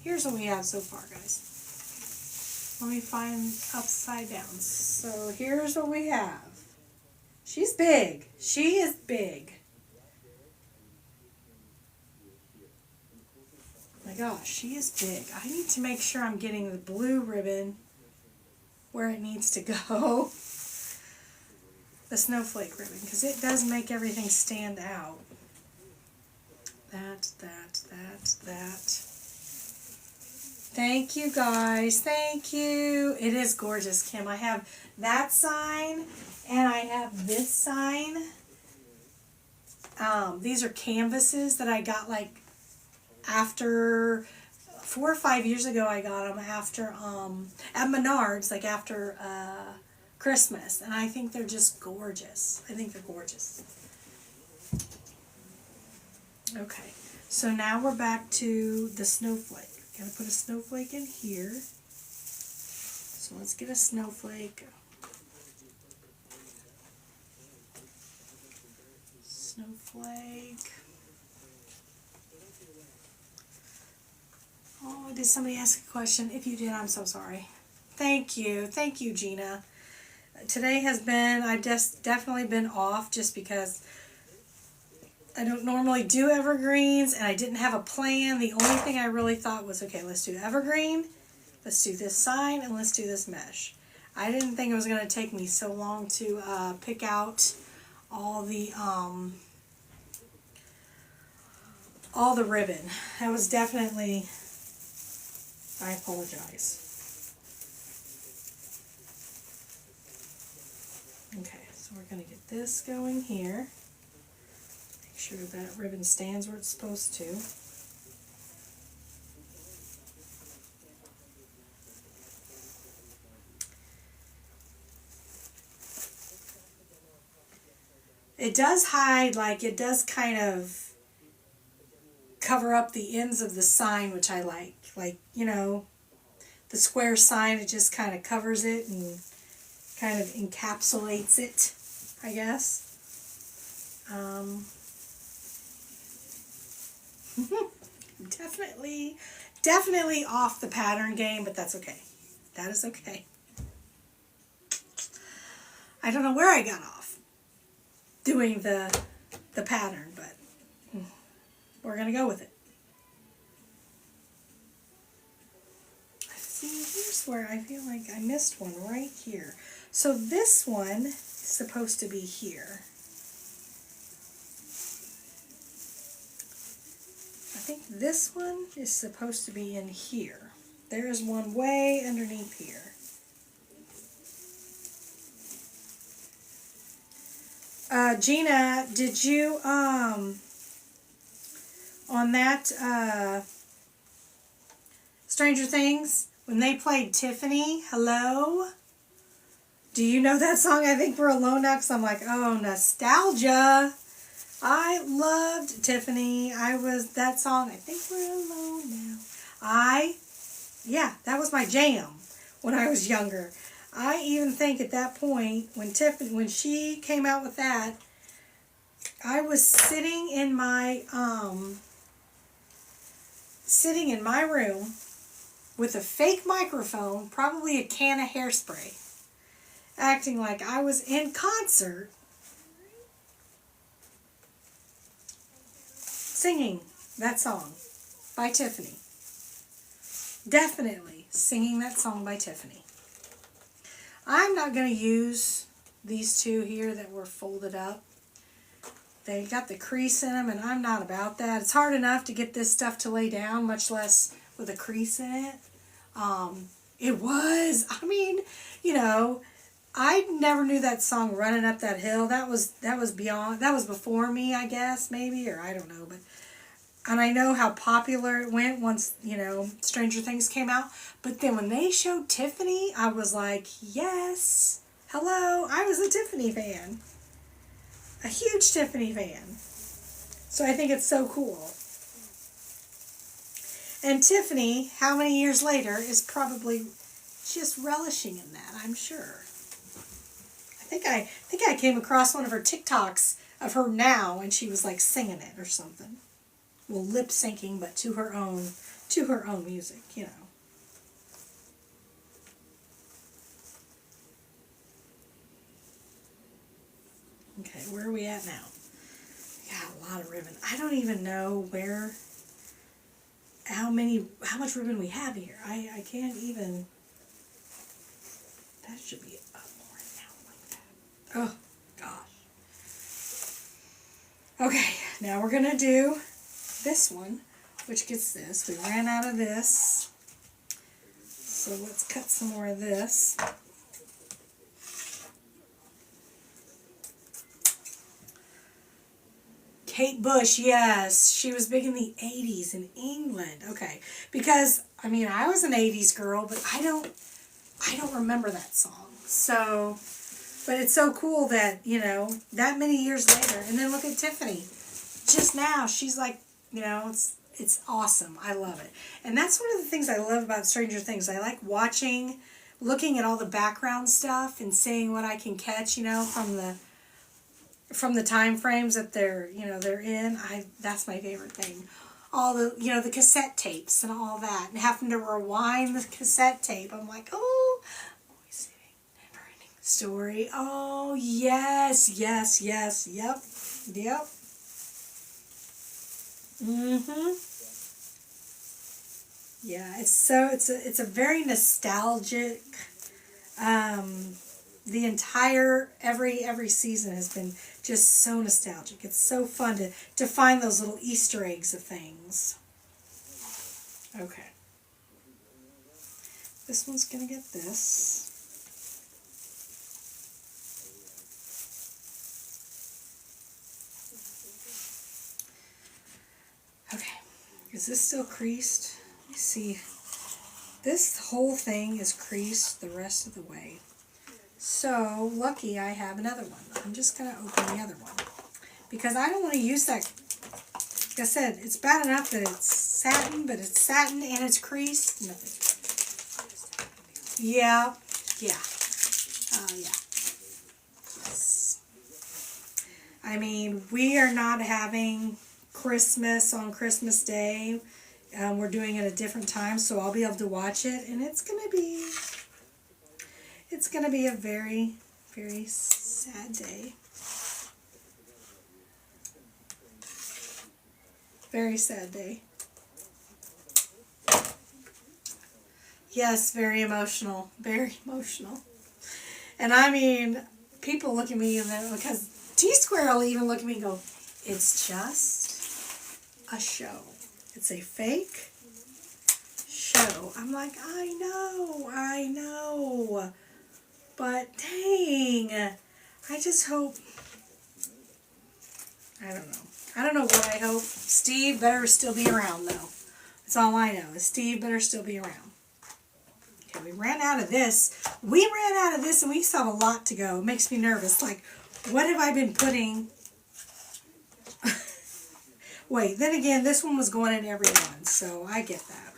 Here's what we have so far, guys. Let me find upside down. So here's what we have. She's big. She is big. My gosh, she is big. I need to make sure I'm getting the blue ribbon where it needs to go. The snowflake ribbon, because it does make everything stand out. That. Thank you, guys. Thank you. It is gorgeous, Kim. I have that sign and I have this sign. These are canvases that I got like after 4 or 5 years ago. I got them after at Menards, like after Christmas, and I think they're just gorgeous. I think they're gorgeous. Okay, so now we're back to the snowflake. Gotta put a snowflake in here. So let's get a snowflake. Snowflake. Oh, did somebody ask a question? If you did, I'm so sorry. Thank you. Thank you, Gina. Today has been, I've just definitely been off just because I don't normally do evergreens and I didn't have a plan. The only thing I really thought was, okay, let's do evergreen, let's do this sign, and let's do this mesh. I didn't think it was going to take me so long to pick out all the ribbon. That was definitely, I apologize. Okay, so we're going to get this going here. Make sure that ribbon stands where it's supposed to. It does hide, like it does kind of cover up the ends of the sign, which I like. Like, you know, the square sign, it just kind of covers it and kind of encapsulates it, I guess. Definitely off the pattern game, but that's okay. That is okay. I don't know where I got off doing the pattern, but we're going to go with it. See, here's where I feel like I missed one right here. So this one is supposed to be here. I think this one is supposed to be in here. There is one way underneath here. Gina, did you, on that, Stranger Things, when they played Tiffany, hello? Do you know that song? I think we're alone now, because I'm like, oh, nostalgia. I loved Tiffany. That song, I think we're alone now. Yeah, that was my jam when I was younger. I even think at that point, when she came out with that, I was sitting in my room with a fake microphone, probably a can of hairspray, acting like I was in concert, singing that song by Tiffany. Definitely singing that song by Tiffany. I'm not going to use these two here that were folded up. They got the crease in them, and I'm not about that. It's hard enough to get this stuff to lay down, much less with a crease in it. It was, I mean, you know, I never knew that song, Running Up That Hill. That was before me, I guess, maybe, or I don't know. But And I know how popular it went once, you know, Stranger Things came out. But then when they showed Tiffany, I was like, yes, hello, I was a Tiffany fan. A huge Tiffany fan. So I think it's so cool. And Tiffany, how many years later, is probably just relishing in that, I'm sure. I think I came across one of her TikToks of her now, and she was like singing it or something. Well, lip syncing, but to her own music, you know. Okay, where are we at now? Got a lot of ribbon. I don't even know how much ribbon we have here. I can't even. That should be up more now like that. Oh gosh. Okay, now we're gonna do this one, which gets this. We ran out of this, so let's cut some more of this. Kate Bush, yes, she was big in the 80s in England. Okay, because I mean I was an 80s girl, but I don't remember that song. So, but it's so cool that, you know, that many years later, and then look at Tiffany. Just now, she's like, you know, it's awesome. I love it. And that's one of the things I love about Stranger Things. I like looking at all the background stuff and seeing what I can catch, you know, from the time frames that they're in. That's my favorite thing. All the, you know, the cassette tapes and all that, and having to rewind the cassette tape. I'm like, oh, always never ending story. Oh yes, yes, yes, yep. Yeah, it's a very nostalgic. The entire every season has been just so nostalgic. It's so fun to find those little Easter eggs of things. Okay. This one's gonna get this. Okay. Is this still creased? Let me see. This whole thing is creased the rest of the way. So, lucky I have another one. I'm just going to open the other one. Because I don't want to use that. Like I said, it's bad enough that it's satin, but it's satin and it's creased. Nothing. Yeah. Yeah. Yeah. Yes. I mean, we are not having Christmas on Christmas Day. We're doing it at a different time, so I'll be able to watch it, and it's going to be a very, very sad day. Very sad day. Yes, very emotional. Very emotional. And I mean, people look at me, because T-Square will even look at me and go, it's just a show. It's a fake show. I'm like, I know. But dang, I just hope, I don't know. I don't know what I hope. Steve better still be around, though. That's all I know, is Steve better still be around. Okay, we ran out of this. We ran out of this, and we still have a lot to go. It makes me nervous. Like, what have I been putting? Wait, then again, this one was going in every one, so I get that.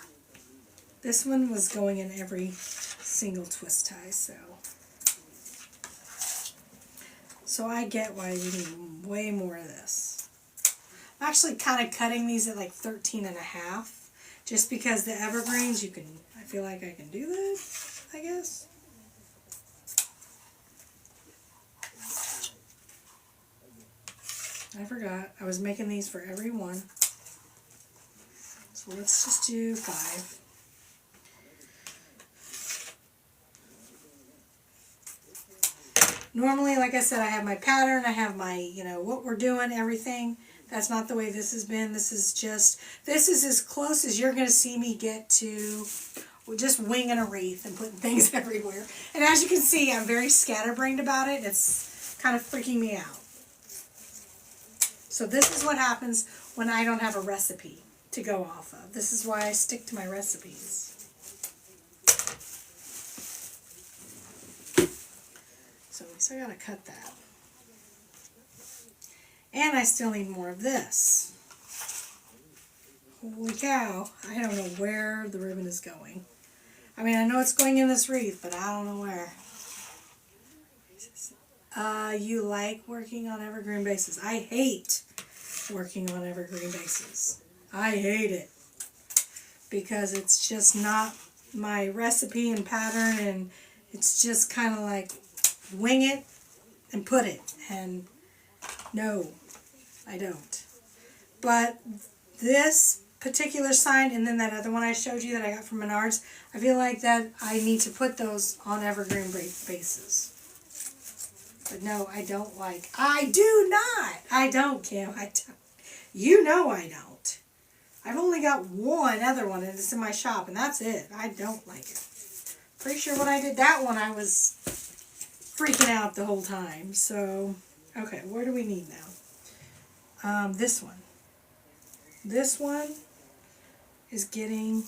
This one was going in every single twist tie, so I get why we need way more of this. I'm actually kind of cutting these at like 13 and a half, just because the evergreens, I feel like I can do that, I guess. I forgot. I was making these for every one. So let's just do 5. Normally, like I said, I have my pattern, I have my, you know, what we're doing, everything. That's not the way this has been. This is as close as you're going to see me get to just winging a wreath and putting things everywhere. And as you can see, I'm very scatterbrained about it. It's kind of freaking me out. So this is what happens when I don't have a recipe to go off of. This is why I stick to my recipes. So we still gotta cut that. And I still need more of this. Holy cow, I don't know where the ribbon is going. I mean, I know it's going in this wreath, but I don't know where. You like working on evergreen bases. I hate working on evergreen bases. I hate it. Because it's just not my recipe and pattern, and it's just kind of like wing it and put it. And no, I don't. But this particular sign, and then that other one I showed you that I got from Menards, I feel like that I need to put those on evergreen bases. But no, I don't like. I do not. I don't, Kim. I don't. You know I don't. I've only got one other one, and it's in my shop, and that's it. I don't like it. Pretty sure when I did that one, I was freaking out the whole time. So, okay, where do we need now? This one. This one is getting,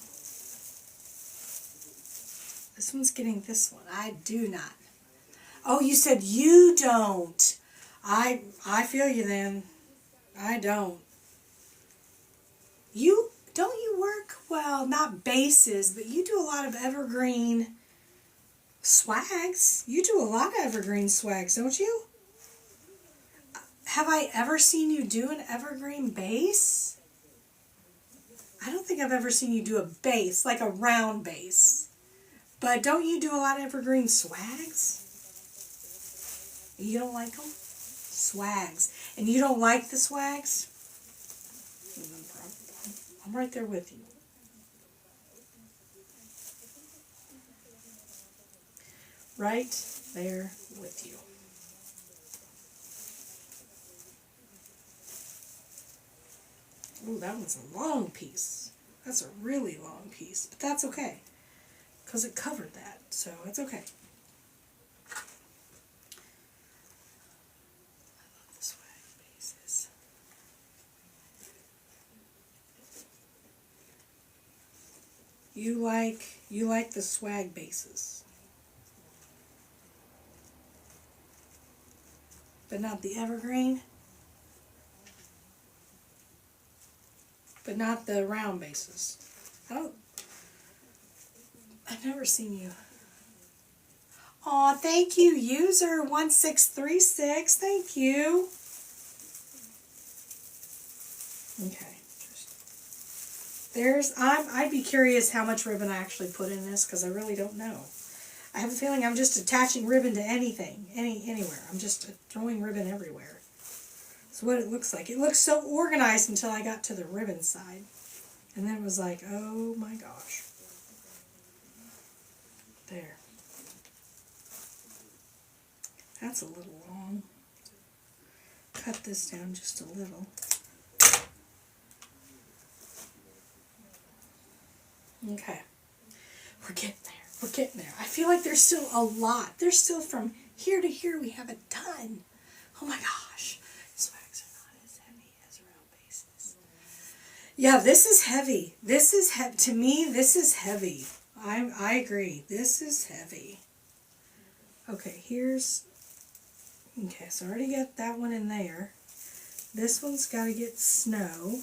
this one's getting this one. I do not. Oh, you said you don't. I feel you then. I don't. Don't you work, well, not bases, but you do a lot of evergreen swags. You do a lot of evergreen swags, don't you? Have I ever seen you do an evergreen base? I don't think I've ever seen you do a base, like a round base. But don't you do a lot of evergreen swags? You don't like them? Swags. And you don't like the swags? I'm right there with you. Right there with you. Ooh, that one's a long piece. That's a really long piece, but that's okay. Because it covered that, so it's okay. I love the swag bases. You like the swag bases. But not the evergreen. But not the round bases. I've never seen you. Aw, thank you, user 1636. Thank you. Okay. I'd be curious how much ribbon I actually put in this, because I really don't know. I have a feeling I'm just attaching ribbon to anything, anywhere. I'm just throwing ribbon everywhere. That's what it looks like. It looks so organized until I got to the ribbon side. And then it was like, oh my gosh. There. That's a little long. Cut this down just a little. Okay. We're getting there. We're getting there. I feel like there's still a lot. There's still from here to here we have a ton. Oh my gosh. Swags are not as heavy as round bases. Yeah, this is heavy. This is heavy. To me, this is heavy. I agree. This is heavy. Okay, here's... Okay, so I already got that one in there. This one's got to get snow.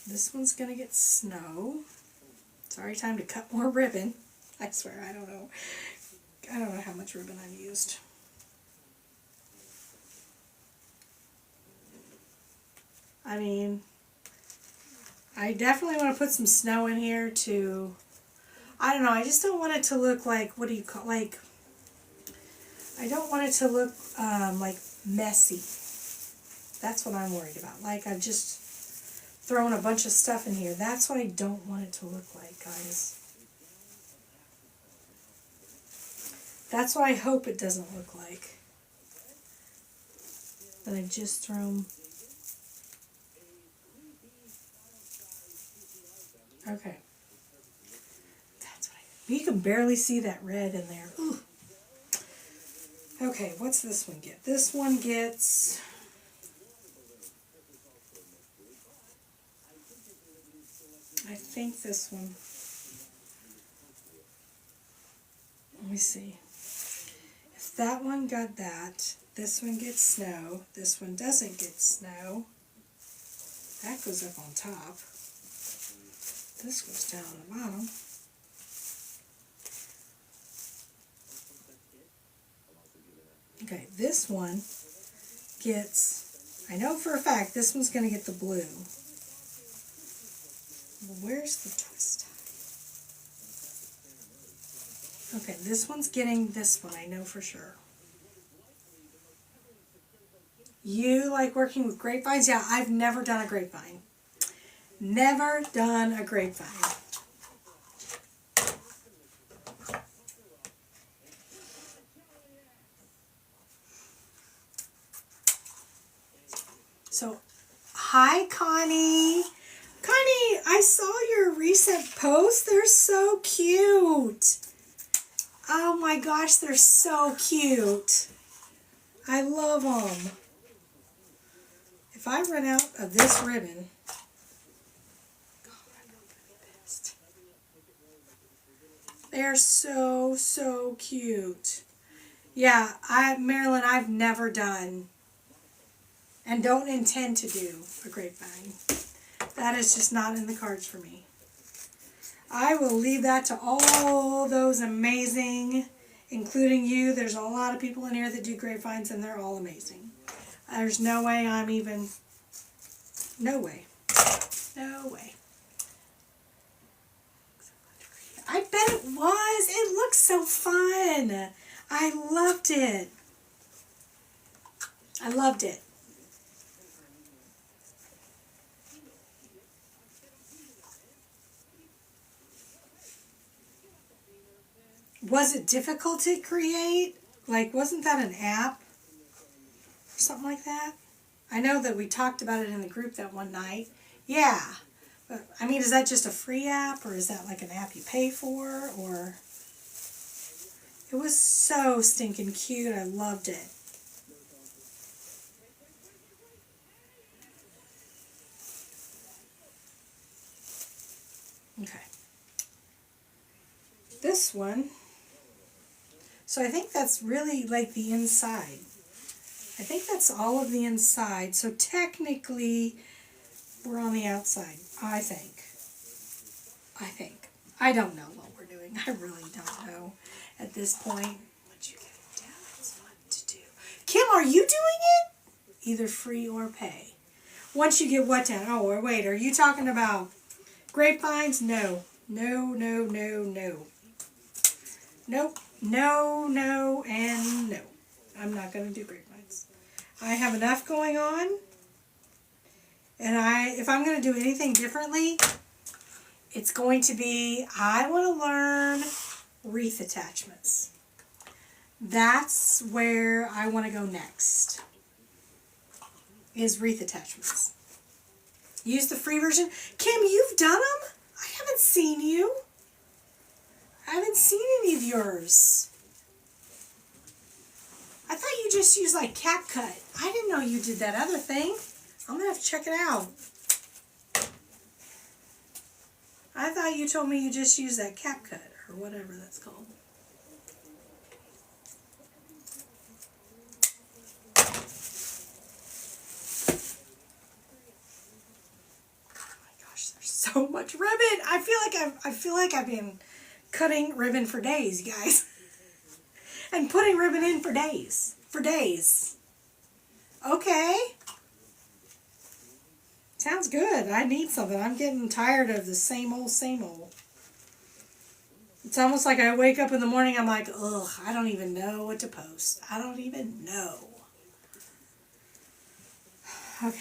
This one's going to get snow. It's already time to cut more ribbon. I swear, I don't know. I don't know how much ribbon I've used. I mean, I definitely want to put some snow in here to, I don't know, I just don't want it to look like, what do you call, like, I don't want it to look like messy. That's what I'm worried about. Like I've just thrown a bunch of stuff in here. That's what I don't want it to look like, guys. That's what I hope it doesn't look like. That I've just thrown. Okay. That's what you can barely see that red in there. Ooh. Okay, what's this one get? This one gets I think this one. Let me see. If that one got that, this one gets snow, this one doesn't get snow. That goes up on top. This goes down on the bottom. Okay, this one gets, I know for a fact this one's going to get the blue. Where's the twist? Okay, this one's getting this one, I know for sure. You like working with grapevines? Yeah, I've never done a grapevine. Never done a grapevine. So, hi Connie. Connie, I saw your recent posts. They're so cute. Oh my gosh, they're so cute. I love them. If I run out of this ribbon, they're so, so cute. Yeah, Marilyn, I've never done and don't intend to do a grapevine. That is just not in the cards for me. I will leave that to all those amazing, including you. There's a lot of people in here that do grapevines and they're all amazing. There's no way I'm even, no way. No way. I bet it was. It looks so fun. I loved it. I loved it. Was it difficult to create? Like, wasn't that an app? Or something like that? I know that we talked about it in the group that one night. Yeah. But, I mean, is that just a free app? Or is that like an app you pay for? Or... It was so stinking cute. I loved it. Okay. This one... So I think that's really like the inside. I think that's all of the inside. So technically, we're on the outside. I think. I don't know what we're doing. I really don't know at this point. Once you get it down, it's fun to do. Kim, are you doing it? Either free or pay. Once you get what down? Oh, wait. Are you talking about grapevines? No. No, no, no, no. Nope. No, no, and no. I'm not going to do grapevines. I have enough going on. And if I'm going to do anything differently, it's going to be, I want to learn wreath attachments. That's where I want to go next. Is wreath attachments. Use the free version. Kim, you've done them? I haven't seen you. I haven't seen any of yours. I thought you just used like CapCut. I didn't know you did that other thing. I'm going to have to check it out. I thought you told me you just used that CapCut or whatever that's called. Oh my gosh, there's so much ribbon. I feel like I've been cutting ribbon for days, you guys. And putting ribbon in for days. For days. Okay. Sounds good. I need something. I'm getting tired of the same old, same old. It's almost like I wake up in the morning, I'm like, ugh, I don't even know what to post. I don't even know. Okay.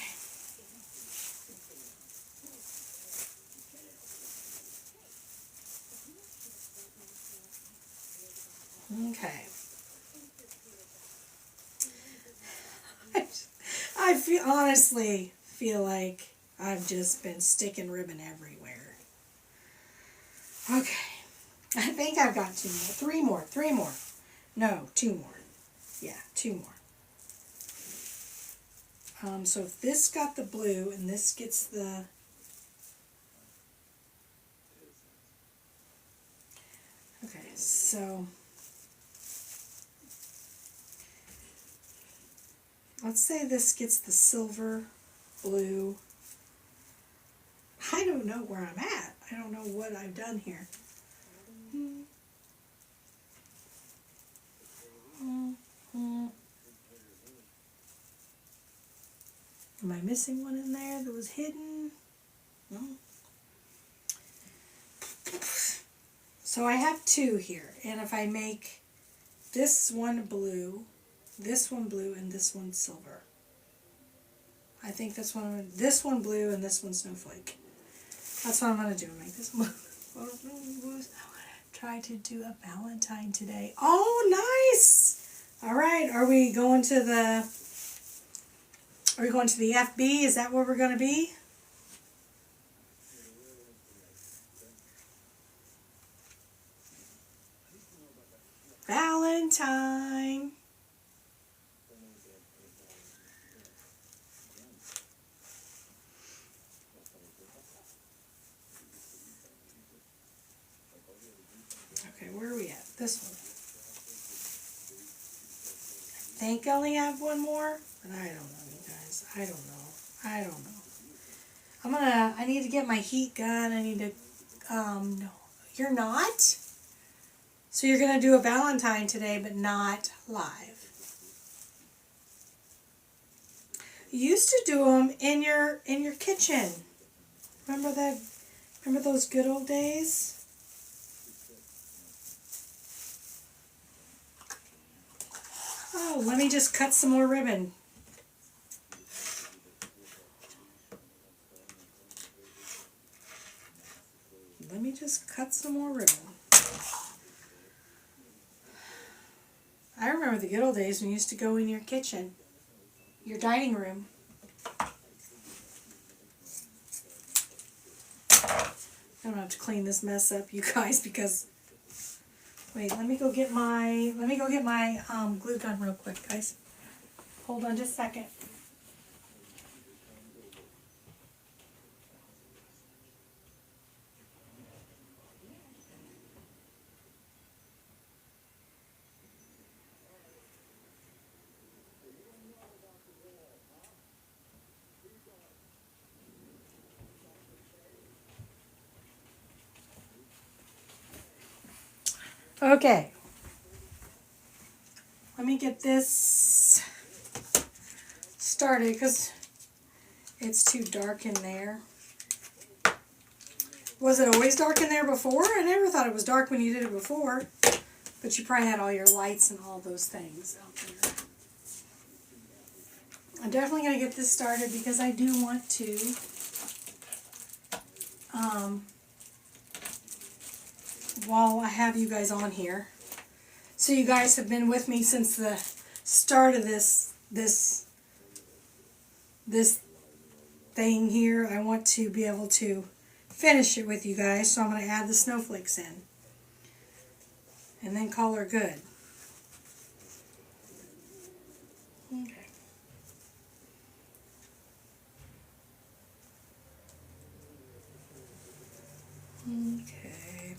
Okay. I honestly feel like I've just been sticking ribbon everywhere. Okay. I think I've got 2 more. 3 more. No, 2 more. Yeah, 2 more. So if this got the blue and this gets the So let's say this gets the silver, blue. I don't know where I'm at. I don't know what I've done here. Am I missing one in there that was hidden? No. So I have two here, and if I make this one blue, and this one silver, I think that's what I'm gonna, this one blue and this one snowflake. That's what I'm gonna do. Make this blue. Try to do a Valentine today. Oh, nice! All right, are we going to the FB? Is that where we're gonna be? Valentine. Okay, where are we at? This one. I think I only have one more, but I don't know, you guys. I don't know. I need to get my heat gun. I need to, no. You're not? So you're gonna do a Valentine today, but not live. You used to do them in your kitchen. Remember that? Remember those good old days? Oh, let me just cut some more ribbon. Let me just cut some more ribbon. I remember the good old days when you used to go in your kitchen, your dining room. I don't have to clean this mess up, you guys, because wait, let me go get my glue gun real quick, guys. Hold on just a second. Okay. Let me get this started because it's too dark in there. Was it always dark in there before? I never thought it was dark when you did it before. But you probably had all your lights and all those things out there. I'm definitely going to get this started because I do want to while I have you guys on here. So you guys have been with me since the start of this thing here. I want to be able to finish it with you guys, so I'm going to add the snowflakes in. And then call her good. Okay. Okay.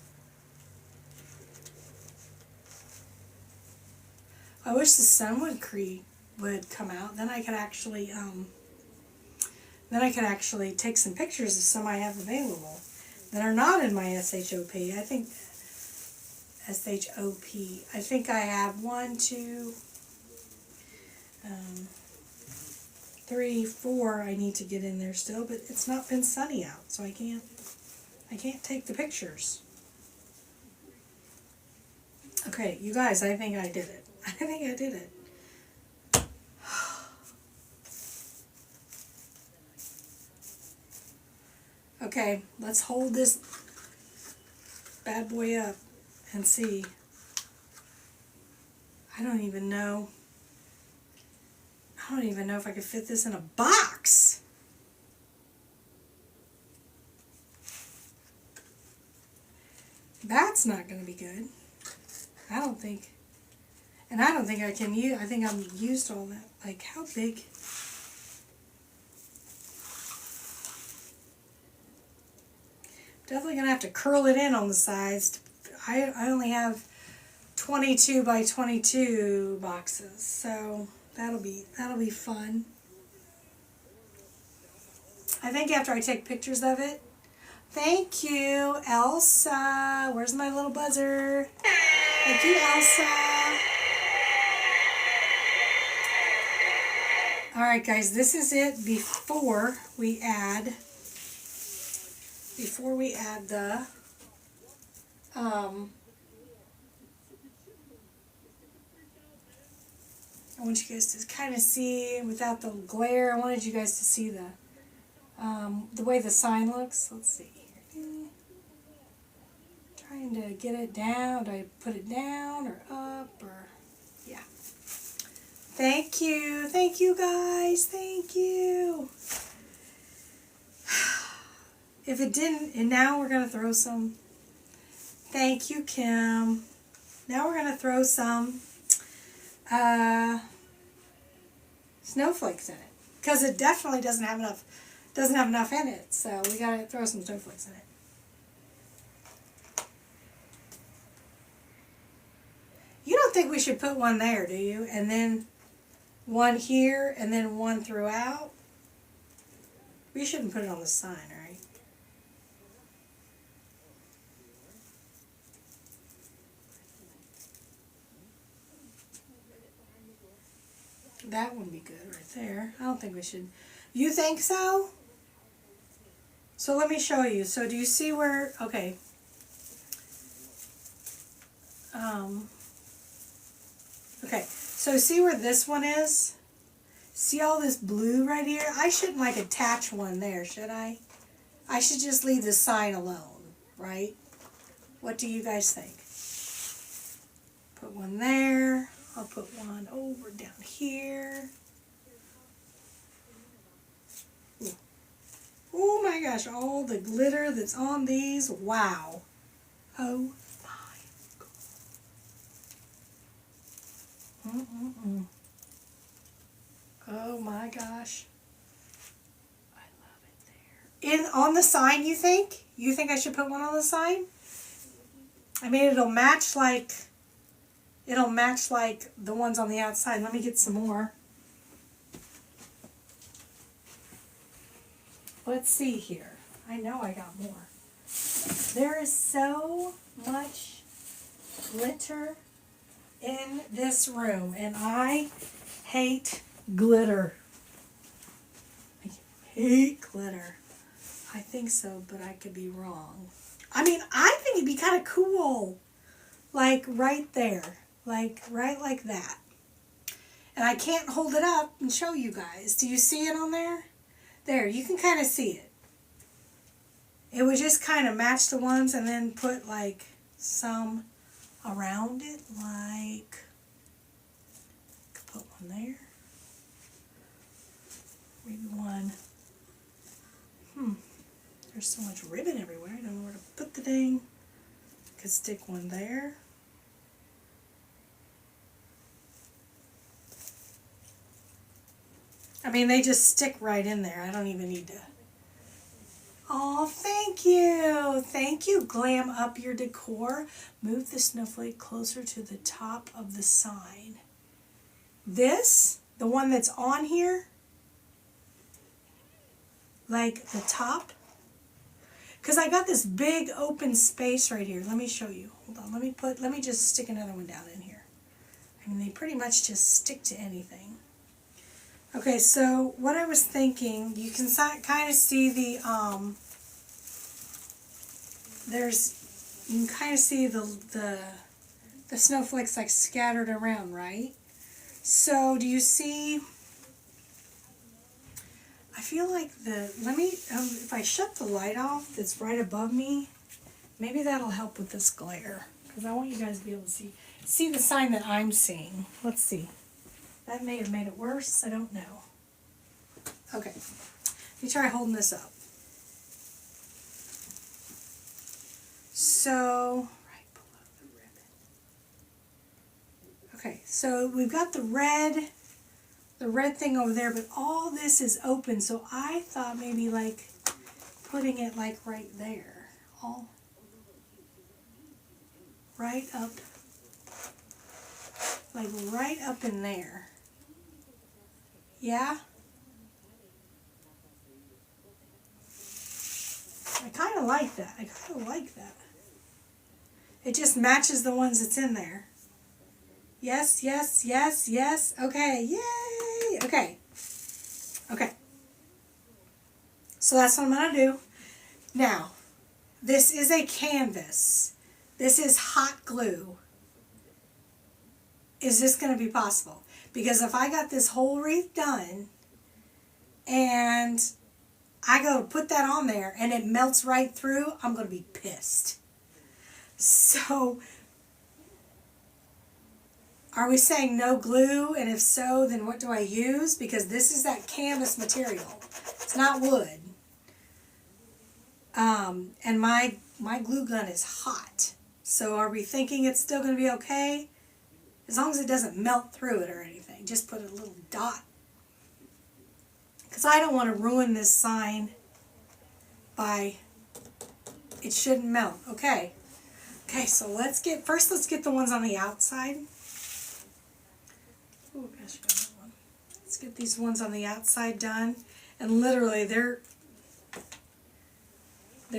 I wish the sun would come out. Then I could actually take some pictures of some I have available that are not in my SHOP. I think SHOP. I think I have 1, 2, 3, 4 I need to get in there still, but it's not been sunny out, so I can't take the pictures. Okay, you guys, I think I did it. I think I did it. Okay, let's hold this bad boy up and see. I don't even know if I could fit this in a box. That's not going to be good. I don't think. And I don't think I can use, I think I'm used all that. Like, how big? Definitely going to have to curl it in on the sides. I only have 22 by 22 boxes. So that'll be fun. I think after I take pictures of it. Thank you, Elsa. Where's my little buzzer? Thank you, Elsa. All right, guys, this is it before we add the I want you guys to kind of see without the glare. I wanted you guys to see the way the sign looks. Let's see. Trying to get it down. Do I put it down or up or yeah. Thank you. Thank you guys. Thank you. If it didn't, and now we're gonna throw some. Thank you, Kim. Now we're gonna throw some snowflakes in it because it definitely doesn't have enough in it. So we gotta throw some snowflakes in it. You don't think we should put one there, do you? And then one here, and then one throughout. We shouldn't put it on the sign, right? That would be good right there. I don't think we should. You think so? So let me show you. So do you see where, okay. Okay, so see where this one is? See all this blue right here? I shouldn't like attach one there, should I? I should just leave the sign alone, right? What do you guys think? Put one there. I'll put one over down here. Ooh. Oh my gosh, all the glitter that's on these. Wow. Oh my God. Oh my gosh. I love it there. On the sign, you think? You think I should put one on the sign? I mean, it'll match like the ones on the outside. Let me get some more. Let's see here. I know I got more. There is so much glitter in this room, and I hate glitter. I hate glitter. I think so, but I could be wrong. I mean, I think it'd be kind of cool. Like right there. Like right like that. And I can't hold it up and show you guys. Do you see it on there? There, you can kind of see it. It would just kind of match the ones and then put like some around it. Like, could put one there. Maybe one. There's so much ribbon everywhere. I don't know where to put the dang. Could stick one there. I mean, they just stick right in there. I don't even need to. Oh, thank you. Thank you. Glam up your decor. Move the snowflake closer to the top of the sign. This, the one that's on here, like the top, because I got this big open space right here. Let me show you. Hold on. Let me just stick another one down in here. I mean, they pretty much just stick to anything. Okay, so what I was thinking, you can kind of see the, you can kind of see the snowflakes like scattered around, right? So do you see, I feel like if I shut the light off that's right above me, maybe that'll help with this glare, because I want you guys to be able to see the sign that I'm seeing. Let's see. That may have made it worse. I don't know. Okay. Let me try holding this up. So, right below the ribbon. Okay, so we've got the red thing over there, but all this is open, so I thought maybe like putting it like right there. All right up like right up in there. Yeah? I kind of like that. I kind of like that. It just matches the ones that's in there. Yes, yes, yes, yes. Okay, yay! Okay. Okay. So that's what I'm going to do. Now, this is a canvas. This is hot glue. Is this going to be possible? Because if I got this whole wreath done and I go to put that on there and it melts right through, I'm going to be pissed. So, are we saying no glue? And if so, then what do I use? Because this is that canvas material. It's not wood. And my glue gun is hot. So are we thinking it's still going to be okay? As long as it doesn't melt through it or anything. Just put a little dot. Because I don't want to ruin this sign by it shouldn't melt. Okay. Okay, so let's get the ones on the outside. Oh gosh, I got that one. Let's get these ones on the outside done. And literally they're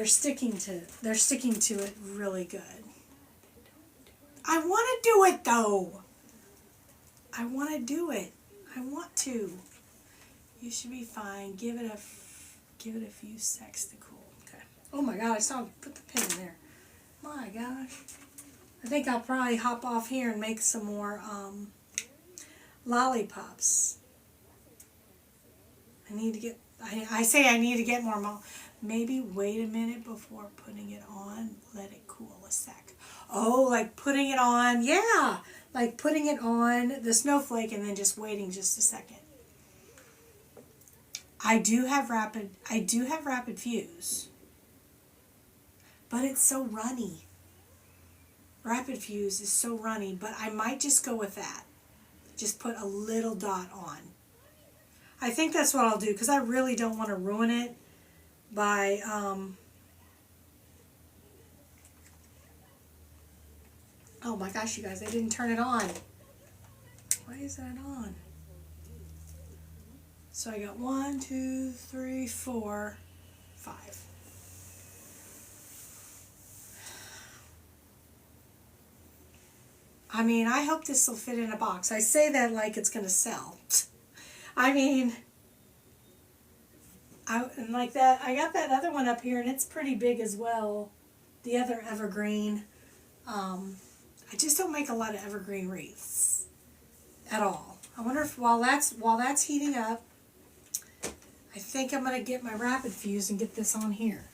sticking to it really good. I want to do it though. I want to do it. I want to. You should be fine. Give it a few secs to cool. Okay. Oh my God! I saw him put the pin in there. My gosh. I think I'll probably hop off here and make some more lollipops. I need to get. I say I need to get more. Maybe wait a minute before putting it on. Let it cool a sec. Oh, like putting it on. Yeah, like putting it on the snowflake and then just waiting just a second. I do have rapid fuse, but it's so runny. Rapid fuse is so runny, but I might just go with that. Just put a little dot on. I think that's what I'll do because I really don't want to ruin it by oh my gosh, you guys, I didn't turn it on. Why is that on? So I got 1, 2, 3, 4, 5. I mean, I hope this will fit in a box. I say that like it's going to sell. I mean, and like that, I got that other one up here, and it's pretty big as well. The other evergreen. I just don't make a lot of evergreen wreaths at all. I wonder if while that's heating up, I think I'm going to get my rapid fuse and get this on here.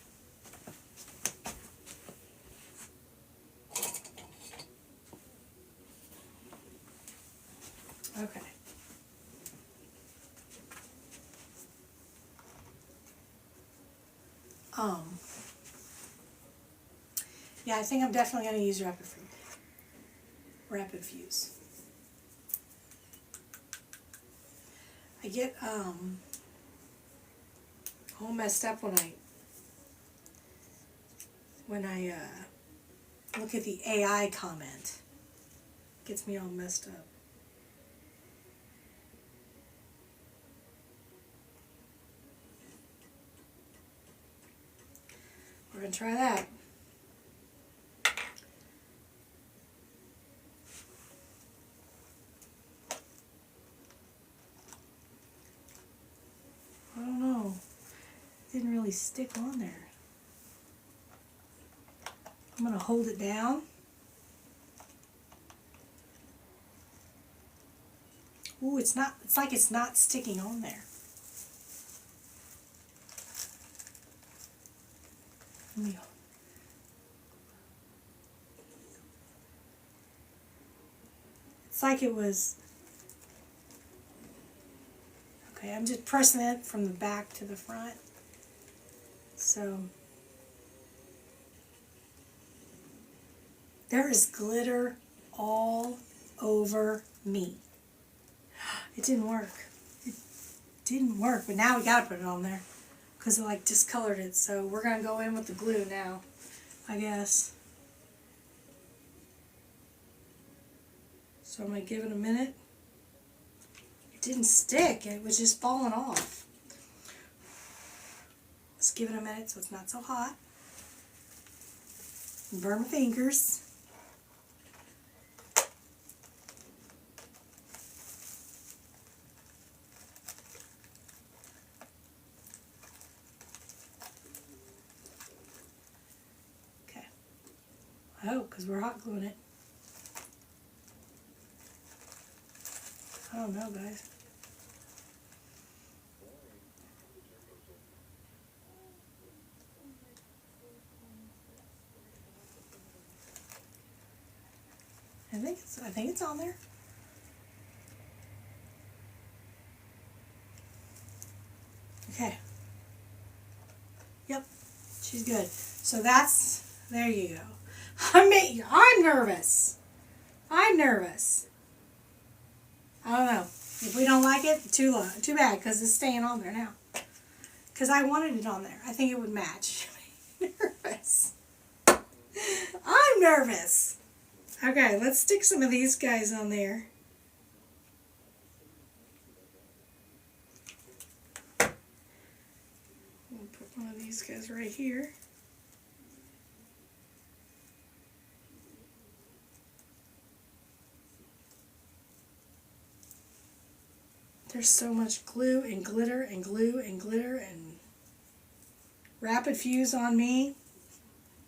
Okay. Yeah, I think I'm definitely going to use rapid fuse. I get all messed up when I look at the AI comment. It gets me all messed up. We're going to try that. I don't know. It didn't really stick on there. I'm going to hold it down. Ooh, it's like it's not sticking on there. Let me It's like it was. Okay, I'm just pressing it from the back to the front. So there is glitter all over me. It didn't work. It didn't work, but now we gotta put it on there because it like discolored it. So we're gonna go in with the glue now, I guess. So I'm going to give it a minute. It didn't stick. It was just falling off. Let's give it a minute so it's not so hot. Burn my fingers. Okay. Oh, because we're hot gluing it. I don't know, guys. I think it's on there. Okay. Yep. She's good. So there you go. I'm nervous. I'm nervous. I don't know. If we don't like it, too bad, because it's staying on there now. Because I wanted it on there. I think it would match. Nervous. I'm nervous. Okay, let's stick some of these guys on there. We'll put one of these guys right here. There's so much glue and glitter and glue and glitter and rapid fuse on me.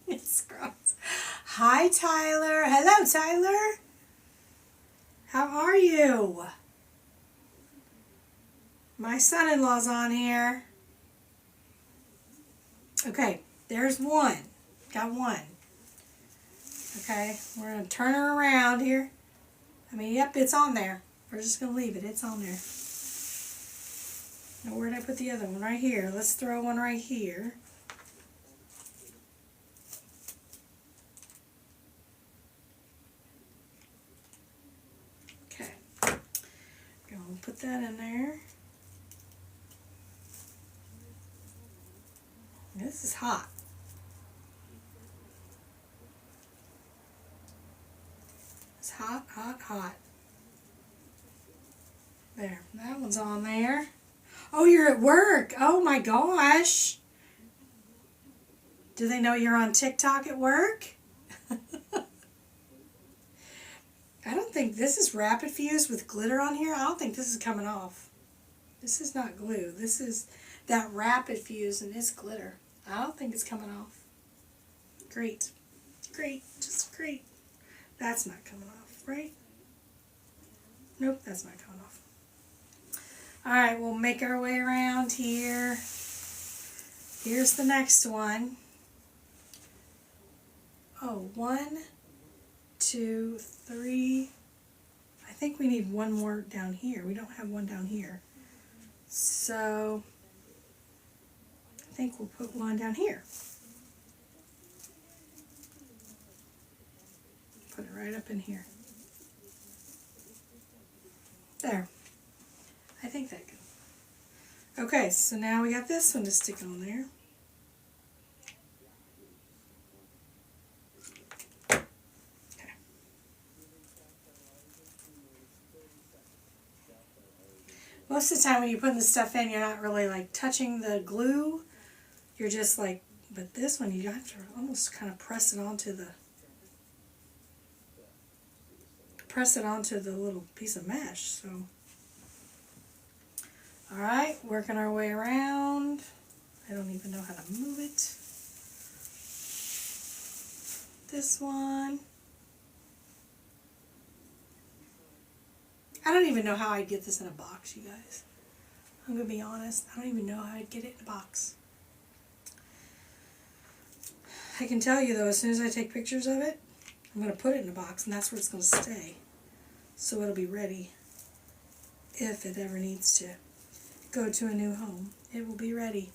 It's gross. Hi, Tyler. Hello, Tyler. How are you? My son-in-law's on here. Okay, there's one. Got one. Okay, we're going to turn her around here. Yep, it's on there. We're just going to leave it. It's on there. Now, where did I put the other one? Right here. Let's throw one right here. Okay. Go and put that in there. This is hot. It's hot, hot, hot. There. That one's on there. Oh, you're at work. Oh my gosh. Do they know you're on TikTok at work? I don't think this is rapid fuse with glitter on here. I don't think this is coming off. This is not glue. This is that rapid fuse and it's glitter. I don't think it's coming off. Great. Great. Just great. That's not coming off, right? Nope, that's not coming off. Alright, we'll make our way around here. Here's the next one. Oh, 1, 2, 3. I think we need one more down here. We don't have one down here. So, I think we'll put one down here. Put it right up in here. There. I think that good. Okay, so now we got this one to stick on there. Okay. Most of the time when you're putting the stuff in, you're not really like touching the glue. You're just like, but this one you have to almost kind of press it onto the little piece of mesh. So. Alright, working our way around. I don't even know how to move it. This one. I don't even know how I'd get this in a box, you guys. I'm going to be honest. I don't even know how I'd get it in a box. I can tell you though, as soon as I take pictures of it, I'm going to put it in a box and that's where it's going to stay. So it'll be ready if it ever needs to go to a new home. It will be ready.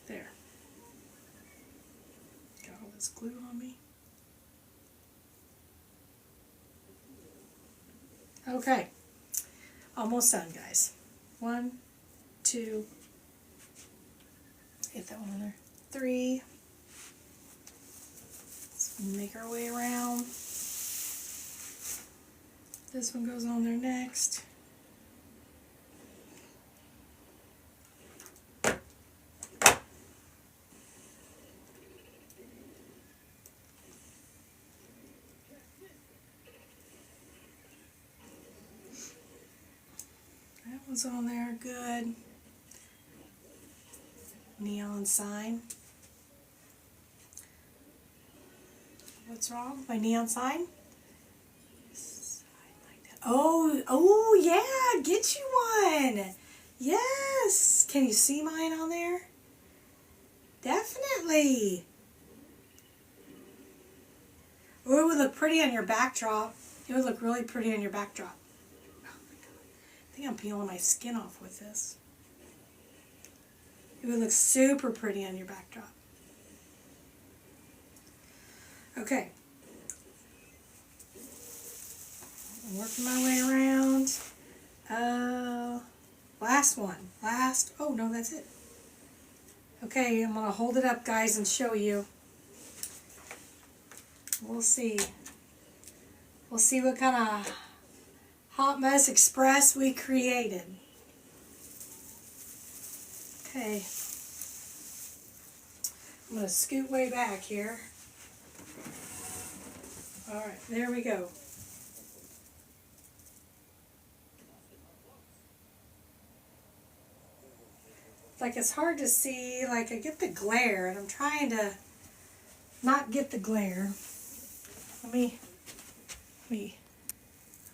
There. Got all this glue on me. Okay. Almost done, guys. 1, 2, Get that one on there. 3. Let's make our way around. This one goes on there next. That one's on there, good. Neon sign. What's wrong with my neon sign? Oh yeah, get you one. Yes. Can you see mine on there? Definitely. Oh, it would look pretty on your backdrop. It would look really pretty on your backdrop. Oh my God. I think I'm peeling my skin off with this. It would look super pretty on your backdrop. Okay. I'm working my way around. Last one. Oh no, that's it. Okay, I'm going to hold it up, guys, and show you. We'll see. We'll see what kind of hot mess express we created. Okay. I'm going to scoot way back here. Alright, there we go. Like, it's hard to see. Like, I get the glare, and I'm trying to not get the glare. Let me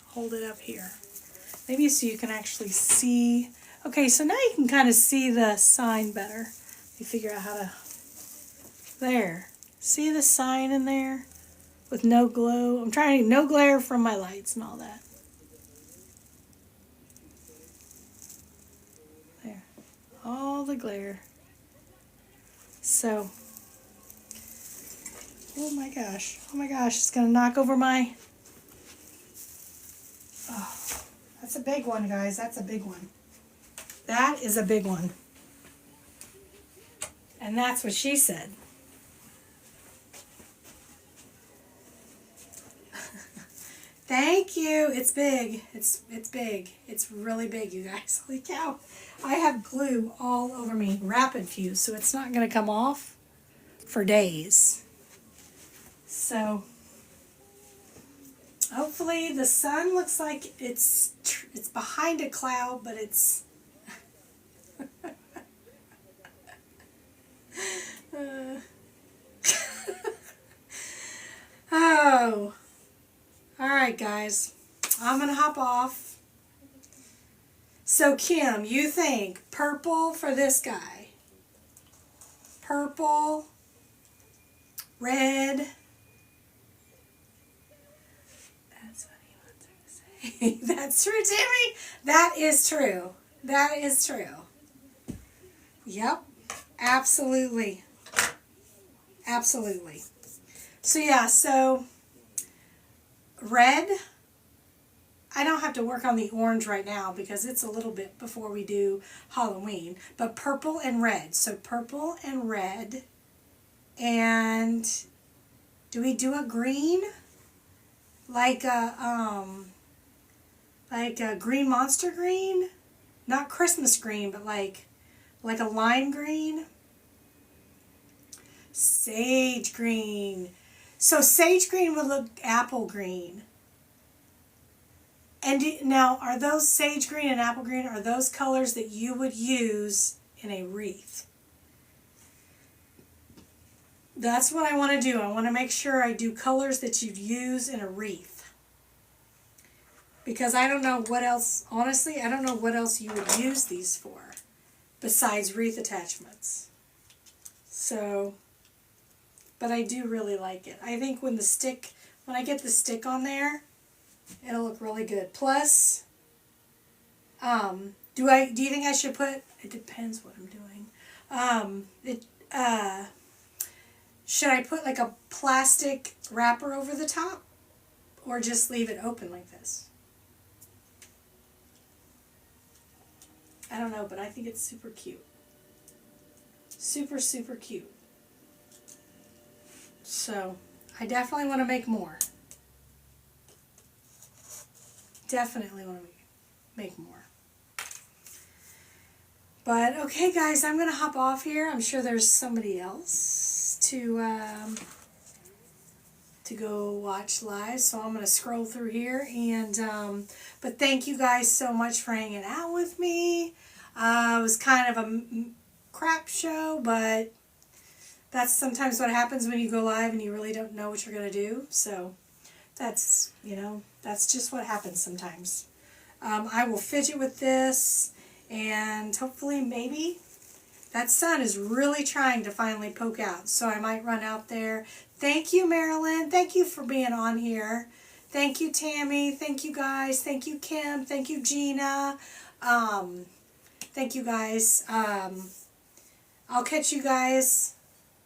hold it up here. Maybe so you can actually see. Okay, so now you can kind of see the sign better. You figure out how to. There. See the sign in there with no glow? I'm trying to no glare from my lights and all that. There. All the glare. So. Oh my gosh. Oh my gosh. It's going to knock over my. Oh, that's a big one, guys. That's a big one. That is a big one. And that's what she said. Thank you. It's big. It's big. It's really big, you guys. Holy cow. I have glue all over me. Rapid fuse, so it's not going to come off for days. So hopefully the sun looks like it's behind a cloud, but it's oh. All right, guys. I'm going to hop off. So, Kim, you think purple for this guy? Purple, red. That's what he wants her to say. That's true, Timmy. That is true. That is true. Yep. Absolutely. Absolutely. So, yeah, so red. I don't have to work on the orange right now because it's a little bit before we do Halloween. But purple and red. So purple and red. And do we do a green? Like a green monster green? Not Christmas green, but like a lime green. Sage green. So sage green would look apple green. And now, are those sage green and apple green, are those colors that you would use in a wreath? That's what I want to do. I want to make sure I do colors that you'd use in a wreath. Because I don't know what else, honestly, I don't know what else you would use these for besides wreath attachments. So, but I do really like it. I think when I get the stick on there, it'll look really good. Plus, do you think I should put, it depends what I'm doing. Should I put like a plastic wrapper over the top or just leave it open like this? I don't know, but I think it's super cute. Super, super cute. So, I definitely want to make more. Definitely want to make more. But, okay, guys, I'm going to hop off here. I'm sure there's somebody else to go watch live, so I'm going to scroll through here. And but thank you guys so much for hanging out with me. It was kind of a crap show, but that's sometimes what happens when you go live and you really don't know what you're going to do. So that's, that's just what happens sometimes. I will fidget with this, and hopefully maybe that sun is really trying to finally poke out, so I might run out there. Thank you, Marilyn. Thank you for being on here. Thank you, Tammy. Thank you, guys. Thank you, Kim. Thank you, Gina. Thank you, guys. I'll catch you guys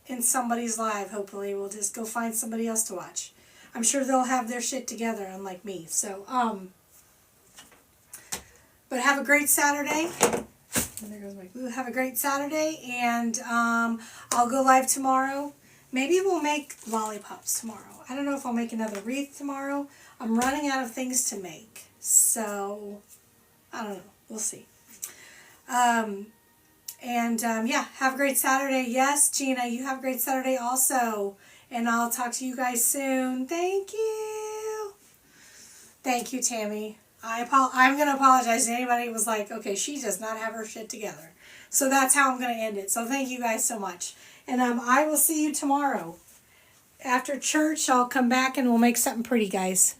in somebody's live, hopefully. We'll just go find somebody else to watch. I'm sure they'll have their shit together, unlike me. So, but have a great Saturday. And there goes my glue. Have a great Saturday, and I'll go live tomorrow. Maybe we'll make lollipops tomorrow. I don't know if I'll make another wreath tomorrow. I'm running out of things to make, so I don't know. We'll see. Yeah, have a great Saturday. Yes, Gina, you have a great Saturday also, and I'll talk to you guys soon. Thank you. Thank you, Tammy. I'm going to apologize to anybody who was like, okay, she does not have her shit together. So that's how I'm going to end it. So thank you guys so much. And I will see you tomorrow. After church, I'll come back and we'll make something pretty, guys.